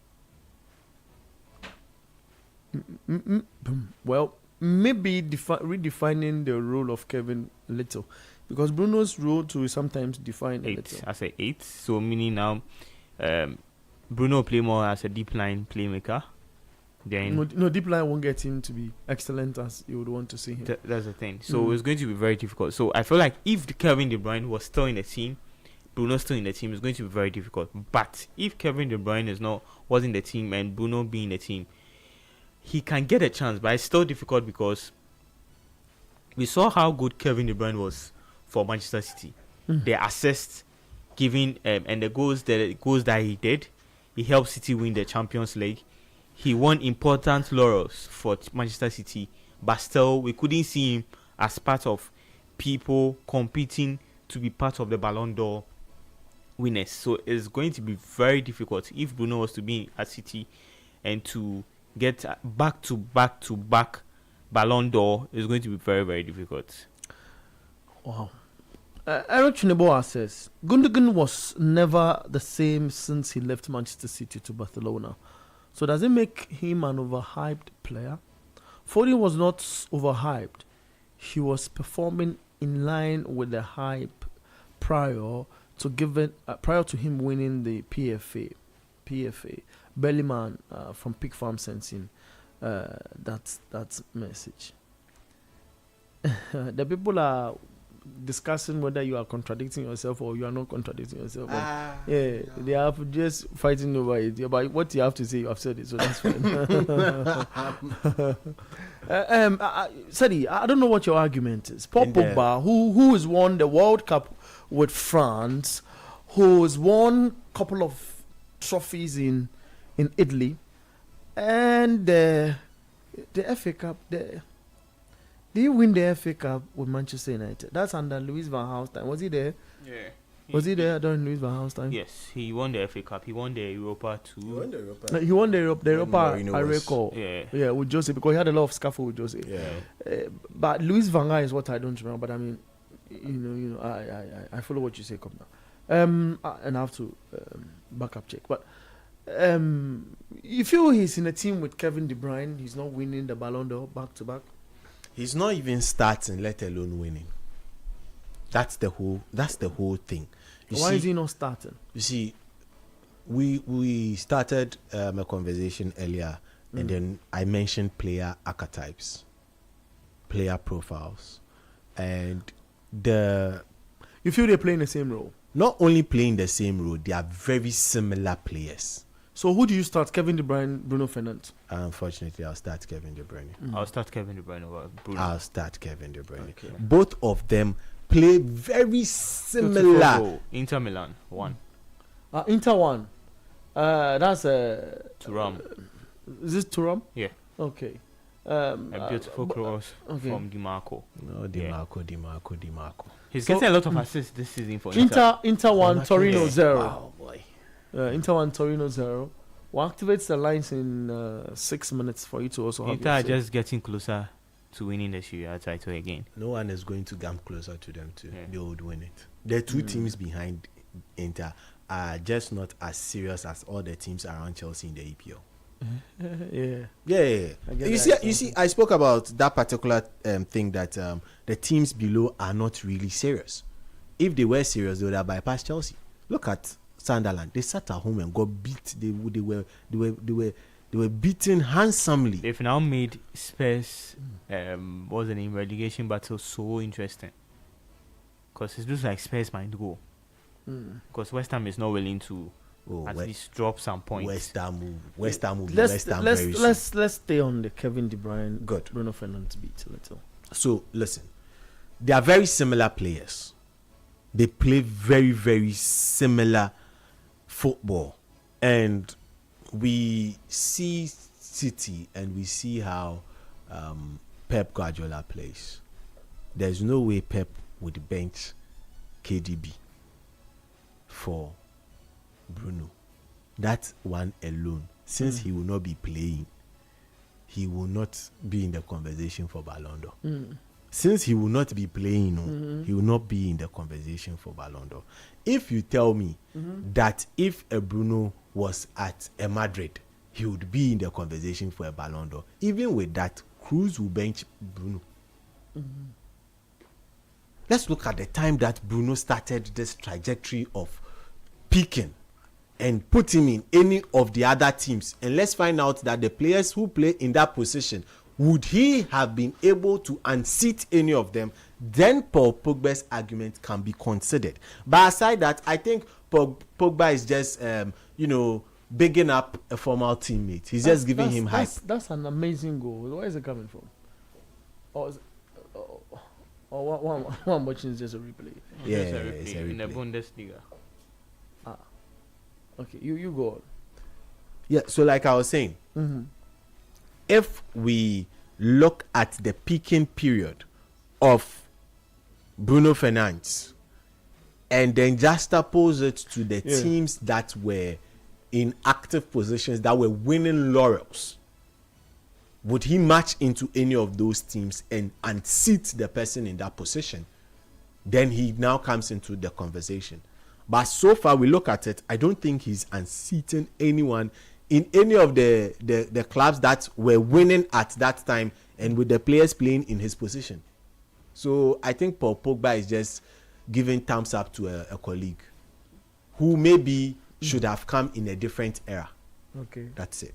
Well, maybe redefining the role of Kevin a little, because Bruno's role too is sometimes defined a Eight. little. I say 8. So meaning now, Bruno play more as a deep line playmaker. Then No, deep line won't get him to be excellent as you would want to see him. that's the thing. So it's going to be very difficult. So I feel like if Kevin De Bruyne was still in the team, Bruno's still in the team, it's going to be very difficult. But if Kevin De Bruyne was in the team and Bruno being in the team, he can get a chance. But it's still difficult because we saw how good Kevin De Bruyne was for Manchester City. The assists given and the goals that he did, he helped City win the Champions League. He won important laurels for Manchester City, but still we couldn't see him as part of people competing to be part of the Ballon d'Or winners. So it's going to be very difficult if Bruno was to be at City and to get back to back Ballon d'Or. Is going to be very, very difficult. Wow. Eric Chineboa says Gundogan was never the same since he left Manchester City to Barcelona. So does it make him an overhyped player? Foden was not overhyped. He was performing in line with the hype prior to him winning the PFA. Bellyman from Pig Farm sent in that message. The people are discussing whether you are contradicting yourself or you are not contradicting yourself. They are just fighting over it. Yeah, but what you have to say, you have said it, so that's fine. Sadi, I don't know what your argument is. Paul Pogba, who has won the World Cup with France, who has won a couple of trophies in Italy, and the FA Cup. Did he win the FA Cup with Manchester United? That's under Louis van Gaal's time. Was he there? Yeah. Was he there during Louis van Gaal's time? Yes, he won the FA Cup. He won the Europa too. No, he won the Europa. Mourinho I was- recall. Yeah. With Jose, because he had a lot of scuffle with Jose. Yeah. But Louis van Gaal is what I don't remember. But I mean, I follow what you say. Come now. And I have to backup check. But you feel he's in a team with Kevin De Bruyne. He's not winning the Ballon d'Or back to back. He's not even starting, let alone winning. That's the whole thing. Why is he not starting? You see, we started a conversation earlier, and then I mentioned player archetypes. player profiles, and the You feel they play in the same role? not only playing the same role, they are very similar players. So who do you start? Kevin De Bruyne, Bruno Fernandes? Unfortunately, I'll start Kevin De Bruyne. I'll start Kevin De Bruyne over Bruno. I'll start Kevin De Bruyne. Okay. Both of them play very Beautiful similar. goal. Inter Milan 1. Inter 1. That's Thuram. Is this Thuram? Yeah. Okay. A beautiful cross okay. from Di Marco. No, Di Marco. He's So- getting a lot of assists this season for Inter. Inter 1, Torino Yeah. 0. Wow, boy. Inter 1, Torino 0. What activates the lines in 6 minutes for you to also have Inter are your say? just getting closer to winning the Serie A title again. No one is going to come closer to them too. Yeah. They would win it. The two teams behind Inter are just not as serious as all the teams around Chelsea in the EPL. Yeah. Yeah. I get You that. see, I spoke about that particular thing that the teams below are not really serious. If they were serious, they would have bypassed Chelsea. Look at Sunderland. They sat at home and got beat. They were beaten handsomely. They've now made Spurs, what's the name, relegation battle so interesting. Because it looks like Spurs might go. Because West Ham is not willing to at least drop some points. West Ham will be West Ham Let's very soon. let's stay on the Kevin De Bruyne, Good. Bruno Fernandes beat a little. So listen, they are very similar players. They play very, very similar football, and we see City and we see how Pep Guardiola plays. There's no way Pep would bench KDB for Bruno. That one alone, since he will not be playing, he will not be in the conversation for Ballon d'Or. Since he will not be playing, he will not be in the conversation for Ballon d'Or. If you tell me that if a Bruno was at a Madrid, he would be in the conversation for a Ballon d'Or, even with that, Cruz will bench Bruno. Let's look at the time that Bruno started this trajectory of peaking and put him in any of the other teams, and let's find out that the players who play in that position, would he have been able to unseat any of them? Then Paul Pogba's argument can be considered. But aside that, I think Pogba is just bigging up a former teammate. He's just giving him hype. That's an amazing goal. Where is it coming from? What I'm watching is just a replay. Yeah, It's a it's a replay in the replay. Bundesliga. Okay, you go on. Yeah, so like I was saying, if we look at the peaking period of Bruno Fernandes and then juxtapose it to the teams that were in active positions, that were winning laurels, would he match into any of those teams and unseat the person in that position? Then he now comes into the conversation. But so far, we look at it, I don't think he's unseating anyone in any of the clubs that were winning at that time and with the players playing in his position. So I think Paul Pogba is just giving thumbs up to a colleague who maybe should have come in a different era. Okay. That's it.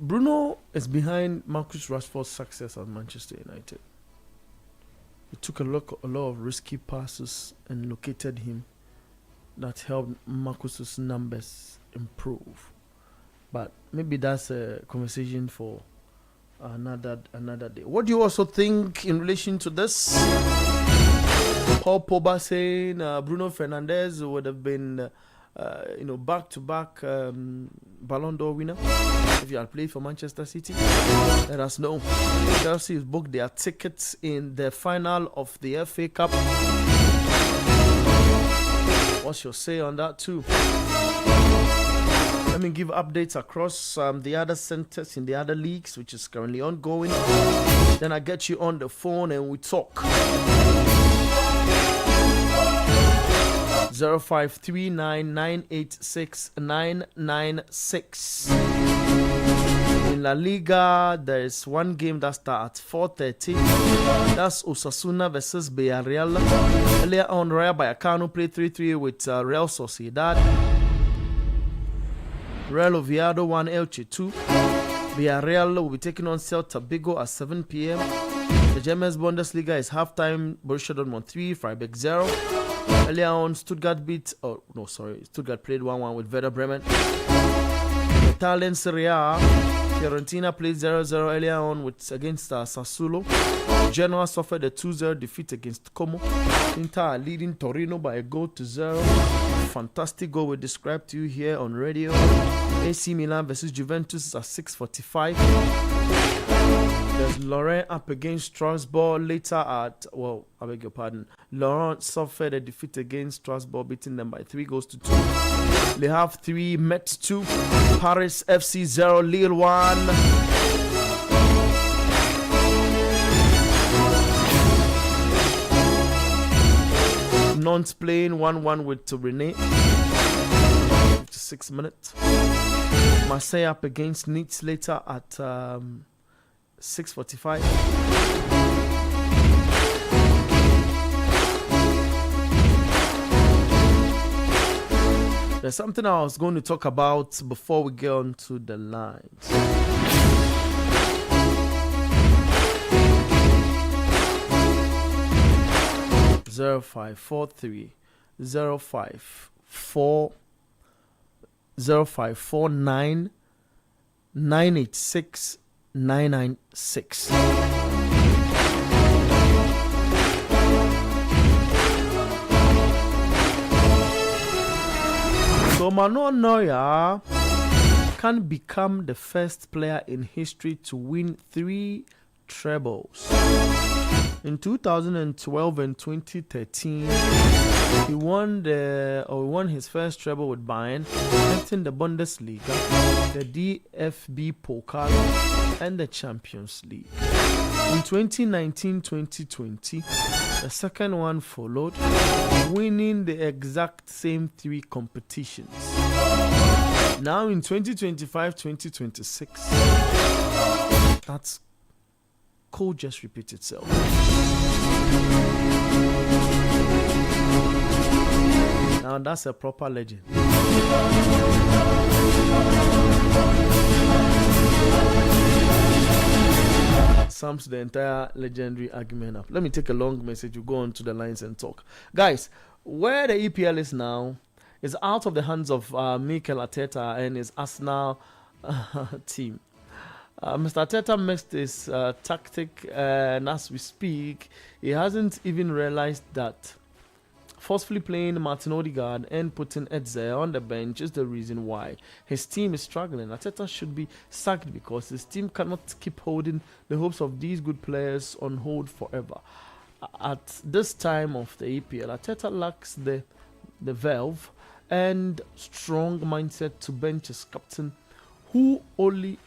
Bruno is behind Marcus Rashford's success at Manchester United. He took a lot of risky passes and located him that helped Marcus's numbers improve. But maybe that's a conversation for another day. What do you also think in relation to this? Paul Pogba saying Bruno Fernandes would have been back-to-back Ballon d'Or winner if you had played for Manchester City. Let us know. Chelsea has booked their tickets in the final of the FA Cup. What's your say on that too? Let me give updates across the other centers in the other leagues, which is currently ongoing. Then I get you on the phone and we talk. 0539986996. In La Liga, there is one game that starts at 4:30. That's Osasuna versus Villarreal. Earlier on, Rayo Vallecano played 3-3 with Real Sociedad. Real Oviedo 1, Elche 2. Villarreal will be taking on Celta Vigo at 7 p.m. The German Bundesliga is halftime. Borussia Dortmund 3, Freiburg 0. Earlier on, Stuttgart played 1-1 with Werder Bremen. Italian Serie A, Fiorentina played 0-0 earlier on against Sassuolo. Genoa suffered a 2-0 defeat against Como. Inter are leading Torino by a goal to 0. Fantastic goal we described to you here on radio. AC Milan versus Juventus at 6:45. There's Lorient up against Strasbourg later at, I beg your pardon. Lorient suffered a defeat against Strasbourg, beating them by 3-2. They have 3, Metz 2, Paris FC 0, Lille 1. Nantes playing 1-1 with Rennes. 56 minutes. Marseille up against Nice later at 6:45. There's something I was going to talk about before we get on to the lines. Zero 0543 0549 986 996. So Manuel Neuer can become the first player in history to win 3 trebles. In 2012 and 2013, he won his first treble with Bayern, lifting the Bundesliga, the DFB Pokal, and the Champions League. In 2019-2020, the second one followed, winning the exact same 3 competitions. Now in 2025-2026, that's could just repeat itself. Now that's a proper legend. Sums the entire legendary argument up. Let me take a long message. You go on to the lines and talk. Guys, where the EPL is now is out of the hands of Mikel Arteta and his Arsenal team. Mr. Arteta missed his tactic, and as we speak, he hasn't even realized that forcefully playing Martin Odegaard and putting Eze on the bench is the reason why his team is struggling. Arteta should be sacked because his team cannot keep holding the hopes of these good players on hold forever. At this time of the EPL, Arteta lacks the verve and strong mindset to bench his captain, who only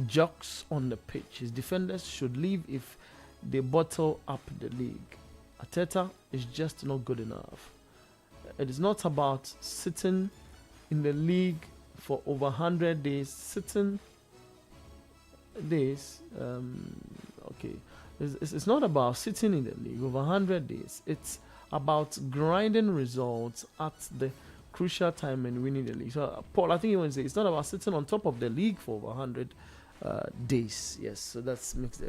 jokes on the pitch. His defenders should leave if they bottle up the league. Arteta is just not good enough. It is not about sitting in the league for over 100 days. Sitting days, It's not about sitting in the league over 100 days. It's about grinding results at the crucial time and winning the league. So, Paul, I think you want to say it's not about sitting on top of the league for over 100 days. Yes, so that makes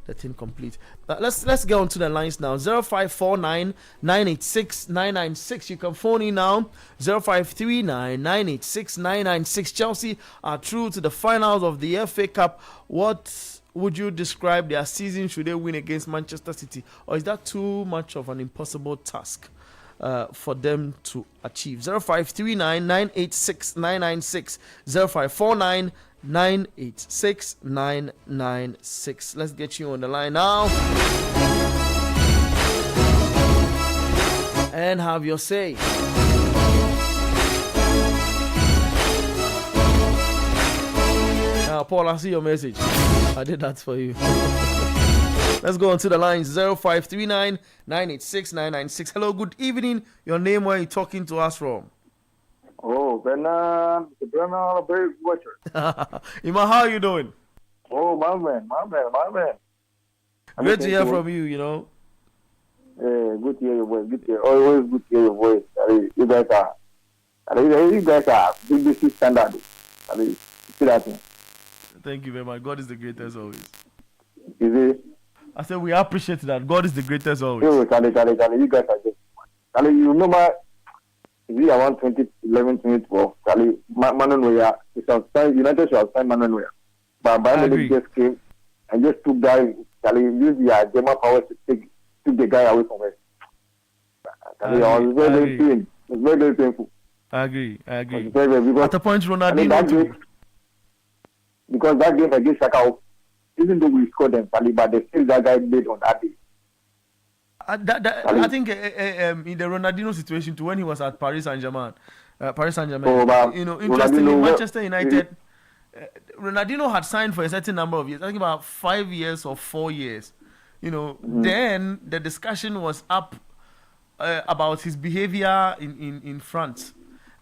the thing complete. Let's get on to the lines now. 0549 986 996. You can phone in now. 0539 986 996. Chelsea are through to the finals of the FA Cup. What would you describe their season should they win against Manchester City? Or is that too much of an impossible task for them to achieve? 0539 986 996. 0549 986 996. Let's get you on the line now and have your say. Paul, I see your message. I did that for you. Let's go on to the lines. 0539 986 996. Hello, good evening. Your name, where are you talking to us from? Oh, Bernard, very watcher. Ima, how are you doing? Oh, my man. Great to hear from you, you know. Good to hear your voice. Always good to hear your voice. You guys are BBC standard. See that thing. Thank you very much. God is the greatest always. Is it? I said we appreciate that. God is the greatest always. You guys are just. Charlie, you remember? Is it around 2011, 2012? Charlie, Manuel Neuer. United should have signed Manuel Neuer, but Bayern Munich just came and just took that. Charlie, use their German powers to took the guy away from us. Charlie, it was very painful. It's very painful. I agree. Because, at the point, Ronaldinho too. Because that game against Shaka, even though we scored them, but the skill that guy made on that day. I think in the Ronaldinho situation too, when he was at Paris Saint-Germain, interestingly, Manchester United, Ronaldinho had signed for a certain number of years. I think about 5 years or 4 years. Then the discussion was up about his behavior in France,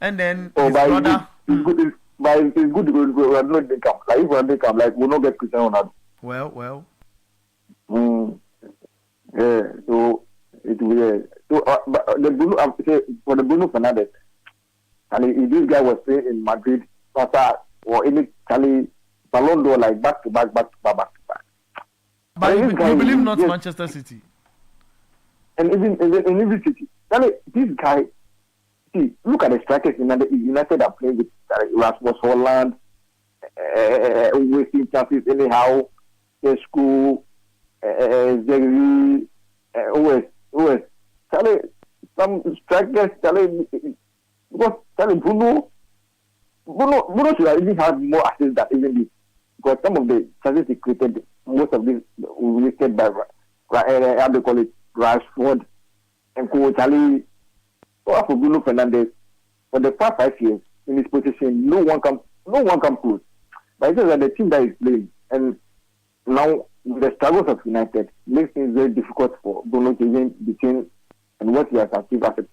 and then his brother. It's good Ronaldinho didn't come. Like if Ronaldinho come, like we'll not get Cristiano Ronaldo. Well. Yeah. So it will. So but the Bruno, for the Bruno Fernandes, and if this guy was playing in Madrid, or any Charlie Ballon d'Or like back to back. But you believe not Manchester City? And even in every city. Charlie, this guy. See, look at the strikers United are playing with Rasmus Holland, wasting chances anyhow. Esco, Zegri, OS. Charlie, some strikers, Charlie, because Charlie Bruno should have even had more assists than even this. Because some of the chances he created, most of these wasted by, how they call it, Rashford and Charlie. So for Bruno Fernandes, for the past 5 years in his position, no one comes close. But it's just that the team that is playing, and now the struggles of United makes things very difficult for Bruno to even between and what he has achieved as a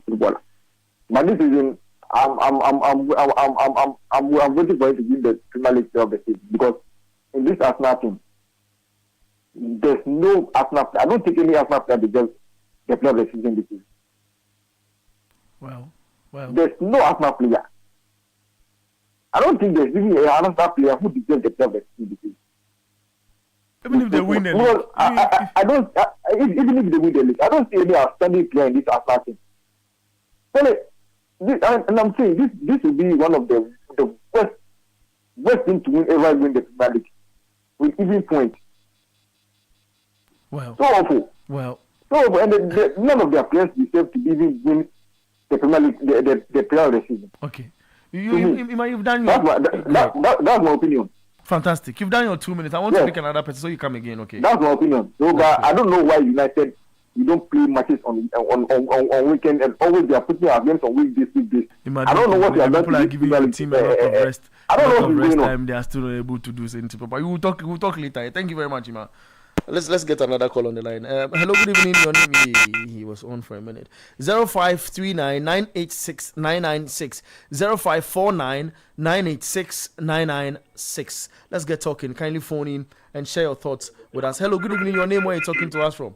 footballer. But this season, I'm waiting for him to win the Premier League of the season, because in this Arsenal team, there's no Arsenal player. I don't think any Arsenal player deserves the Player of the Season this season. Well. There's no Arsenal player. I don't think there's even an Arsenal player who deserves the Player of the Season this season. Even if they win the league. Well, even if they win the league, I don't see any outstanding player in this Arsenal team. And I'm saying this will be one of the worst team to ever win the Premier League with even points. Well. So awful. And none of their players deserve to even win the Premier League, the Player of the Season. Okay. You've done your... That's my opinion. Fantastic. You've done your 2 minutes. I want to pick another person, so you come again, okay? That's my opinion. So, but I don't know why United, you don't play matches on weekend, and always they are putting our games on weekdays. I don't know what they are doing. People are giving your team a lot of rest. I don't know what rest time. They are still not able to do something. But we'll talk later. Thank you very much, Ima. Let's get another call on the line. Hello, good evening. Your name? He was on for a minute. 0539 986 996 0549 986 996. Let's get talking. Kindly phone in and share your thoughts with us. Hello, good evening. Your name? Where are you talking to us from?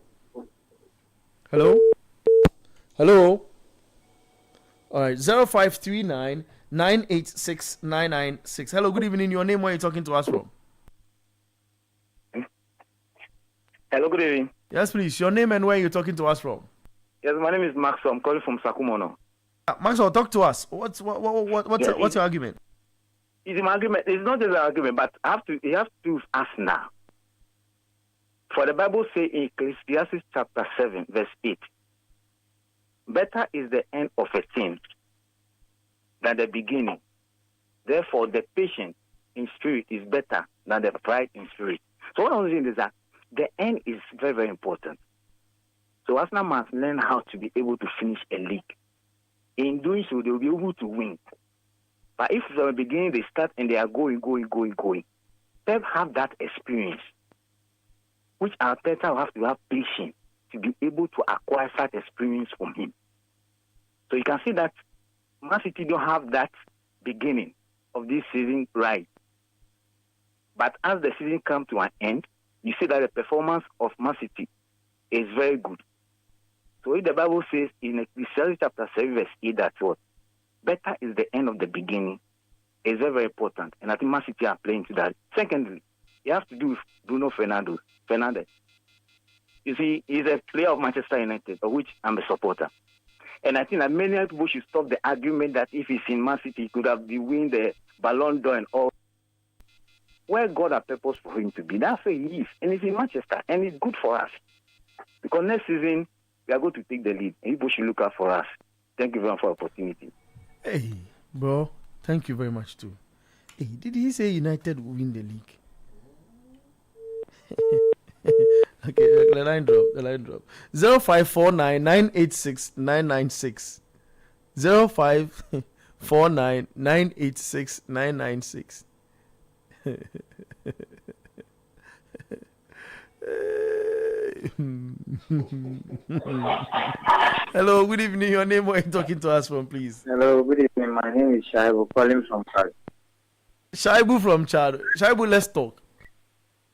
Hello. All right. 0539 986 996. Hello, good evening. Your name? Where are you talking to us from? Hello, good evening. Yes, please. Your name and where you're talking to us from? Yes, my name is Max. I'm calling from Sakumono. Maxwell, talk to us. What's your argument? It's my argument. It's not just an argument, but you have to ask now. For the Bible says in Ecclesiastes chapter 7, verse 8, better is the end of a thing than the beginning. Therefore, the patient in spirit is better than the pride in spirit. So what I'm saying is that the end is very, very important. So Arsenal must learn how to be able to finish a league. In doing so, they will be able to win. But if from the beginning they start and they are going, Pep have that experience, which Arteta will have to have patience to be able to acquire that experience from him. So you can see that Man City don't have that beginning of this season right. But as the season comes to an end, you see that the performance of Man City is very good. So if the Bible says in Ecclesiastes chapter 7 verse 8 that what? Better is the end of the beginning is very, very important. And I think Man City are playing to that. Secondly, you have to do with Bruno Fernandes. You see, he's a player of Manchester United, of which I'm a supporter. And I think that many people should stop the argument that if he's in Man City, he could have been winning the Ballon d'Or and all. Where God has purpose for him to be, that's where he is. And he's in Manchester, and it's good for us. Because next season, we are going to take the lead, and people should look out for us. Thank you very much for the opportunity. Hey, bro, thank you very much too. Hey, did he say United will win the league? Okay, the line drop. 0549 986 996. 0549 986 996. Hello, good evening. Your name, where are you talking to us from, please? Hello, good evening. My name is Shaibu, calling from Chad. Shaibu from Chad. Shaibu, let's talk.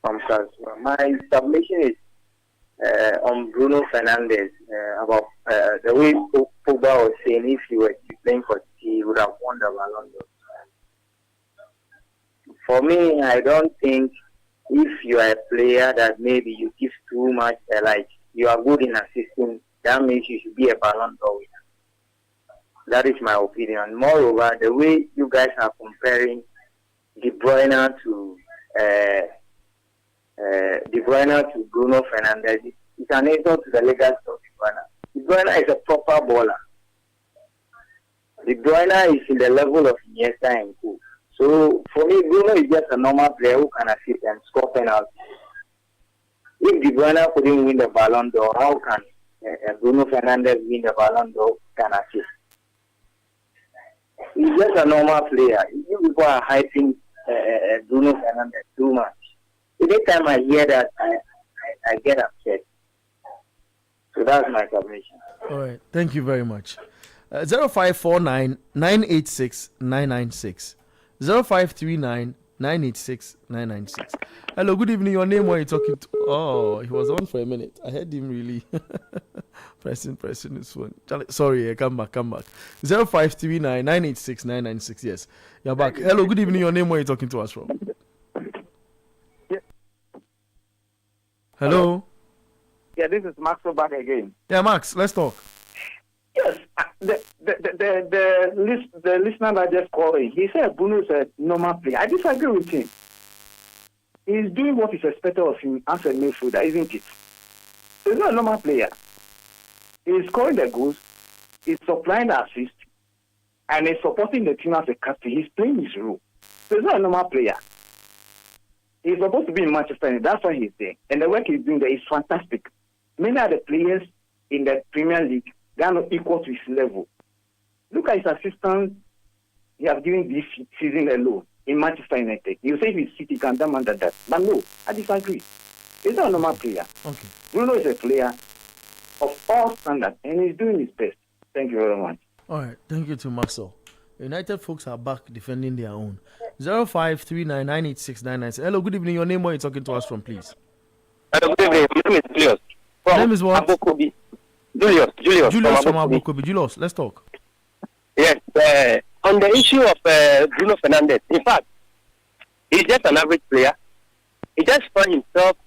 From Chad. My submission is on Bruno Fernandes about the way Pogba was saying if he were to be playing for City, he would have won the Ballon d'Or. For me, I don't think if you are a player that maybe you give too much, like you are good in assisting, that means you should be a Ballon d'Or winner. That is my opinion. Moreover, the way you guys are comparing De Bruyne to Bruno Fernandes, it's an insult to the legacy of De Bruyne. De Bruyne is a proper baller. De Bruyne is in the level of Iniesta and Co. So for me, Bruno is just a normal player who can assist and score penalties. If De Bruyne couldn't win the Ballon d'Or, how can Bruno Fernandes win the Ballon d'Or can assist? He's just a normal player. You people are hyping Bruno Fernandes too much. Anytime I hear that, I get upset. So that's my submission. All right. Thank you very much. 0549 986 996. 0539 986 996. Hello, good evening. Your name, where are you talking to? Oh, he was on for a minute. I heard him really pressing his phone. Sorry, come back. 0539 986 996. Yes, you're back. Hello, good evening. Your name, where are you talking to us from? Hello? Yeah, this is Max back again. Yeah, Max, let's talk. Yes, the listener that just called in, he said Bruno is a normal player. I disagree with him. He's doing what is expected of him as a midfielder, isn't it? He's not a normal player. He's scoring the goals, he's supplying the assist, and he's supporting the team as a captain. He's playing his role. So he's not a normal player. He's supposed to be in Manchester United. That's why he's there. And the work he's doing there is fantastic. Many of the players in the Premier League, they are not equal to his level. Look at his assistance he has given this season alone in Manchester United. You say his City can demand that. But no, I disagree. He's not a normal player. Okay. Bruno is a player of all standards, and he's doing his best. Thank you very much. All right. Thank you to Maxwell. United folks are back defending their own. 0539 986 996. Hello, good evening. Your name, where are you talking to us from, please? Hello, good evening. My name is Julius. Your name is what? Abokobi. Julius from Abokobi. Julius, let's talk. Yes, on the issue of Bruno Fernandes, in fact, he's just an average player. He just found himself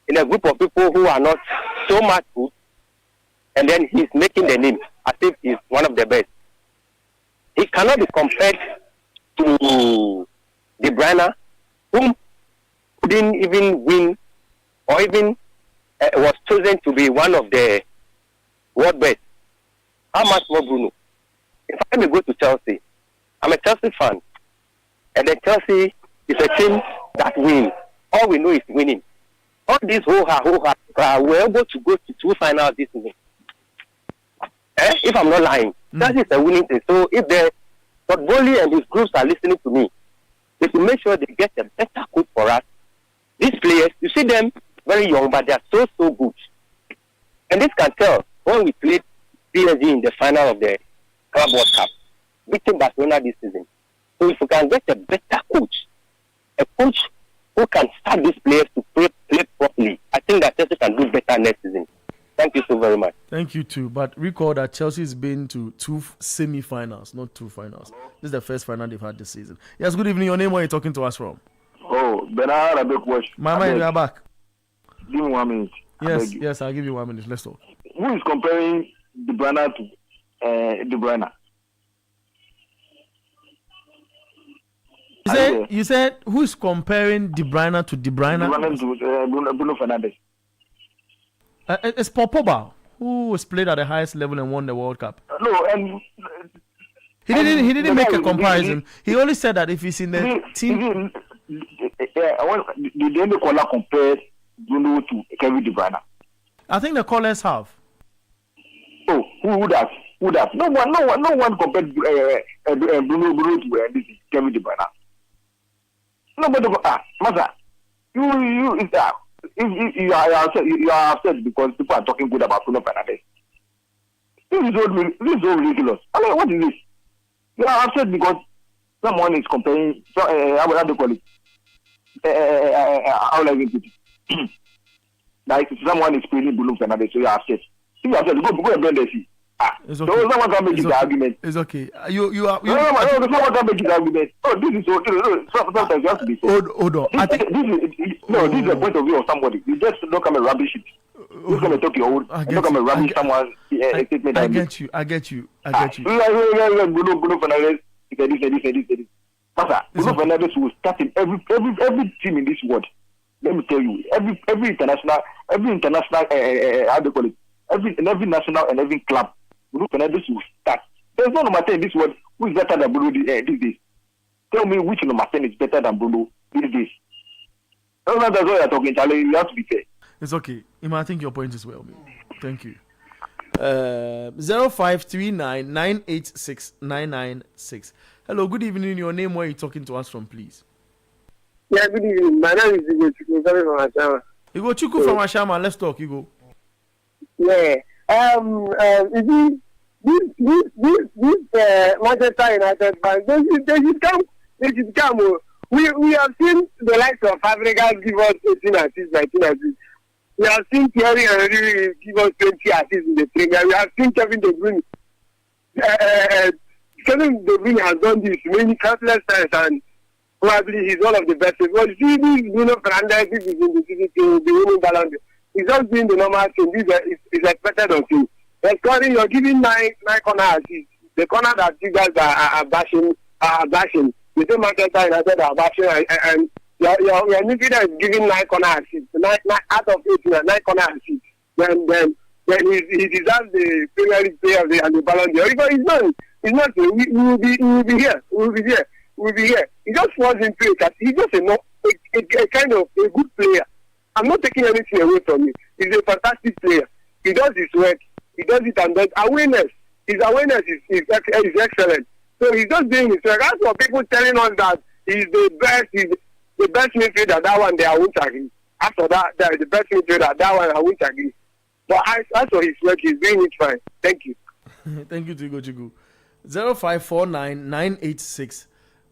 in a group of people who are not so much good, and then he's making the name as if he's one of the best. He cannot be compared to De Bruyne, whom didn't even win or even was chosen to be one of the world best. How much more Bruno? If I may go to Chelsea, I'm a Chelsea fan, and then Chelsea is a team that wins. All we know is winning. All these ho-ha, we're able to go to 2 finals this season. If I'm not lying, that is a winning thing. So if the Boli and his groups are listening to me, they should make sure they get a better coach for us. These players, you see them very young, but they are so good. And this can tell when we played PSG in the final of the Club World Cup, beating Barcelona this season. So if we can get a better coach, a coach who can start these players to play properly, I think that Chelsea can do better next season. Thank you so very much. Thank you too. But recall that Chelsea's been to 2 semi-finals, not 2 finals. This is the first final they've had this season. Yes, good evening. Your name, where are you talking to us from? Oh, Bernard, a big question. Mama, you are back. Give me 1 minute. Yes, I'll give you 1 minute. Let's talk. Who is comparing De Bruyne to De Bruyne? You said who is comparing De Bruyne to De Bruyne? De Bruyne to Bruno Fernandes. It's Paul Pogba, who was played at the highest level and won the World Cup. No, and he didn't make a comparison. He only said that if he's in the team. Did the caller compare Bruno to Kevin De Bruyne? I think the callers have. Oh, who would have? No one compared Bruno to Kevin De Bruyne. Nobody. Master, you is that. If you are upset because people are talking good about Bruno Fernandes. This is so ridiculous. I mean, what is this? You are upset because someone is comparing. How do you call it? How do I put it? Like someone is praising Bruno Fernandes, so you are upset. If you are upset, go and blend the sea. It's okay. So someone can make the argument. It's okay. No, someone can make the argument. Oh, this is so. Sometimes you have to be fair. Hold on. I think this is the point of view of somebody. You just don't come and rubbish it. You're going to talk your own. Don't come and rubbish someone's statement. I get you. Bruno Fernandes said this. Master, Bruno Fernandes will start in every team in this world. Let me tell you, every international, how do you call it? Every national and every club, Bruno Fernandes will start. There's no number 10 in this world who is better than Bruno these days. Tell me which number 10 is better than Bruno these days. No, that's what you're talking, Charlie. You have to be fair. It's okay. I think your point is well made. Thank you. 0539 986 996. Hello, good evening. Your name, where are you talking to us from, please? Yeah, good evening. My name is Igo Chuku from Ashama. Igo Chuku from Ashama. Let's talk, Igo. Yeah. This Manchester United fans, they should come. We have seen the likes of Fabregas give us 18 assists, 19 assists. We have seen Thierry Henry give us 20 assists in the Premier. We have seen Kevin De Bruyne. Kevin De Bruyne has done this many countless times, and probably he's one of the best. But see, this Bruno Fernandes is in the city to be winning Ballon d'Or. He's just doing the normal thing. This is expected of him. You're giving nine corner assists. The corner that you guys are bashing. The same Manchester United are bashing, and your midfielder is giving 9 corner assists. 9 out of 8, 9 corner assists. Then he deserves the Premier League player of the and the Ballon d'Or. Because he's not. We will be here. He just falls into it. He's just a kind of a good player. I'm not taking anything away from him. He's a fantastic player. He does his work. He does it, and awareness. His awareness is excellent. So he's just doing his work. As for people telling us that he's the best midfielder, that one they are won't agree. After that, the best midfielder, that one I won't agree. But as for his work, he's doing it fine. Thank you. Thank you, Chigo. 0549 986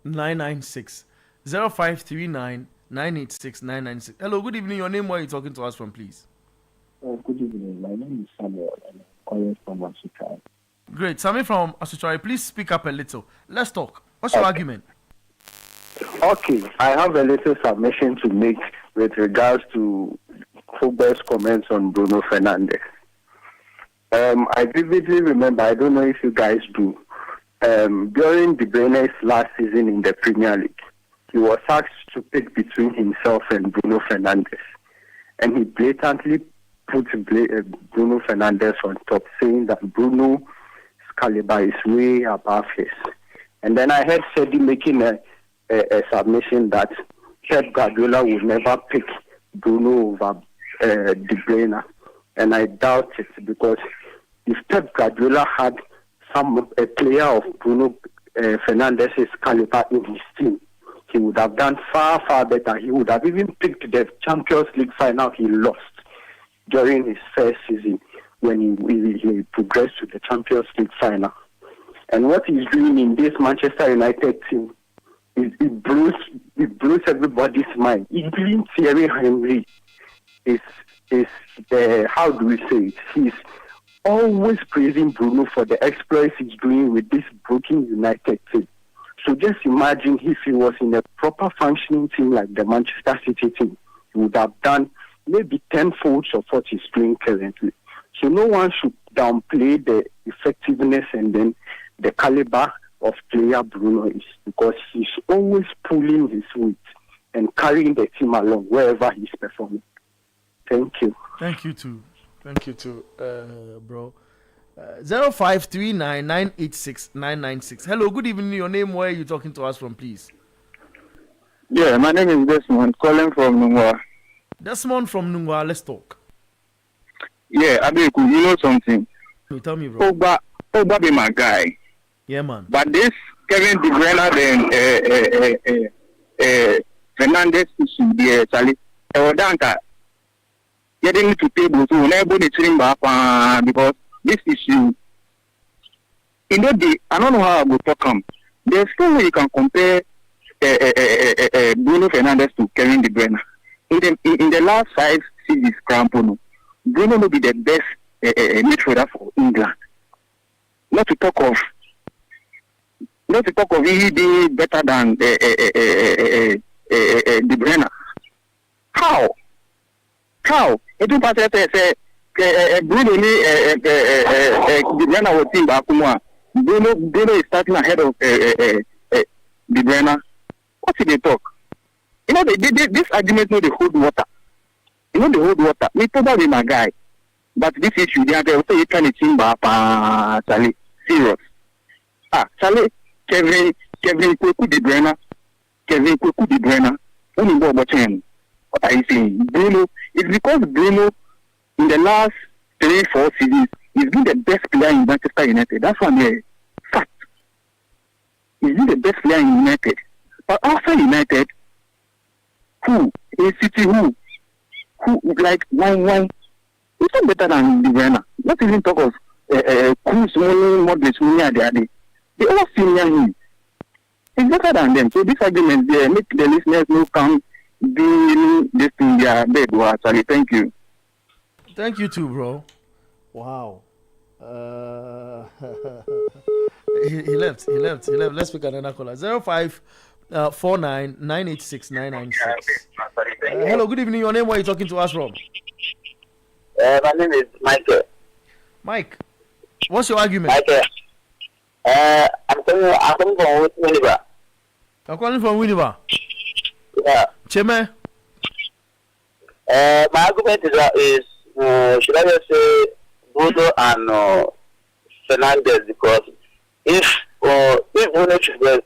996. 0539 986 996. Hello, good evening. Your name, where are you talking to us from, please? Good evening. My name is Samuel, and I'm calling from Asuchai. Great. Sammy from Asuchai, please speak up a little. Let's talk. What's your argument? Okay, I have a little submission to make with regards to Fogber's comments on Bruno Fernandes. I vividly remember, I don't know if you guys do, during De Bruyne's last season in the Premier League, he was asked to pick between himself and Bruno Fernandes. And he blatantly put Bruno Fernandes on top, saying that Bruno's caliber is way above his. And then I heard Sedi making a submission that Pep Guardiola would never pick Bruno over De Bruyne. And I doubt it, because if Pep Guardiola had a player of Bruno Fernandes' caliber in his team, he would have done far, far better. He would have even picked the Champions League final he lost during his first season when he progressed to the Champions League final. And what he's doing in this Manchester United team, it blows everybody's mind. Even Thierry Henry is is how do we say it? He's always praising Bruno for the exploits he's doing with this broken United team. So just imagine if he was in a proper functioning team like the Manchester City team, he would have done maybe 10-fold of what he's doing currently. So no one should downplay the effectiveness and then the caliber of player Bruno is, because he's always pulling his weight and carrying the team along wherever he's performing. Thank you. Thank you too. Bro. 0539986996. Hello, good evening. Your name, where are you talking to us from, please? Yeah, my name is Desmond, calling from Nungwa. Desmond from Nungwa, let's talk. Yeah, Abeku, you know something? You tell me, bro. Ogba be my guy. Yeah, man. But this Kevin De Bruyne and Fernandez issue there, Charlie. Odanka, getting to table to enable the team back because this issue, I don't know how I will talk him. There's no way you can compare Bruno Fernandes to Kevin De Bruyne. In the last 5 seasons, Bruno will be the best midfielder for England. Not to talk of he being better than De Bruyne. How? It don't pass say Bruno De Bruyne was team back. Bruno is starting ahead of De Bruyne. What did they talk? You know, this argument, they hold water. You know, they hold water. Me probably my guy. But this issue, they are also you can team back, Charlie. Serious. Charlie, Kevin Kweku De Bruyne. Only go about him. What are you saying? Bruno, it's because Bruno, in the last 3-4 seasons, he's been the best player in Manchester United. That's one fact. He's been the best player in United. But after United, who? In City, who like one? It's not better than De Bruyne. Not even talk of Cruz, Modric, they all senior him. It's better than them. So this argument there, make the listeners know come do this thing their bed. Actually, thank you. Thank you too, bro. Wow. He left. Let's pick another caller. 0549986996. Hello, good evening. Your name, where are you talking to us from? My name is Michael. Mike, what's your argument? Michael. I'm coming from Winneba. I'm calling from Winneba. Yeah. Cheme? My argument is should I just say Bruno and Fernandez, because if Bruno should be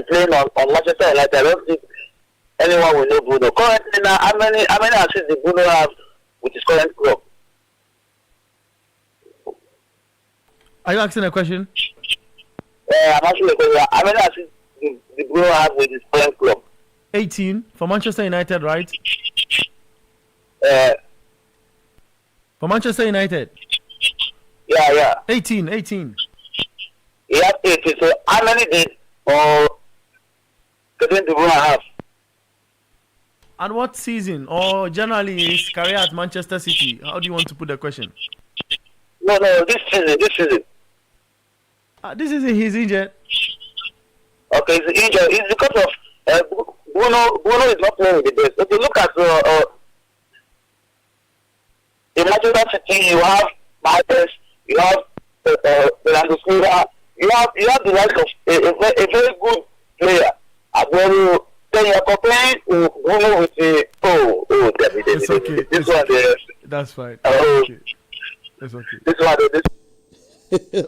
playing on Manchester United, I don't think anyone will know Bruno. Currently now, how many assists did Bruno have with his current club? Are you asking a question? I'm asking a question. How many assists did Bruno have with his current club? 18 for Manchester United, right? For Manchester United. Yeah. 18. He had 18. So how many did Kevin De Bruyne have? And what season or generally his career at Manchester City? How do you want to put the question? No, this season. This season he's injured. Okay, he's injured. It's because of Bruno is not playing with the best. If you look at in Manchester City, you have Martinez, you have Fernando Silva, you have the likes of a very good player. Aguero. Then you are comparing Bruno with It's okay. This one. That's fine. It's okay. This one.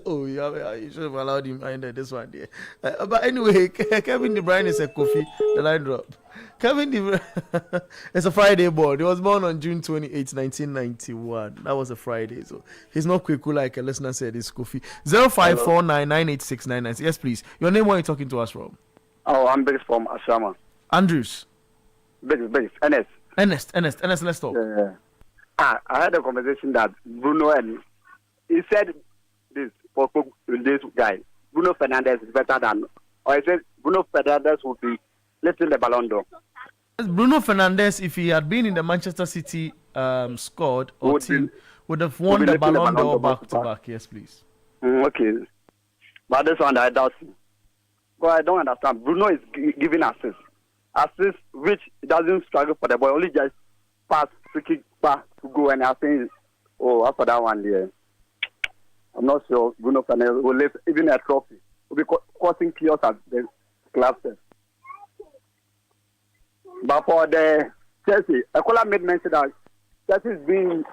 Oh, you should have allowed him under this one there. But anyway, Kevin De Bruyne is a coffee. The line drop. Kevin De Bruyne it's a Friday born. He was born on June 28, 1991. That was a Friday, so he's not quick like a listener said. It's coffee. 0549986996. Yes, please. Your name? Where are you talking to us from? Oh, I'm Biggs from Ashama. Andrews. Biggs. Ernest, let's talk. I had a conversation that Bruno and he said this for this guy. Bruno Fernandes is better than, or he said Bruno Fernandes would be lifting the Ballon d'Or. Bruno Fernandes, if he had been in the Manchester City scored or Would team be- would have would won be the lifting the Ballon d'Or Ballon d'Or back to back. Yes, please. Okay. But this one I doubt. But I don't understand. Bruno is giving assists. Assists which doesn't struggle for the ball, only just pass, free kick, pass to go, and I think, oh, after that one there, I'm not sure Bruno Fernandes will lift even a trophy. Will be causing chaos at the club. But for the Chelsea, Ekola made mention that Chelsea is being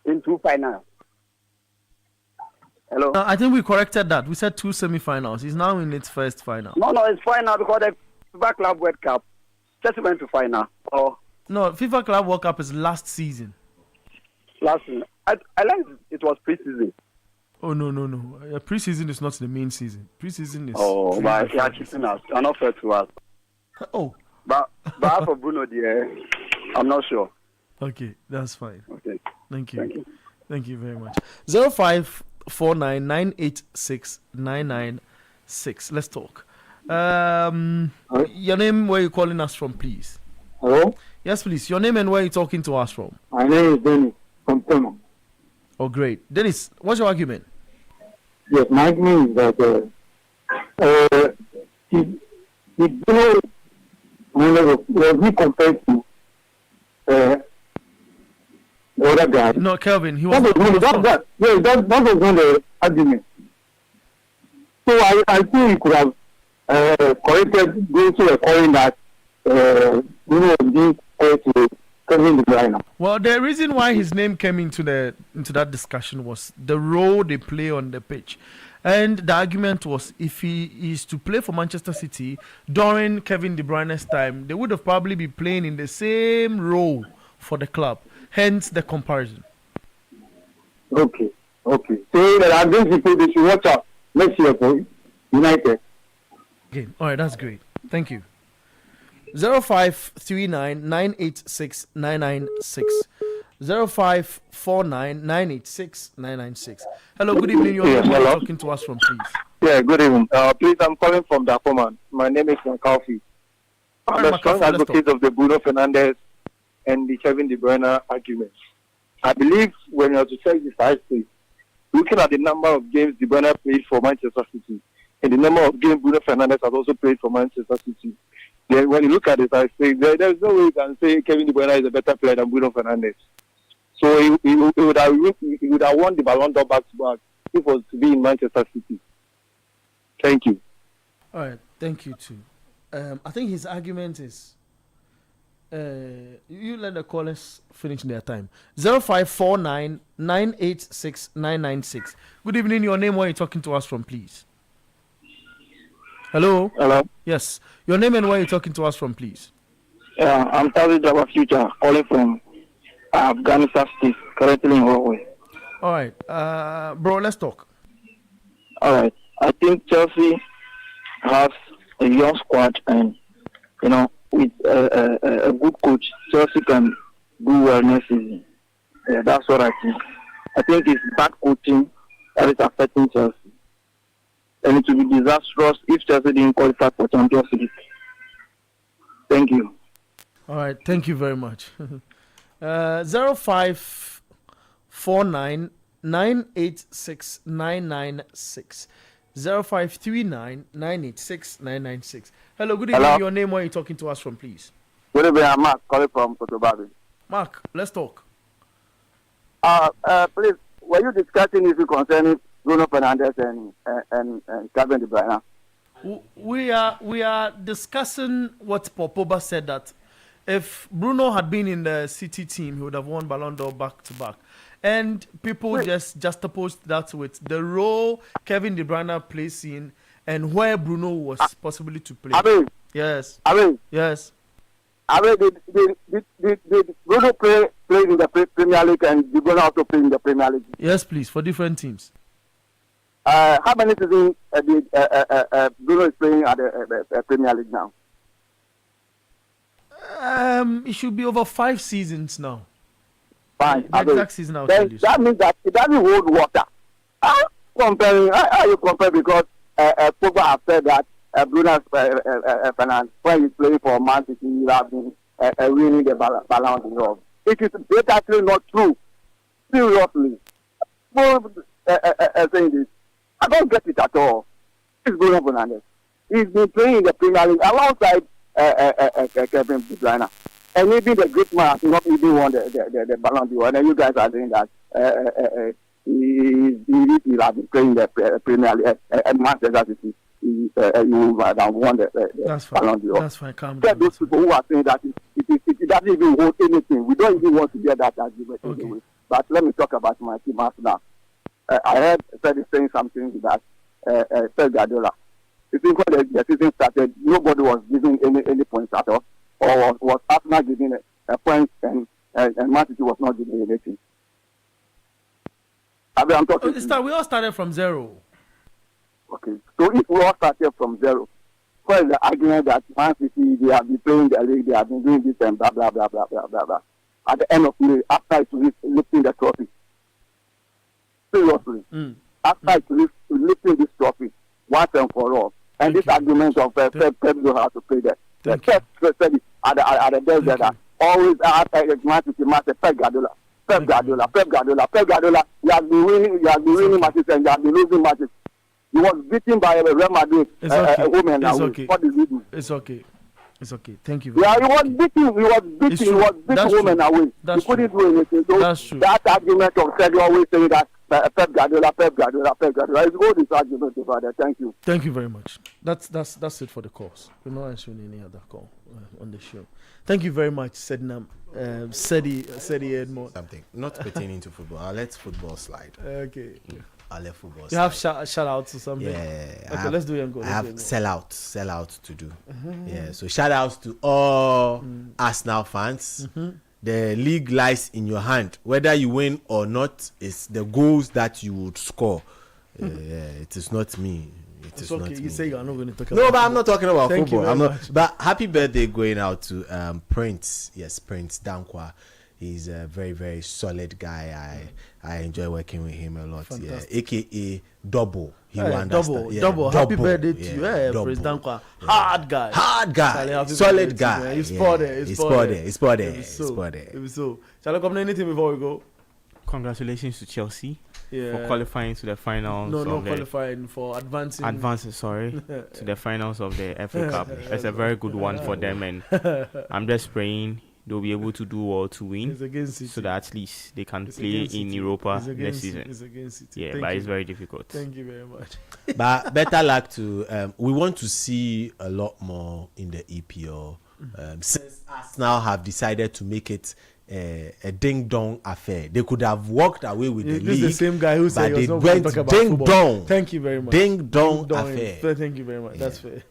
in 2 finals. Hello? I think we corrected that. We said 2 semi-finals. He's now in its first final. No, it's final because the FIFA Club World Cup, Chelsea went to final. Oh, No, FIFA Club World Cup is last season. last season. I learned it was pre-season. Oh no. Pre-season is not the main season. Pre-season is. Oh, three but different yeah, cheating us. I'm not fair to us. seasons. Oh, But as for Bruno, dear, I'm not sure. okay, that's fine. Okay. Thank you. Thank you. Thank you very much. 0549986996. Let's talk. Your name, where you calling us from, please? Hello? Yes, please. Your name and where you talking to us from? My name is Dennis from Toma. Oh, great. Dennis, what's your argument? Yes, my argument is that he Bruno was he compared to the other guy. No, Kelvin. He was. That was that was not the argument. So I think he could have corrected those who were calling that Bruno was being compared to Kevin De Bruyne. Well, the reason why his name came into that discussion was the role they play on the pitch. And the argument was if he is to play for Manchester City during Kevin De Bruyne's time, they would have probably be playing in the same role for the club. Hence the comparison. Okay. So that are those people they should watch out next year for United. Okay. All right, that's great. Thank you. 0539986996. 0549986996. Hello, good evening. You're talking to us from, please. Yeah, good evening. Please, I'm calling from Dakoma. My name is Makalfi. I'm a strong advocate of the Bruno Fernandes and the Kevin De Bruyne argument. I believe when you have to check this history, looking at the number of games De Bruyne played for Manchester City and the number of games Bruno Fernandes has also played for Manchester City, then when you look at it, I say there's no way you can say Kevin De Bruyne is a better player than Bruno Fernandes. So he would have won the Ballon d'Or back to back if it was to be in Manchester City. Thank you. All right, thank you too. I think his argument is you let the callers finish their time. 0549986996. Good evening. Your name, where you talking to us from, please? Hello. Yes. Your name and where you talking to us from, please? Yeah, I'm Tazi Java Future, calling from Afghanistan State, currently in Norway. All right, bro, let's talk. All right. I think Chelsea has a young squad, and with a good coach, Chelsea can do well next season. Yeah, that's what I think. I think it's bad coaching that is affecting Chelsea, and it will be disastrous if Chelsea didn't qualify for Champions League. Thank you. All right, thank you very much. 0549986996. 0539986996. Hello, good evening. Hello. Your name, where are you talking to us from, please? Good evening, I'm Mark, calling from Kotobabi. Mark, let's talk. Please, were you discussing issue concerning Bruno Fernandes and Kevin De Bruyne? We are discussing what Popoba said, that if Bruno had been in the City team, he would have won Ballon d'Or back to back. And people just juxtaposed that with the role Kevin De Bruyne plays in and where Bruno was possibly to play. Yes. Yes. Did Bruno play in the Premier League and De Bruyne also play in the Premier League? Yes, please, for different teams. How many seasons Bruno is playing at the Premier League now? It should be over 5 seasons now. Fine. The exact season I'll tell you. That means that it doesn't hold water. How you compare? Because Pogba have said that Bruno Fernandes, when he's playing for Man City, he has been winning the Ballon d'Or. It is actually not true. Seriously. Saying this, I don't get it at all. It's Bruno Fernandes. He's been playing in the Premier League alongside Kevin De Bruyne. And maybe the great man has not even won the Ballon d'Or. And then you guys are saying that he has been playing the Premier League at Manchester City. He would have won the Ballon d'Or. That's fine. Calm down. Those people who are saying that it doesn't even hold anything. We don't even want to hear that argument anyway. But let me talk about my team now. I heard Fred saying something that Pep Guardiola. You think when the season started, nobody was giving any points at all, or was Arsenal giving a point and Man City was not giving anything. I'm talking. We all started from zero. Okay, so if we all started from zero, what is the argument that Man City, they have been playing the league, they have been doing this and blah blah blah blah blah blah blah. At the end of the day, after it's lifting the trophy, seriously, after it's lifting this trophy once and for all, and this argument of Pep don't have to play that. The Pep said it at the desk that always after Man City match, Pep Guardiola. He has been winning matches and he has been losing matches. He was beaten by Real Madrid home and away. What did he do? It's okay. Thank you very much. He was beaten home and away. He couldn't do anything. So that's true. That argument of Sergio always saying that Pep Guardiola is good this argument about that. Thank you. Thank you very much. That's it for the calls. We're not answering any other call on the show. Thank you very much, Sednam. Sedi Edmond. Something not pertaining to football. I'll let football slide. Okay. I'll let football slide. You have shout out to something? Yeah. Okay, let's do it and go. I have sell out to do. Yeah. So shout outs to all Arsenal fans. The league lies in your hand. Whether you win or not, it's the goals that you would score. It is not me. It's okay. You say you are not going to talk about football. I'm not talking about Thank football. Much. But happy birthday going out to Prince. Yes, Prince Dankwa. He's a very, very solid guy. I enjoy working with him a lot. Fantastic. Yeah, AKA Double. He will understand. Double. Happy birthday to you, Prince Dankwa. Hard guy. Solid guy. He's spotted. It was so. Shall I come to anything before we go? Congratulations to Chelsea for qualifying to the finals. No, qualifying for advancing. To the finals of the FA Cup. It's a very good one for them, and I'm just praying they'll be able to do well to win, so that at least they can play in Europa next season. It's very difficult. Thank you very much. But better luck to. We want to see a lot more in the EPL. Since Arsenal have decided to make it a ding dong affair, they could have walked away with the league. This is the same guy who said they went ding dong. Thank you very much. Ding dong affair. Thank you very much. That's fair.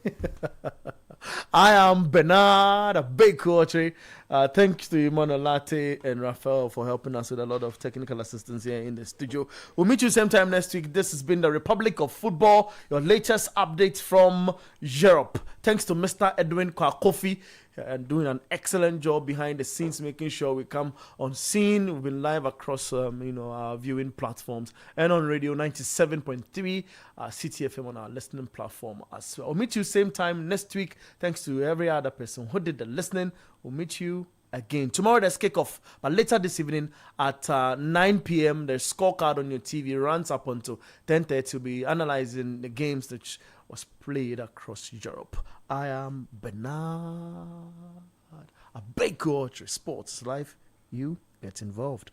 I am Bernard, a big coach. Thanks to Emmanuel Latte and Raphael for helping us with a lot of technical assistance here in the studio. We'll meet you same time next week. This has been the Republic of Football, your latest updates from Europe. Thanks to Mr. Edwin Kwakofi and doing an excellent job behind the scenes, making sure we come on scene. We've been live across our viewing platforms and on radio 97.3 CTFM on our listening platform as well. We'll meet you same time next week. Thanks to every other person who did the listening. We'll meet you again. Tomorrow there's kickoff, but later this evening at 9 p.m. there's scorecard on your TV, runs up until 10:30. We'll be analyzing the games that was played across Europe. I am Bernard, a big coach. Sports life, you get involved.